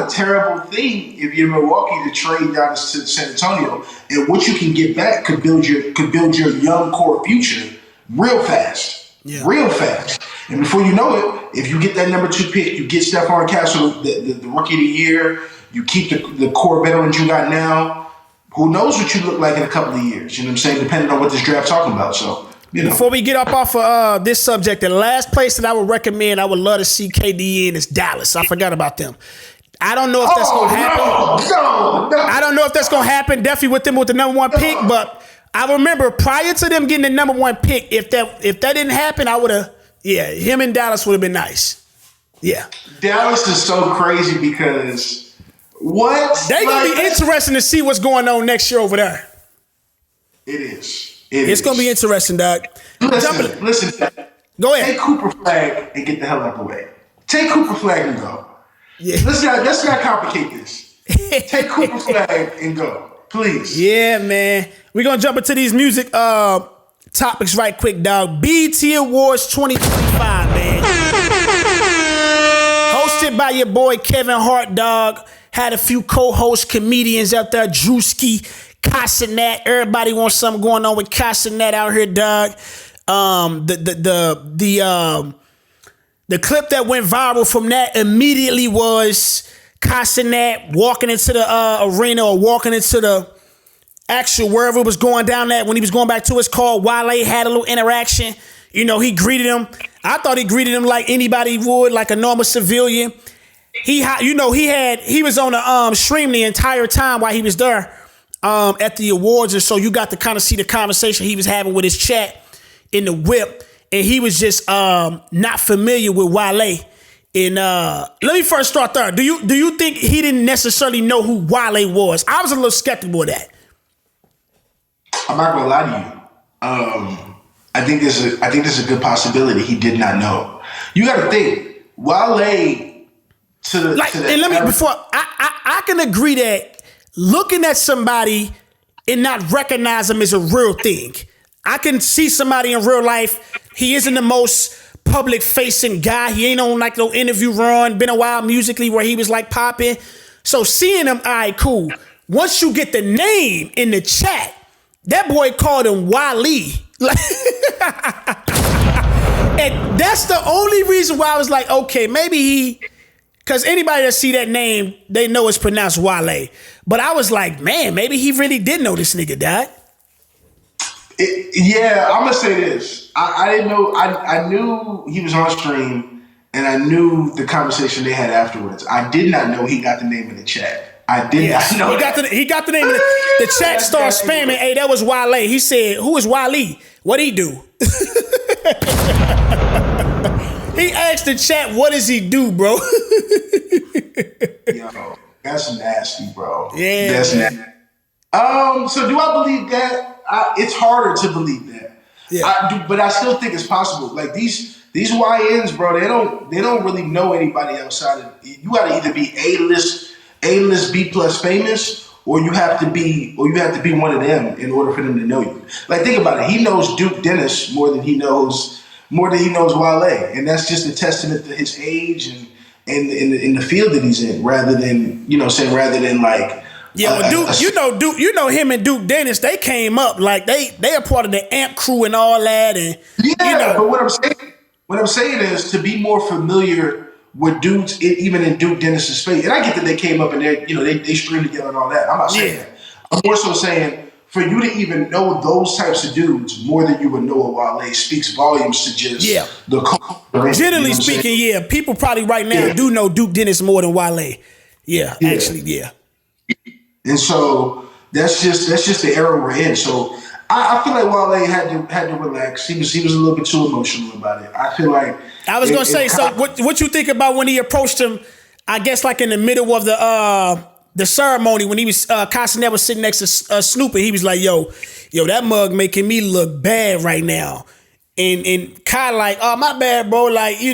terrible thing if you're Milwaukee to trade down to San Antonio, and what you can get back could build your young core future real fast. Yeah. Real fast. And before you know it, if you get that number 2 pick, you get Stephon Castle, the rookie of the year, you keep the core veterans you got now, who knows what you look like in a couple of years, you know what I'm saying, depending on what this draft's talking about. So, Before we get up off of this subject, the last place that I would recommend, I would love to see KD in is Dallas. I forgot about them. I don't know if that's going to happen. No. I don't know if that's going to happen. Definitely with them with the number 1 pick, but I remember prior to them getting the number 1 pick, if that didn't happen, I would have. Yeah, him and Dallas would have been nice. Yeah, Dallas is so crazy because they gonna be interesting to see what's going on next year over there. It is. It's gonna be interesting, dog. Listen. Go ahead. Take Cooper Flag and get the hell out of the way. Take Cooper Flag and go. Yeah. Let's not complicate this. Take Cooper Flag and go, please. Yeah, man. We're gonna jump into these music topics right quick, dog. BET Awards 2025, man. Hosted by your boy Kevin Hart, dog. Had a few co-host comedians out there, Drewski, Casanat. Everybody wants something going on with Casanat out here, dog. The clip that went viral from that immediately was Casanat walking into the arena or walking into the actual wherever it was going down at when he was going back to his car. Wale had a little interaction. He greeted him. I thought he greeted him like anybody would, like a normal civilian. He was on the stream the entire time while he was there at the awards, and so you got to kind of see the conversation he was having with his chat in the whip, and he was just not familiar with Wale. And let me first start there. Do you think he didn't necessarily know who Wale was? I was a little skeptical of that. I'm not gonna lie to you. I think there's a good possibility he did not know. You got to think Wale I can agree that looking at somebody and not recognize them is a real thing. I can see somebody in real life. He isn't the most public facing guy. He ain't on like no interview run. Been a while musically where he was like popping. So seeing him, all right, cool. Once you get the name in the chat, that boy called him Wale. And that's the only reason why I was like, okay, maybe because anybody that see that name, they know it's pronounced Wale. But I was like, man, maybe he really did know this nigga, dad. Yeah, I'm gonna say this. I didn't know. I knew he was on stream, and I knew the conversation they had afterwards. I did not know he got the name in the chat. I did not know. He got the name. The chat started spamming. Hey, that was Wale. He said, "Who is Wale? What he do?" He asked the chat, "What does he do, bro?" Yo, that's nasty, bro. Yeah, that's nasty. So do I believe that? It's harder to believe that. Yeah. But I still think it's possible. Like these YNs, bro, they don't really know anybody outside of. You got to either be A-list B+ famous, or you have to be one of them in order for them to know you. Like think about it. He knows Duke Dennis more than he knows Wale, and that's just a testament to his age and in the field that he's in, rather than like. Yeah, but Duke, you know him and Duke Dennis, they came up like they are part of the AMP crew and all that, and but what I'm saying is to be more familiar with dudes, even in Duke Dennis's space, and I get that they came up and they streamed together and all that. I'm not saying that. I'm more so saying for you to even know those types of dudes more than you would know a Wale speaks volumes to just the culture. Generally speaking, people probably right now do know Duke Dennis more than Wale. Actually. And so that's just the era we're in. So I feel like Wale had to relax. He was a little bit too emotional about it. I feel like I was gonna say. So what you think about when he approached him? I guess like in the middle of the ceremony when he was Castanet was sitting next to Snoop, and he was like, "Yo, that mug making me look bad right now." And Kai like, "Oh, my bad, bro." Like he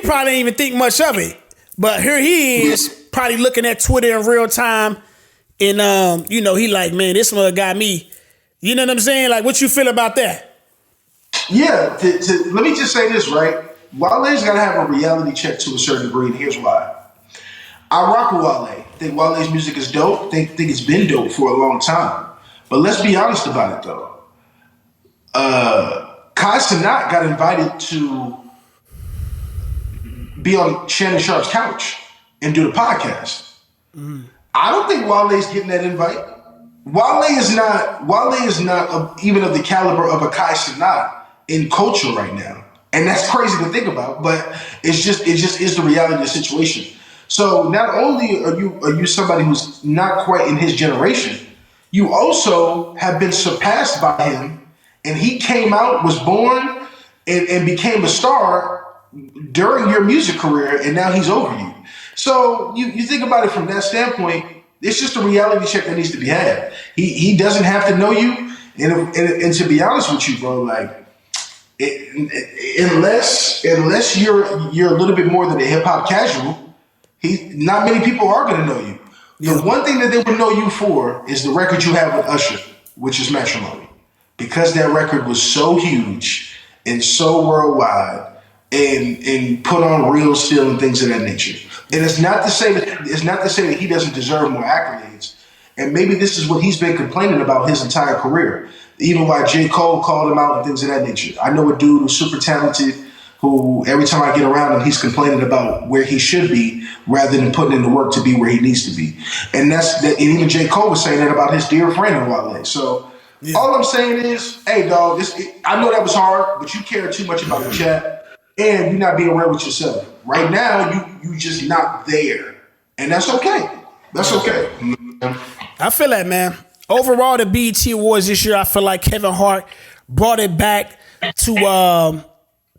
probably didn't even think much of it, but here he is probably looking at Twitter in real time. And he like, man, this mug got me. You know what I'm saying? Like, what you feel about that? Yeah, let me just say this, right? Wale's got to have a reality check to a certain degree, and here's why. I rock with Wale. Think Wale's music is dope. Think it's been dope for a long time. But let's be honest about it, though. Kai Cenat got invited to be on Shannon Sharp's couch and do the podcast. I don't think Wale's getting that invite. Wale is not even of the caliber of a Kai Cenat in culture right now, and that's crazy to think about. But it just is the reality of the situation. So not only are you somebody who's not quite in his generation, you also have been surpassed by him, and he came out, was born, and became a star during your music career, and now he's over you. So you think about it from that standpoint, it's just a reality check that needs to be had. He doesn't have to know you, and to be honest with you, bro, like unless you're a little bit more than a hip hop casual, not many people are going to know you. The one thing that they would know you for is the record you have with Usher, which is Matrimony, because that record was so huge and so worldwide. And put on real still and things of that nature. And it's not to say that he doesn't deserve more accolades. And maybe this is what he's been complaining about his entire career. Even why J. Cole called him out and things of that nature. I know a dude who's super talented who every time I get around him, he's complaining about where he should be rather than putting in the work to be where he needs to be. And and even J. Cole was saying that about his dear friend Wale. So all I'm saying is, hey dog, I know that was hard, but you care too much about the chat. And you're not being real with yourself. Right now, you just not there. And that's okay. That's okay. I feel that, man. Overall, the BET Awards this year, I feel like Kevin Hart brought it back to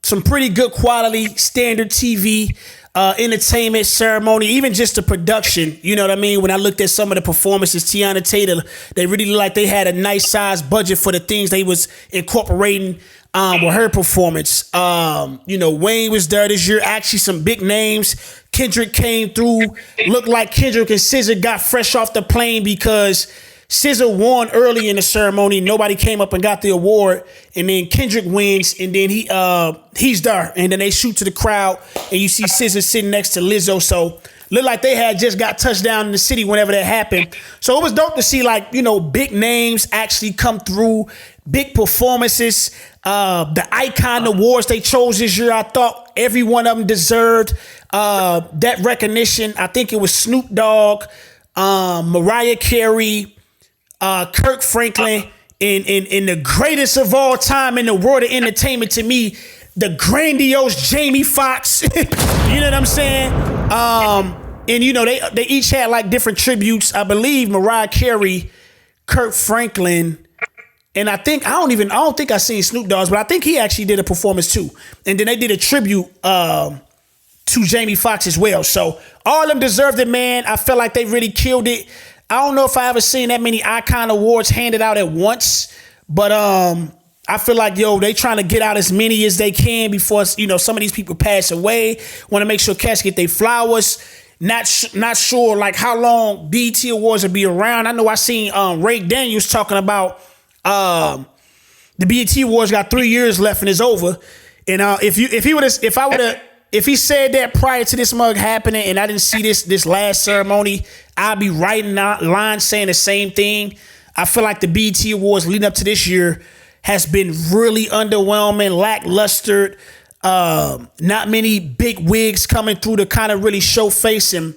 some pretty good quality standard TV entertainment ceremony, even just the production. You know what I mean? When I looked at some of the performances, Tiana Taylor, they really looked like they had a nice size budget for the things they was incorporating with her performance. Wayne was there this year. Actually, some big names. Kendrick came through. Looked like Kendrick and SZA got fresh off the plane because SZA won early in the ceremony. Nobody came up and got the award. And then Kendrick wins, and then he's there. And then they shoot to the crowd, and you see SZA sitting next to Lizzo. So looked like they had just got touchdown in the city whenever that happened. So it was dope to see big names actually come through. Big performances. The Icon Awards they chose this year, I thought every one of them deserved that recognition. I think it was Snoop Dogg, Mariah Carey, Kirk Franklin, in the greatest of all time in the world of entertainment to me, the grandiose Jamie Foxx. You know what I'm saying? And you know, they each had like different tributes. I believe Mariah Carey, Kirk Franklin, and I don't think I seen Snoop Dogg's, but I think he actually did a performance too. And then they did a tribute to Jamie Foxx as well. So all of them deserved it, man. I felt like they really killed it. I don't know if I ever seen that many icon awards handed out at once, but I feel like, they trying to get out as many as they can before, some of these people pass away. Want to make sure cats get their flowers. Not sure like how long BET Awards will be around. I know I seen Ray Daniels talking about the BET Awards got 3 years left and it's over. And if he said that prior to this mug happening and I didn't see this last ceremony, I'd be writing out lines saying the same thing. I feel like the BET Awards leading up to this year has been really underwhelming, lackluster. Not many big wigs coming through to kind of really show face and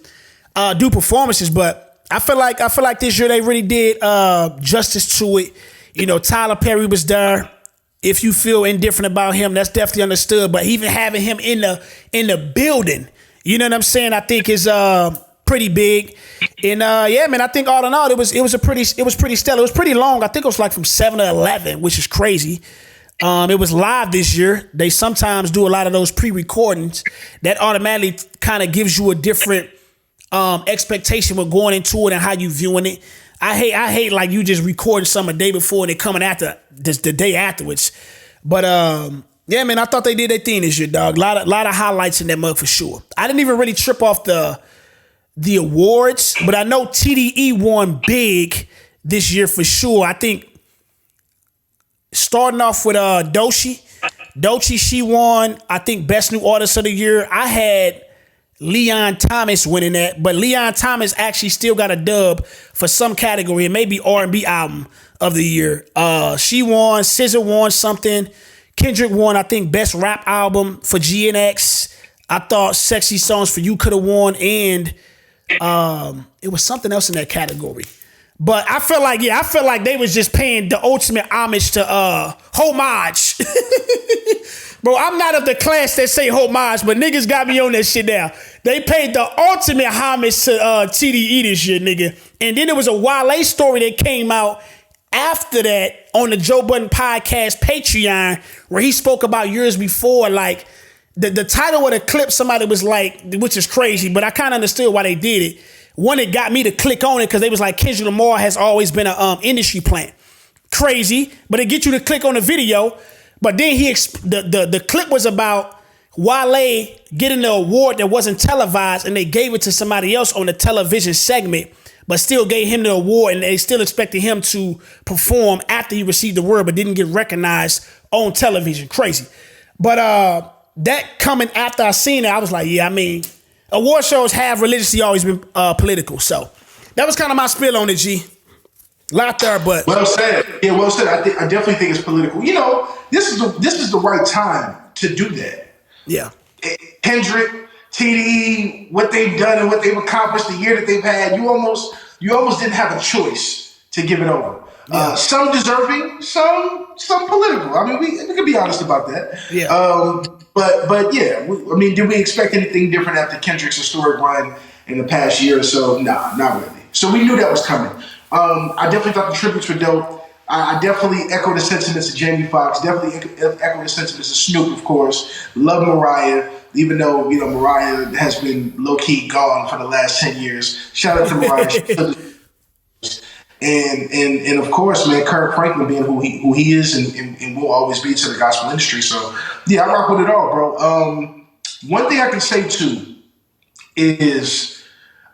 do performances. But I feel like this year they really did justice to it. Tyler Perry was there. If you feel indifferent about him, that's definitely understood. But even having him in the building, you know what I'm saying, I think is pretty big. And man, I think all in all, it was pretty stellar. It was pretty long. I think it was like from 7 to 11, which is crazy. It was live this year. They sometimes do a lot of those pre-recordings that automatically kind of gives you a different expectation with going into it and how you viewing it. I hate like you just recording something a day before and it coming after the day afterwards. But yeah, man, I thought they did their thing this year, dog. A lot of highlights in that mug for sure. I didn't even really trip off the awards, but I know TDE won big this year for sure. I think starting off with Doechii, she won, I think, Best New Artist of the Year. I had Leon Thomas winning that, but Leon Thomas actually still got a dub for some category. It may be R&B Album of the Year. She won, SZA won something. Kendrick won, I think, Best Rap Album for GNX. I thought Sexy Songs for You could have won, and it was something else in that category. But I felt like they was just paying the ultimate homage to homage. Bro, I'm not of the class that say homage, but niggas got me on that shit now. They paid the ultimate homage to TDE this year, nigga. And then there was a Wale story that came out after that on the Joe Budden podcast Patreon, where he spoke about years before, like the title of the clip, somebody was like, which is crazy, but I kind of understood why they did it. One, it got me to click on it because they was like, Kendrick Lamar has always been an industry plant. Crazy, but it get you to click on the video. But then the clip was about Wale getting the award that wasn't televised, and they gave it to somebody else on the television segment, but still gave him the award, and they still expected him to perform after he received the award, but didn't get recognized on television. Crazy. But that coming after I seen it, I was like, yeah, I mean, award shows have religiously always been political. So that was kind of my spill on it, G. Lot there, but well said. Yeah, well said. I definitely think it's political. This is the right time to do that. Yeah. Kendrick, TDE, what they've done and what they've accomplished, the year that they've had, you almost didn't have a choice to give it over. Yeah. Some deserving, some political. I mean, we can be honest about that. Yeah. But yeah, did we expect anything different after Kendrick's historic run in the past year or so? Nah, not really. So we knew that was coming. I definitely thought the tributes were dope. I definitely echo the sentiments of Jamie Foxx. Definitely echo the sentiments of Snoop, of course. Love Mariah, even though Mariah has been low key gone for the last 10 years. Shout out to Mariah. And of course, man, Kirk Franklin being who he is and will always be to the gospel industry. So yeah, I rock with it all, bro. One thing I can say too is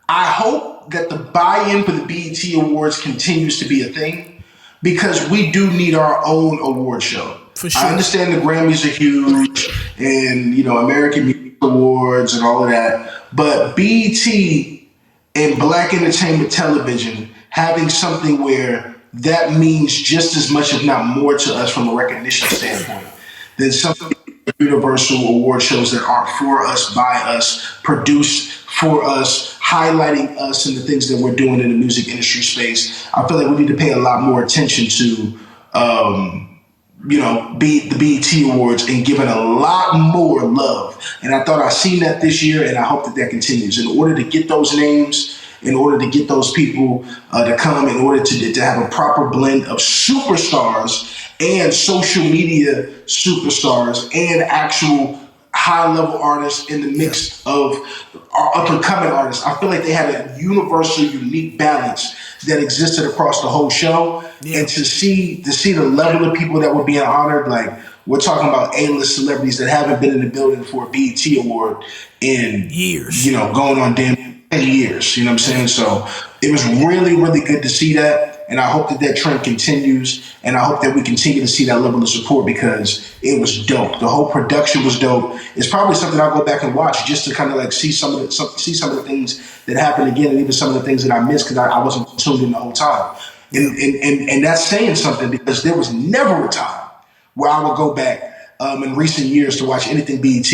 I hope that the buy-in for the BET Awards continues to be a thing, because we do need our own award show. For sure. I understand the Grammys are huge and American Music Awards and all of that, but BET and Black Entertainment Television having something where that means just as much, if not more, to us from a recognition standpoint than some universal award shows that aren't for us, by us, produced for us, highlighting us and the things that we're doing in the music industry space. I feel like we need to pay a lot more attention to be the BET Awards and given a lot more love. And I thought I seen that this year, and I hope that continues. In order to get those names, in order to get those people to come, in order to have a proper blend of superstars and social media superstars and actual high-level artists in the mix of up-and-coming artists. I feel like they had a universal, unique balance that existed across the whole show. Yeah. And to see the level of people that were being honored, like we're talking about A-list celebrities that haven't been in the building for a BET Award in years. Going on damn 10 years. You know what I'm saying? So it was really, really good to see that. And I hope that trend continues. And I hope that we continue to see that level of support because it was dope. The whole production was dope. It's probably something I'll go back and watch just to kind of like see some of the things that happened again, and even some of the things that I missed because I wasn't tuned in the whole time. And that's saying something because there was never a time where I would go back in recent years to watch anything BET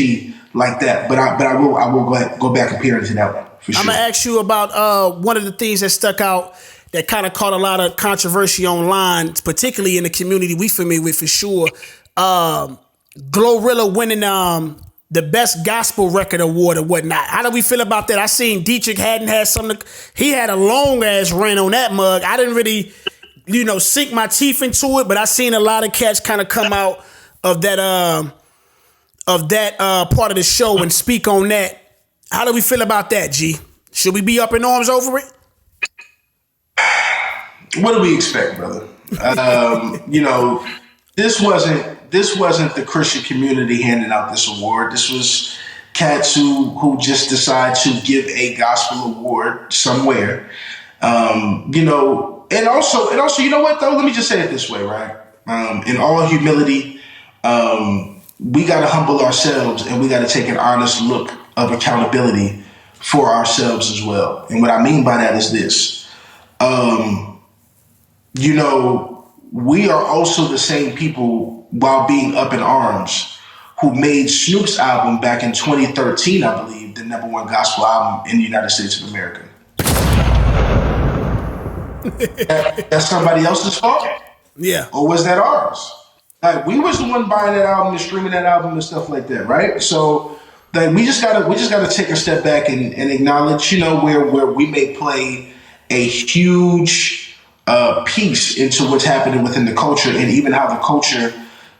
like that. But I will go back and peer into that one for sure. I'm gonna ask you about one of the things that stuck out that kind of caught a lot of controversy online, particularly in the community we familiar with for sure. Glorilla winning the best gospel record award or whatnot. How do we feel about that? I seen Dietrich had something. He had a long ass rant on that mug. I didn't really, sink my teeth into it, but I seen a lot of cats kind of come out of that part of the show and speak on that. How do we feel about that, G? Should we be up in arms over it? What do we expect, brother? This wasn't the Christian community handing out this award. This was cats who just decide to give a gospel award somewhere. And also, you know what though? Let me just say it this way, right? In all humility, we got to humble ourselves and we got to take an honest look of accountability for ourselves as well. And what I mean by that is this. We are also the same people while being up in arms who made Snoop's album back in 2013, I believe, the #1 gospel album in the United States of America. That's somebody else's fault? Yeah. Or was that ours? Like we was the one buying that album and streaming that album and stuff like that, right? So like we just gotta take a step back and acknowledge, where we may play a huge piece into what's happening within the culture and even how the culture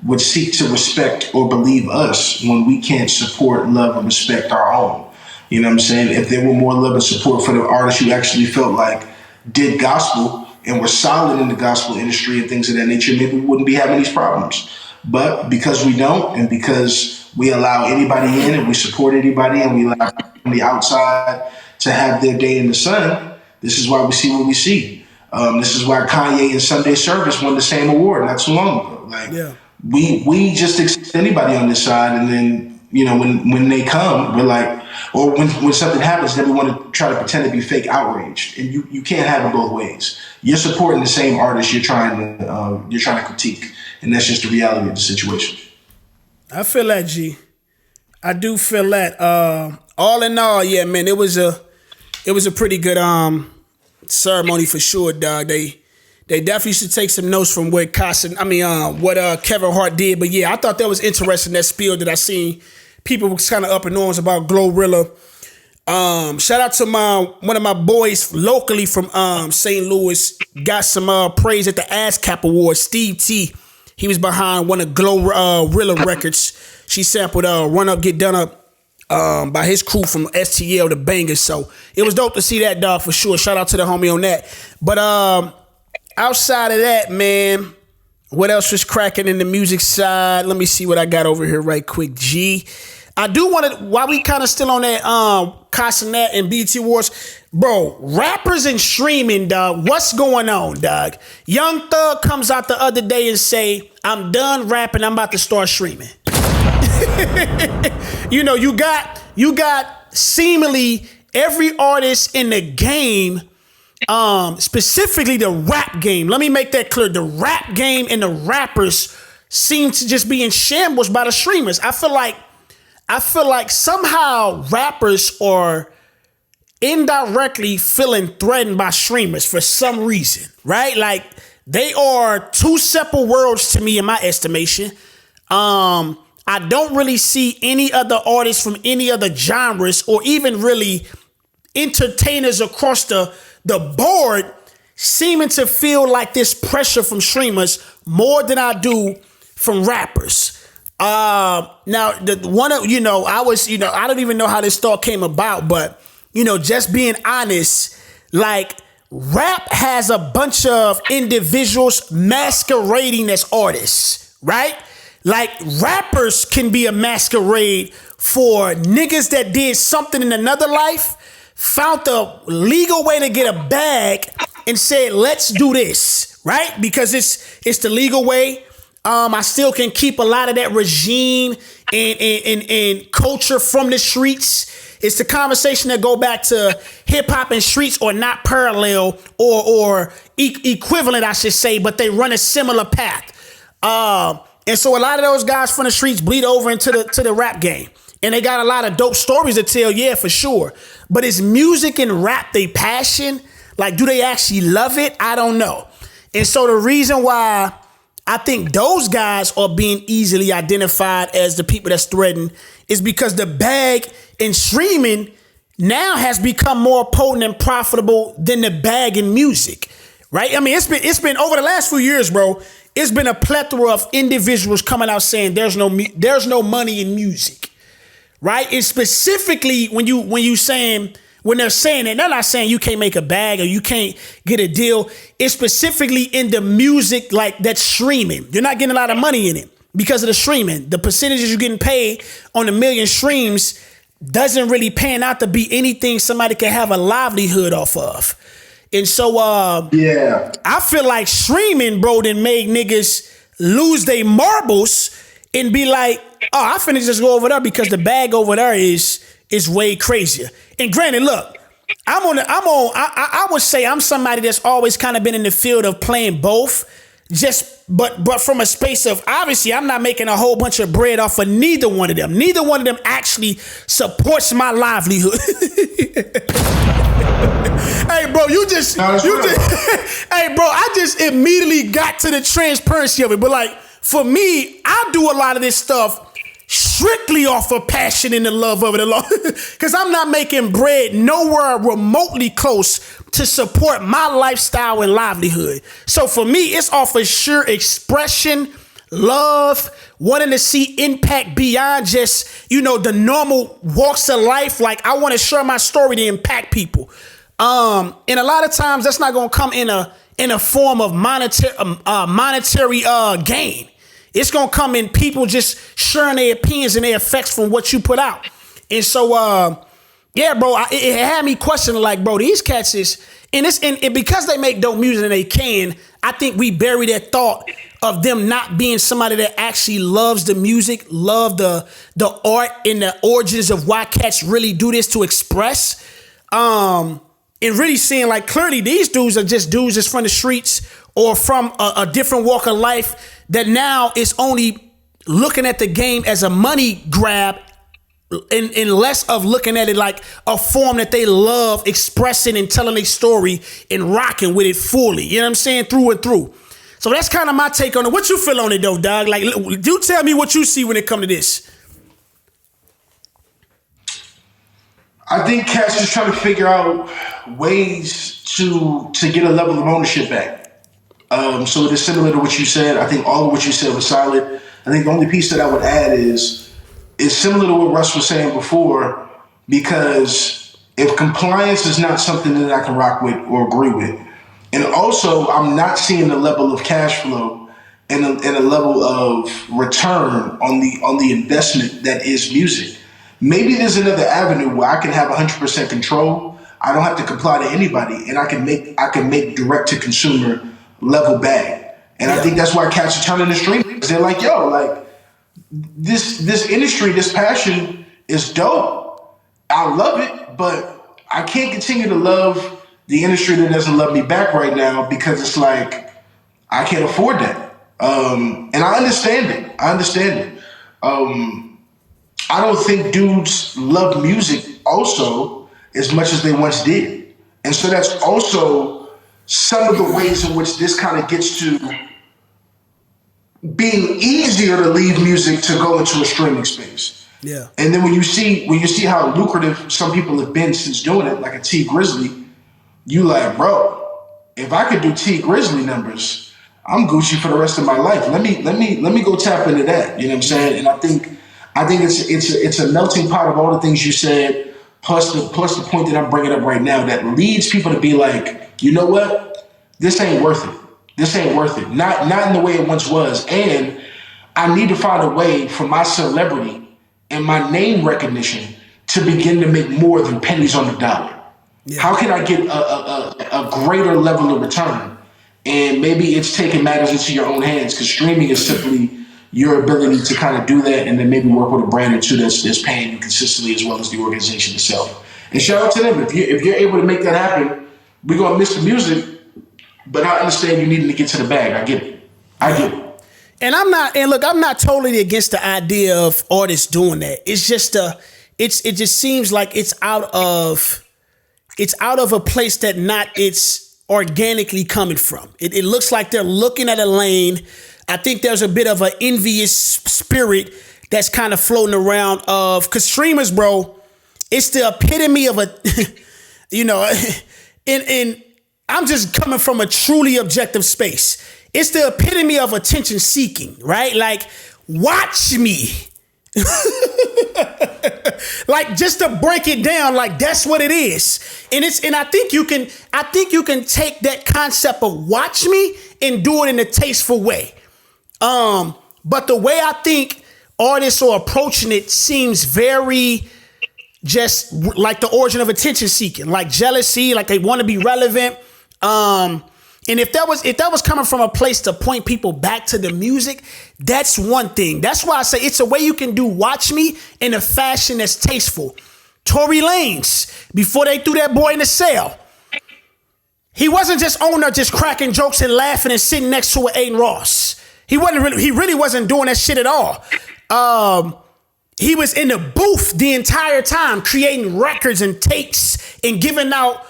would seek to respect or believe us when we can't support, love, and respect our own. You know what I'm saying? If there were more love and support for the artists who actually felt like did gospel and were solid in the gospel industry and things of that nature, maybe we wouldn't be having these problems. But because we don't, and because we allow anybody in and we support anybody and we allow from the outside to have their day in the sun, this is why we see what we see. This is why Kanye and Sunday Service won the same award not too long ago. We just accept anybody on this side, and then when they come, we're like, or when something happens, then we want to try to pretend to be fake outraged, and you can't have it both ways. You're supporting the same artist you're trying to critique, and that's just the reality of the situation. I feel that, G. I do feel that. All in all, yeah, man, it was a pretty good ceremony for sure, dog. They definitely should take some notes from what Kevin Hart did. But yeah, I thought that was interesting, that spiel that I seen. People was kind of up in arms about Glorilla. Shout out to one of my boys locally from St. Louis. Got some praise at the ASCAP Awards. Steve T. He was behind one of Glorilla records. She sampled Run Up, Get Done Up by his crew from STL, the Bangers. So it was dope to see that, dog, for sure. Shout out to the homie on that. But outside of that, man, what else was cracking in the music side? Let me see what I got over here right quick, G. I do want to, while we kind of still on that Casanat and BET Awards, bro, rappers and streaming, dog, what's going on, dog? Young Thug comes out the other day and say, I'm done rapping, I'm about to start streaming. You got seemingly every artist in the game, specifically the rap game. Let me make that clear. The rap game and the rappers seem to just be in shambles by the streamers. I feel like somehow rappers are indirectly feeling threatened by streamers for some reason, right? Like They are two separate worlds to me in my estimation. I don't really see any other artists from any other genres or even really entertainers across the board seeming to feel like this pressure from streamers more than I do from rappers. Now, I don't even know how this thought came about, but, just being honest, like, rap has a bunch of individuals masquerading as artists, right? Like, rappers can be a masquerade for niggas that did something in another life, found the legal way to get a bag, and said, let's do this, right? Because it's the legal way. I still can keep a lot of that regime and culture from the streets. It's the conversation that go back to hip hop and streets are not parallel or equivalent, I should say, but they run a similar path. And so a lot of those guys from the streets bleed over into the rap game. And they got a lot of dope stories to tell, yeah, for sure. But is music and rap they passion? Like, do they actually love it? I don't know. And so the reason why I think those guys are being easily identified as the people that's threatened is because the bag in streaming now has become more potent and profitable than the bag in music, right? I mean, it's been over the last few years, bro. It's been a plethora of individuals coming out saying there's no money in music, right? And specifically when they're saying it, they're not saying you can't make a bag or you can't get a deal. It's specifically in the music, like that's streaming. You're not getting a lot of money in it because of the streaming. The percentages you're getting paid on a million streams doesn't really pan out to be anything somebody can have a livelihood off of. And so, I feel like streaming, bro, then made niggas lose their marbles and be like, oh, I finna just go over there because the bag over there is way crazier. And granted, look, I would say I'm somebody that's always kind of been in the field of playing both. But from a space of, obviously, I'm not making a whole bunch of bread off of neither one of them. Neither one of them actually supports my livelihood. Hey, bro, hey, bro, I just immediately got to the transparency of it. But like, for me, I do a lot of this stuff strictly off of passion and the love of it, because I'm not making bread nowhere remotely close to support my lifestyle and livelihood. So for me, it's off of sheer expression, love, wanting to see impact beyond just, the normal walks of life. Like, I want to share my story to impact people. And a lot of times that's not going to come in a form of monetary gain. It's going to come in people just sharing their opinions and their effects from what you put out. And so, bro, it had me questioning, like, bro, these cats is, and because they make dope music and they can, I think we bury that thought of them not being somebody that actually loves the music, love the art and the origins of why cats really do this to express. And really seeing, like, clearly these dudes are just dudes that's from the streets or from a different walk of life that now is only looking at the game as a money grab and less of looking at it like a form that they love expressing and telling a story and rocking with it fully. You know what I'm saying? Through and through. So that's kind of my take on it. What you feel on it, though, dog? Like, do tell me what you see when it comes to this. I think cats is trying to figure out ways to get a level of ownership back. So it is similar to what you said. I think all of what you said was solid. I think the only piece that I would add is similar to what Russ was saying before, because if compliance is not something that I can rock with or agree with, and also I'm not seeing the level of cash flow and a level of return on the investment that is music. Maybe there's another avenue where I can have 100% control. I don't have to comply to anybody, and I can make direct to consumer level bag. And I think that's why cats are turning to streaming. They're like, yo, like this industry, this passion is dope. I love it, but I can't continue to love the industry that doesn't love me back right now because it's like I can't afford that. And I understand it. I don't think dudes love music also as much as they once did. And so that's also some of the ways in which this kind of gets to being easier to leave music to go into a streaming space. Yeah. And then when you see how lucrative some people have been since doing it, like a T Grizzly, you like, bro, if I could do T Grizzly numbers, I'm Gucci for the rest of my life. Let me go tap into that. You know what I'm saying? And I think it's a melting pot of all the things you said, plus the point that I'm bringing up right now that leads people to be like, you know what? This ain't worth it. This ain't worth it. Not in the way it once was. And I need to find a way for my celebrity and my name recognition to begin to make more than pennies on the dollar. Yeah. How can I get a greater level of return? And maybe it's taking matters into your own hands, because streaming is simply your ability to kind of do that and then maybe work with a brand or two that's paying you consistently, as well as the organization itself. And shout out to them. If you're able to make that happen, we're going to miss the music, but I understand you needing to get to the bag. I get it. And I'm not totally against the idea of artists doing that. It's just it just seems like it's out of a place that not it's organically coming from. It looks like they're looking at a lane. I think there's a bit of an envious spirit that's kind of floating around because streamers, bro, it's the epitome of a, you know, and I'm just coming from a truly objective space. It's the epitome of attention seeking, right? Like, watch me. Like, just to break it down, like that's what it is. And I think you can take that concept of watch me and do it in a tasteful way. But the way I think artists are approaching it seems very just like the origin of attention seeking, like jealousy, like they want to be relevant. And if that was coming from a place to point people back to the music, that's one thing. That's why I say it's a way you can do watch me in a fashion that's tasteful. Tory Lanez, before they threw that boy in the cell, he wasn't just on there just cracking jokes and laughing and sitting next to an Aiden Ross. He really wasn't doing that shit at all. He was in the booth the entire time, creating records and takes and giving out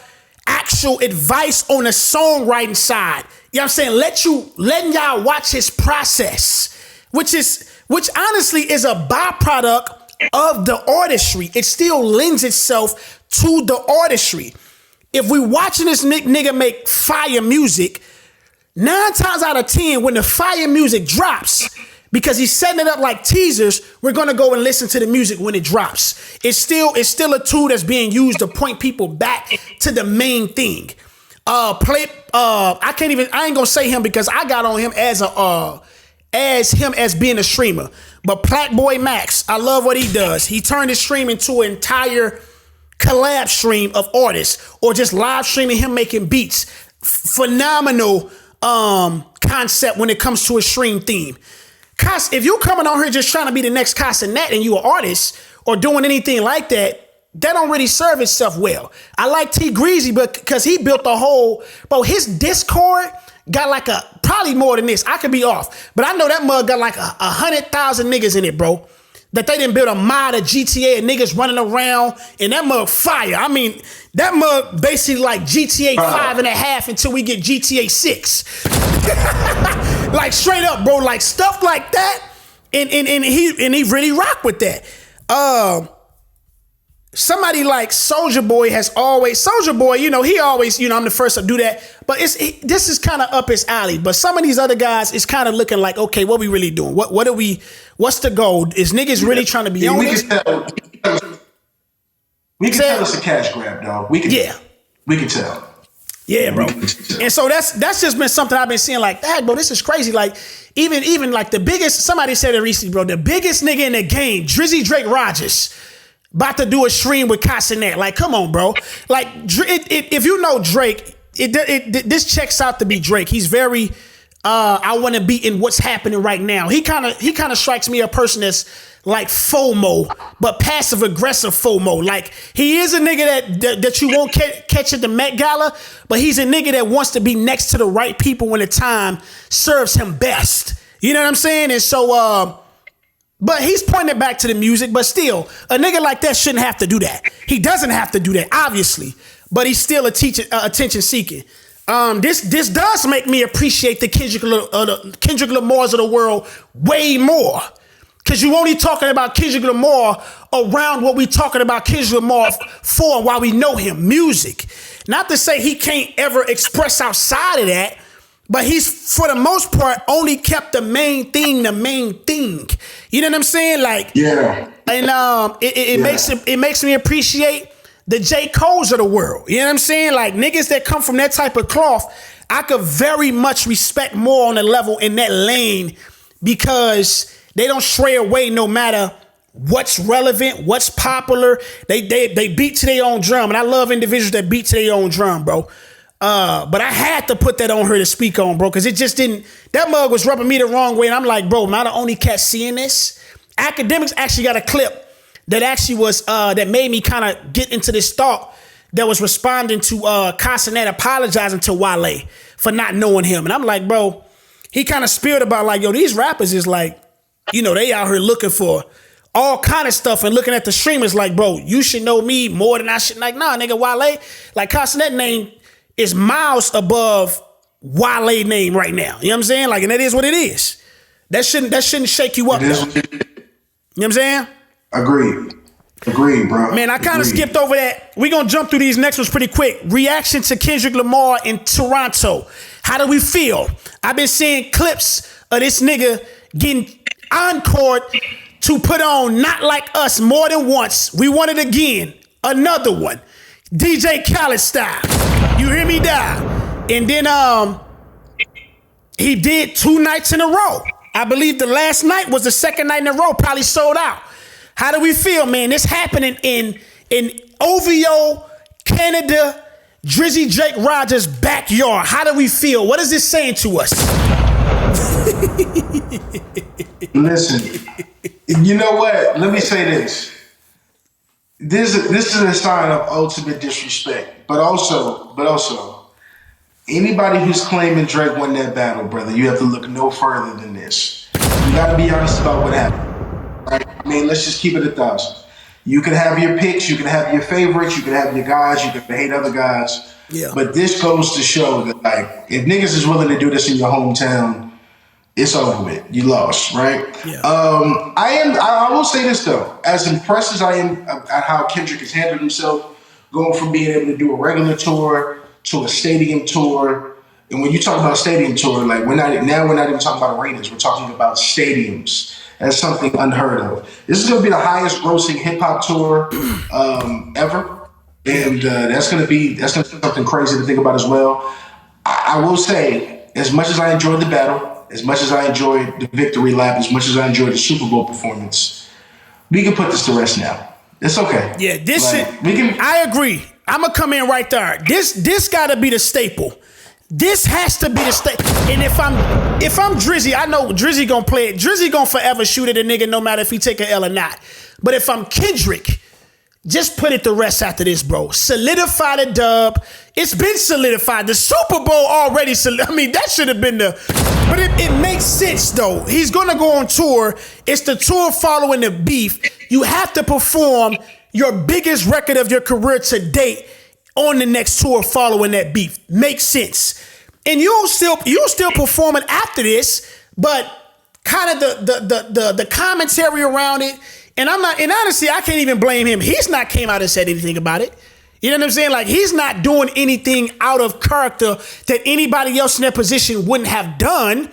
actual advice on the songwriting side. You know what I'm saying? Letting y'all watch his process, which honestly is a byproduct of the artistry. It still lends itself to the artistry. If we watching this nigga make fire music, 9 times out of 10, when the fire music drops, because he's setting it up like teasers, we're gonna go and listen to the music when it drops. It's still a tool that's being used to point people back to the main thing. I ain't gonna say him because I got on him as being a streamer. But Platt Boy Max, I love what he does. He turned his stream into an entire collab stream of artists, or just live streaming him making beats. Phenomenal concept when it comes to a stream theme. If you coming on here just trying to be the next Casanet and you an artist or doing anything like that, that don't really serve itself well. I like T Greasy, but because he built a whole, bro, his Discord got like probably more than this. I could be off, but I know that mug got like 100,000 niggas in it, bro. That they didn't build a mod of GTA and niggas running around, and that mug fire. I mean, that mug basically like GTA 5.5 until we get GTA 6. Like straight up, bro, like stuff like that. And he really rock with that. Somebody like Soulja Boy Soulja Boy, you know, he always, you know, I'm the first to do that. But this is kind of up his alley. But some of these other guys, it's kind of looking like, okay, what we really doing? What's the goal? Is niggas really trying to be on this? We can tell it's a cash grab, dog. We can tell. Yeah, bro. And so that's just been something I've been seeing like, that, bro, this is crazy. Like, even like the biggest, somebody said it recently, bro, the biggest nigga in the game, Drizzy Drake Rogers, about to do a stream with Casanet. Like, come on, bro. Like, if you know Drake, this checks out to be Drake. He's very, I want to be in what's happening right now. He kind of strikes me a person that's like FOMO, but passive aggressive FOMO. Like, he is a nigga that you won't catch at the Met Gala, but he's a nigga that wants to be next to the right people when the time serves him best. You know what I'm saying? And so, but he's pointing back to the music, but still, a nigga like that shouldn't have to do that. He doesn't have to do that, obviously, but he's still attention seeking. This does make me appreciate the Kendrick Lamars of the world way more. Because you only talking about Kendrick Lamar around what we talking about Kendrick Lamar for while we know him, music. Not to say he can't ever express outside of that, but he's, for the most part, only kept the main thing. You know what I'm saying? Like, yeah. And it makes me appreciate the J. Cole's of the world. You know what I'm saying? Like, niggas that come from that type of cloth, I could very much respect more on the level in that lane because they don't stray away no matter what's relevant, what's popular. They beat to their own drum. And I love individuals that beat to their own drum, bro. But I had to put that on her to speak on, bro, because it just didn't. That mug was rubbing me the wrong way. And I'm like, bro, am I the only cat seeing this? Academics actually got a clip that actually was, that made me kind of get into this thought that was responding to Casanet apologizing to Wale for not knowing him. And I'm like, bro, he kind of spilled about like, yo, these rappers is like, you know, they out here looking for all kind of stuff and looking at the streamers like, bro, you should know me more than I should. Like, nah, nigga, Wale, like Casanet name is miles above Wale name right now. You know what I'm saying? Like, and that is what it is. That shouldn't shake you up, though. You know what I'm saying? Agreed, bro. Man, I kind of skipped over that. We're going to jump through these next ones pretty quick. Reaction to Kendrick Lamar in Toronto. How do we feel? I've been seeing clips of this nigga getting encored to put on Not Like Us more than once. We want it again. Another one. DJ Khaled style. You hear me, die? And then he did 2 nights in a row. I believe the last night was the second night in a row, probably sold out. How do we feel, man? This happening in OVO, Canada, Drizzy Jake Rogers' backyard. How do we feel? What is this saying to us? Listen, you know what? Let me say this. This is a sign of ultimate disrespect. But also, anybody who's claiming Drake won that battle, brother, you have to look no further than this. You got to be honest about what happened. Right? I mean, let's just keep it 1,000. You can have your picks, you can have your favorites, you can have your guys, you can hate other guys. Yeah. But this goes to show that, like, if niggas is willing to do this in your hometown, it's over with. You lost, right? Yeah. I will say this though, as impressed as I am at how Kendrick has handled himself, going from being able to do a regular tour to a stadium tour. And when you talk about stadium tour, like we're not even talking about arenas, we're talking about stadiums. That's something unheard of. This is going to be the highest grossing hip hop tour ever. And that's going to be something crazy to think about as well. I will say, as much as I enjoyed the battle, as much as I enjoyed the victory lap, as much as I enjoyed the Super Bowl performance, we can put this to rest now. It's okay. Yeah, I agree. I'm going to come in right there. This got to be the staple. This has to be the staple. And if I'm Drizzy, I know Drizzy going to play it. Drizzy going to forever shoot at a nigga no matter if he take an L or not. But if I'm Kendrick, just put it to rest after this, bro. Solidify the dub. It's been solidified. The Super Bowl already I mean, that should have been but it makes sense, though. He's going to go on tour. It's the tour following the beef. You have to perform your biggest record of your career to date on the next tour following that beef. Makes sense. And you'll still performing after this, but kind of the commentary around it. And honestly, I can't even blame him. He's not came out and said anything about it. You know what I'm saying? Like, he's not doing anything out of character that anybody else in that position wouldn't have done.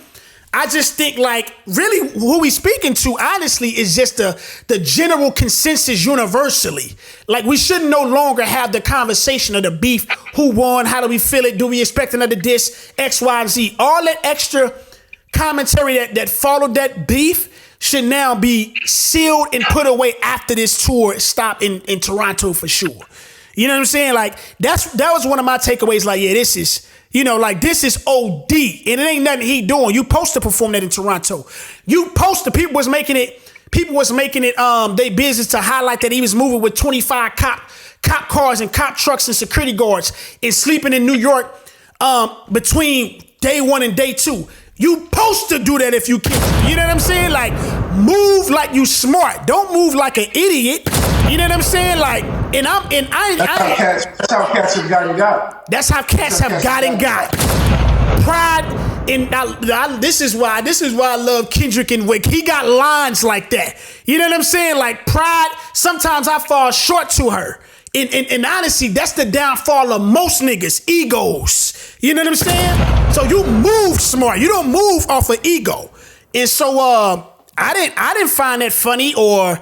I just think, like, really who he's speaking to, honestly, is just the general consensus universally. Like, we should no longer have the conversation of the beef. Who won? How do we feel it? Do we expect another diss? X, Y, and Z. All that extra commentary that followed that beef should now be sealed and put away after this tour stop in Toronto for sure. You know what I'm saying? Like, that was one of my takeaways. Like, yeah, this is, you know, like, this is OD. And it ain't nothing he doing. You supposed to perform that in Toronto. People was making it their business to highlight that he was moving with 25 cop cars and cop trucks and security guards and sleeping in New York between day 1 and day 2. You supposed to do that if you can. You know what I'm saying? Like, move like you smart. Don't move like an idiot. You know what I'm saying? Like, That's how cats have gotten got. That's how cats have gotten got. Pride, and this is why I love Kendrick and Wick. He got lines like that. You know what I'm saying? Like pride. Sometimes I fall short to her. And honestly, that's the downfall of most niggas, egos. You know what I'm saying? So you move smart. You don't move off of ego. And so I didn't find that funny or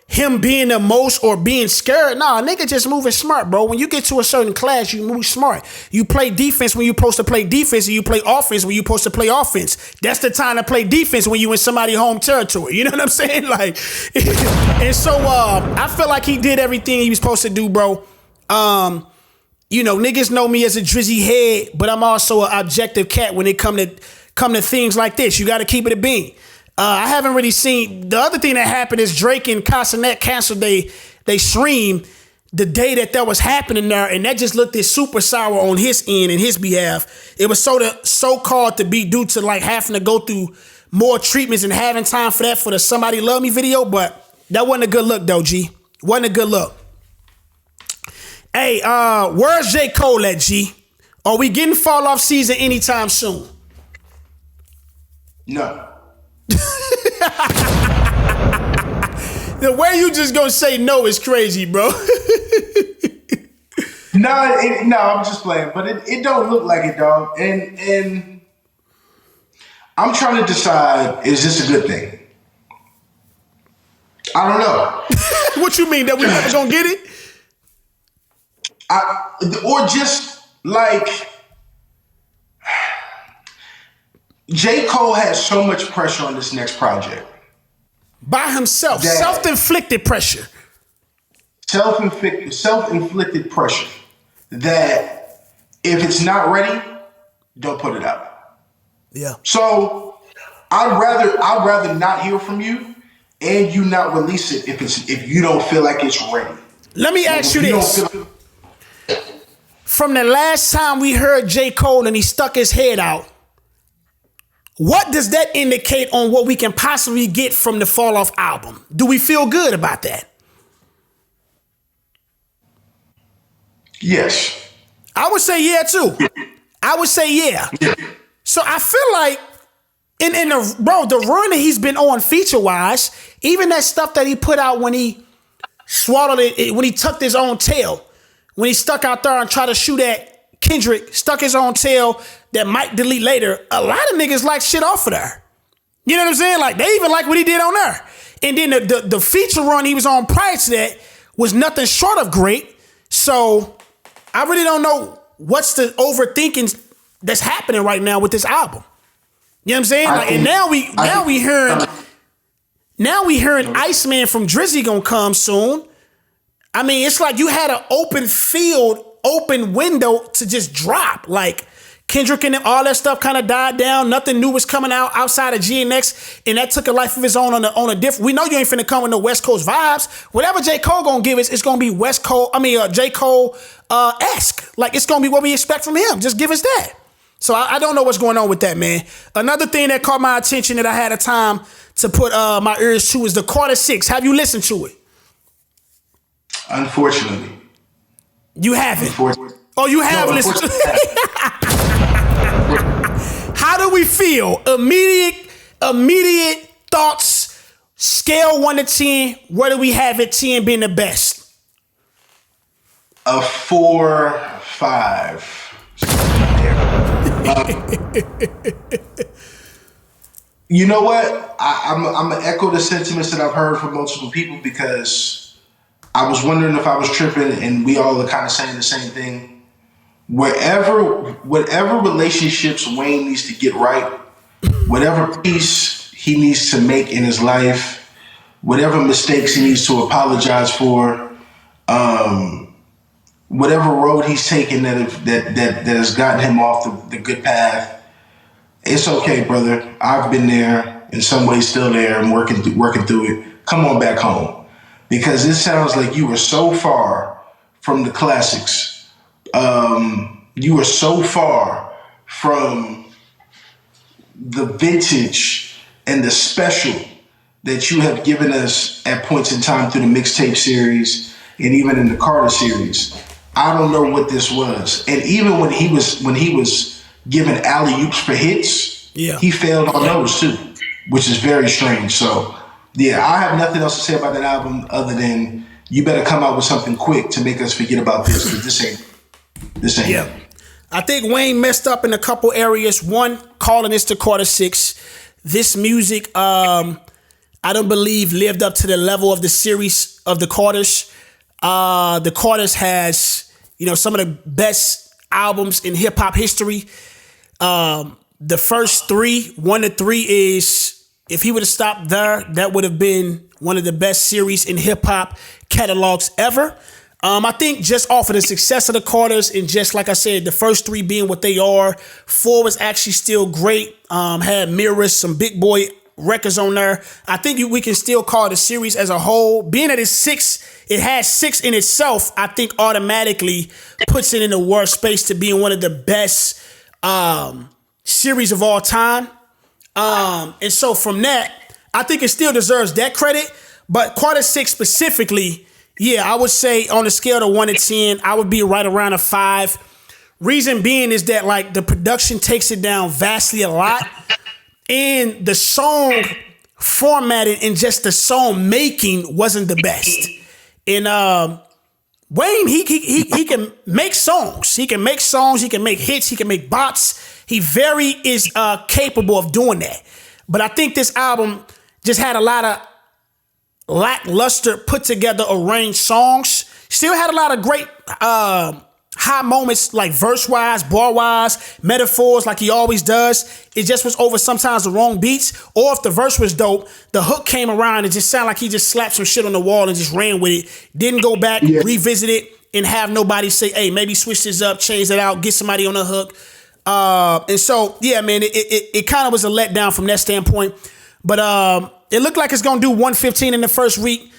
him being the most or being scared. Nah, nigga just moving smart, bro. When you get to a certain class, you move smart. You play defense when you're supposed to play defense, and you play offense when you're supposed to play offense. That's the time to play defense when you in somebody's home territory. You know what I'm saying? Like, and so I feel like he did everything he was supposed to do, bro. You know, niggas know me as a drizzy head, but I'm also an objective cat when it come to things like this. You got to keep it a bean. I haven't really seen. The other thing that happened is Drake and Casanet canceled they stream the day that was happening there, and that just looked super sour on his end and his behalf. It was so-called to be due to like having to go through more treatments and having time for that for the Somebody Love Me video, but that wasn't a good look though, G. Wasn't a good look. Hey, where's J. Cole at, G? Are we getting fall off season anytime soon? No. The way you just gonna say no is crazy, bro. No, I'm just playing, but it don't look like it, dog. And I'm trying to decide, is this a good thing? I don't know. What you mean, that we never gonna get it? Or just like J. Cole has so much pressure on this next project. By himself. Self-inflicted pressure. Self-inflicted pressure that if it's not ready, don't put it out. Yeah. So I'd rather not hear from you and you not release it if you don't feel like it's ready. Let me ask you this. From the last time we heard J. Cole and he stuck his head out, what does that indicate on what we can possibly get from the Fall Off album? Do we feel good about that? Yes. I would say yeah, too. I would say yeah. So I feel like the run that he's been on feature-wise, even that stuff that he put out when he swallowed it, when he tucked his own tail, when he stuck out there and tried to shoot at Kendrick, stuck his own tail that might delete later, a lot of niggas like shit off of there. You know what I'm saying? Like, they even like what he did on there. And then the feature run he was on prior to that was nothing short of great. So I really don't know what's the overthinking that's happening right now with this album. You know what I'm saying? Like, and now we hearing Iceman from Drizzy gonna come soon. I mean, it's like you had an open field, open window to just drop. Like, Kendrick and all that stuff kind of died down. Nothing new was coming out outside of GNX, and that took a life of its own on a different. We know you ain't finna come with no West Coast vibes. Whatever J. Cole gonna give us, it's gonna be J. Cole esque. Like, it's gonna be what we expect from him. Just give us that. So I don't know what's going on with that, man. Another thing that caught my attention that I had a time to put my ears to is the Quarter 6. Have you listened to it? Unfortunately. You haven't? Oh, you have listened to it? How do we feel? Immediate thoughts, scale 1 to 10. Where do we have it? 10 being the best. A 4, 5. You know what? I'm gonna echo the sentiments that I've heard from multiple people, because I was wondering if I was tripping, and we all are kind of saying the same thing. Whatever relationships Wayne needs to get right, whatever peace he needs to make in his life, whatever mistakes he needs to apologize for, whatever road he's taken that has gotten him off the good path, it's okay, brother. I've been there, in some ways still there, and working through it. Come on back home, because it sounds like you were so far from the classics. You were so far from the vintage and the special that you have given us at points in time through the mixtape series and even in the Carter series. I don't know what this was. And even when he was given alley-oops for hits, he failed on those too, which is very strange. So, yeah, I have nothing else to say about that album other than you better come out with something quick to make us forget about this, because this ain't. Yeah. I think Wayne messed up in a couple areas. One, calling this the Carter 6. This music, I don't believe lived up to the level of the series of the Carters. The Carters has, some of the best albums in hip hop history. The first 3, 1 to 3 is, if he would have stopped there, that would have been one of the best series in hip hop catalogs ever. I think just off of the success of the Carters and just like I said, the first 3 being what they are, 4 was actually still great. Had mirrors, some big boy records on there. I think we can still call the series as a whole. Being that it's 6, it has 6 in itself, I think automatically puts it in the worst space to being one of the best series of all time. And so from that, I think it still deserves that credit. But Carter 6 specifically, yeah, I would say on a scale of 1 to 10, I would be right around a 5. Reason being is that like the production takes it down vastly a lot. And the song formatted and just the song making wasn't the best. And Wayne, he can make songs. He can make songs. He can make hits. He can make bops. He very is capable of doing that. But I think this album just had a lot of lackluster, put together, arranged songs. Still had a lot of great high moments, like verse-wise, bar-wise, metaphors, like he always does. It just was over sometimes the wrong beats. Or if the verse was dope, the hook came around and just sounded like he just slapped some shit on the wall and just ran with it. Didn't go back, revisit it, and have nobody say, hey, maybe switch this up, change it out, get somebody on the hook. And so, yeah, man, it kind of was a letdown from that standpoint. But it looked like it's going to do 115 in the first week.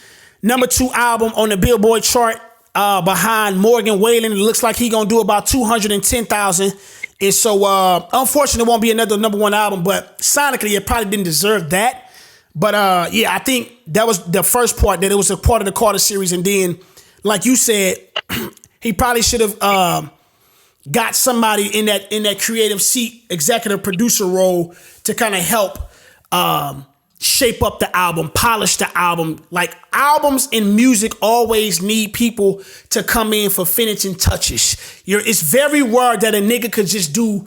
Number 2 album on the Billboard chart behind Morgan Wallen. It looks like he's going to do about 210,000. And so, unfortunately, it won't be another number 1 album. But sonically, it probably didn't deserve that. But, yeah, I think that was the first part, that it was a part of the Carter series. And then, like you said, he probably should have got somebody in that creative seat, executive producer role to kind of help shape up the album, polish the album. Like, albums in music always need people to come in for finishing touches. It's very rare that a nigga could just do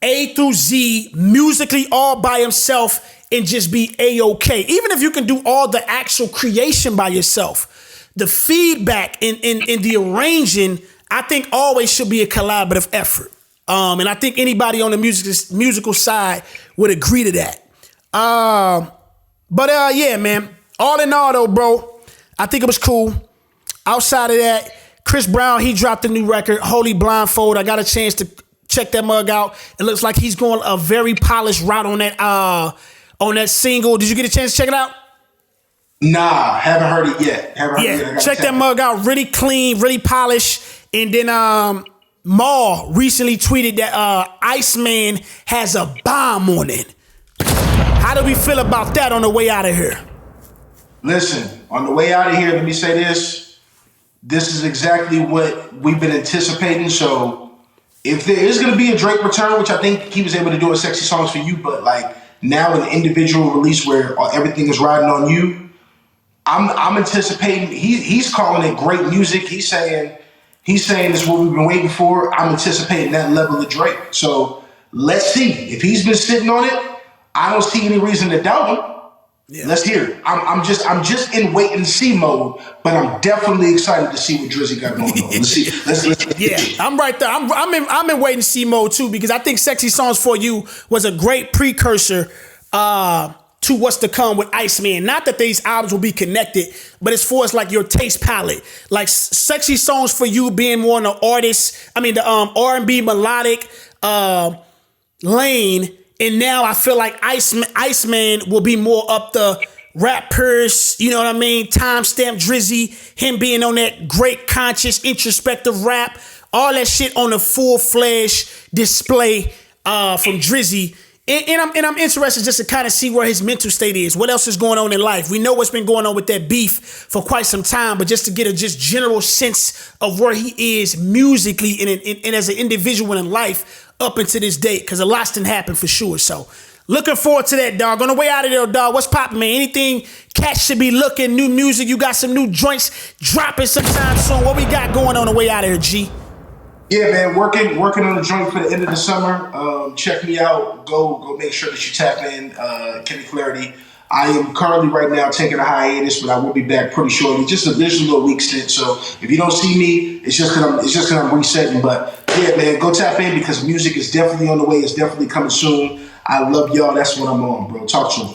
A through Z musically all by himself and just be A-okay. Even if you can do all the actual creation by yourself, the feedback in the arranging, I think always should be a collaborative effort. And I think anybody on the musical side would agree to that. But yeah, man, all in all though, bro, I think it was cool. Outside of that, Chris Brown, he dropped a new record, Holy Blindfold. I got a chance to check that mug out. It looks like he's going a very polished route on that single. Did you get a chance to check it out? Nah, haven't heard it yet. Check that mug out. Really clean, really polished. And then Maul recently tweeted that Iceman has a bomb on it. How do we feel about that on the way out of here? Listen, on the way out of here, let me say this. This is exactly what we've been anticipating. So if there is going to be a Drake return, which I think he was able to do in Sexy Songs for You, but like now an individual release where everything is riding on you, I'm anticipating. He's calling it great music. He's saying it's what we've been waiting for. I'm anticipating that level of Drake. So let's see. If he's been sitting on it, I don't see any reason to doubt him. Yeah. Let's hear it. I'm just in wait and see mode, but I'm definitely excited to see what Drizzy got going on. Let's see. Let's I'm right there. I'm in wait and see mode too, because I think Sexy Songs for You was a great precursor to what's to come with Iceman. Not that these albums will be connected, but as far as like your taste palette, like Sexy Songs for You being more on the artist, the R&B melodic lane. And now I feel like Iceman will be more up the rappers, you know what I mean? Timestamp Drizzy, him being on that great conscious introspective rap, all that shit on a full-fledged display from Drizzy. And I'm interested just to kind of see where his mental state is. What else is going on in life? We know what's been going on with that beef for quite some time, but just to get a just general sense of where he is musically and as an individual in life up until this date, because a lot's done happened for sure. So looking forward to that, dog. On the way out of there, dog, what's poppin', man? Anything cats should be looking, new music? You got some new joints dropping sometime soon. What we got going on the way out of here, G? Yeah, man, working on the joint for the end of the summer. Check me out. Go make sure that you tap in. Klarity. I am currently right now taking a hiatus, but I will be back pretty shortly. Just a little week stint. So if you don't see me, it's just because I'm resetting. But yeah, man, go tap in because music is definitely on the way. It's definitely coming soon. I love y'all. That's what I'm on, bro. Talk to you.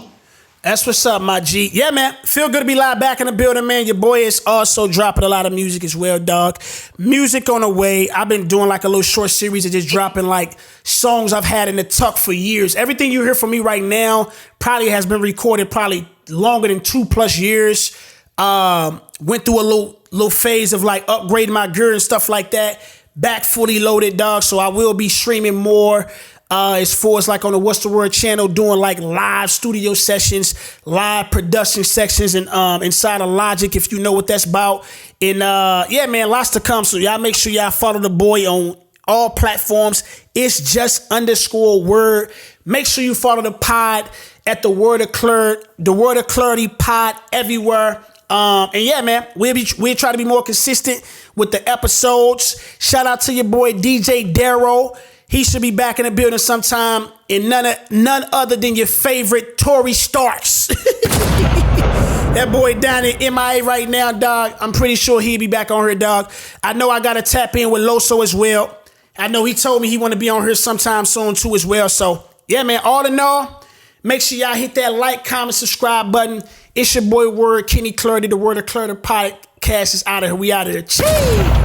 That's what's up, my G. Yeah, man. Feel good to be live back in the building, man. Your boy is also dropping a lot of music as well, dog. Music on the way. I've been doing like a little short series of just dropping like songs I've had in the tuck for years. Everything you hear from me right now probably has been recorded probably longer than 2+ years. Went through a little phase of like upgrading my gear and stuff like that. Back fully loaded, dog. So I will be streaming more. As far as like on the What's the Word channel, doing like live studio sessions, live production sections, and inside of Logic, if you know what that's about. And yeah, man, lots to come. So y'all make sure y'all follow the boy on all platforms. It's just _word. Make sure you follow the pod at the Word of Clarity pod everywhere. And yeah, man, we'll try to be more consistent with the episodes. Shout out to your boy DJ Darrow. He should be back in the building sometime, and none other than your favorite Tory Starks. That boy down in MIA right now, dog. I'm pretty sure he'll be back on here, dog. I know I got to tap in with Loso as well. I know he told me he want to be on here sometime soon too as well. So yeah, man, all in all, make sure y'all hit that like, comment, subscribe button. It's your boy Word, Kenny Klarity, the Word of Clarity podcast is out of here. We out of here. Cheese.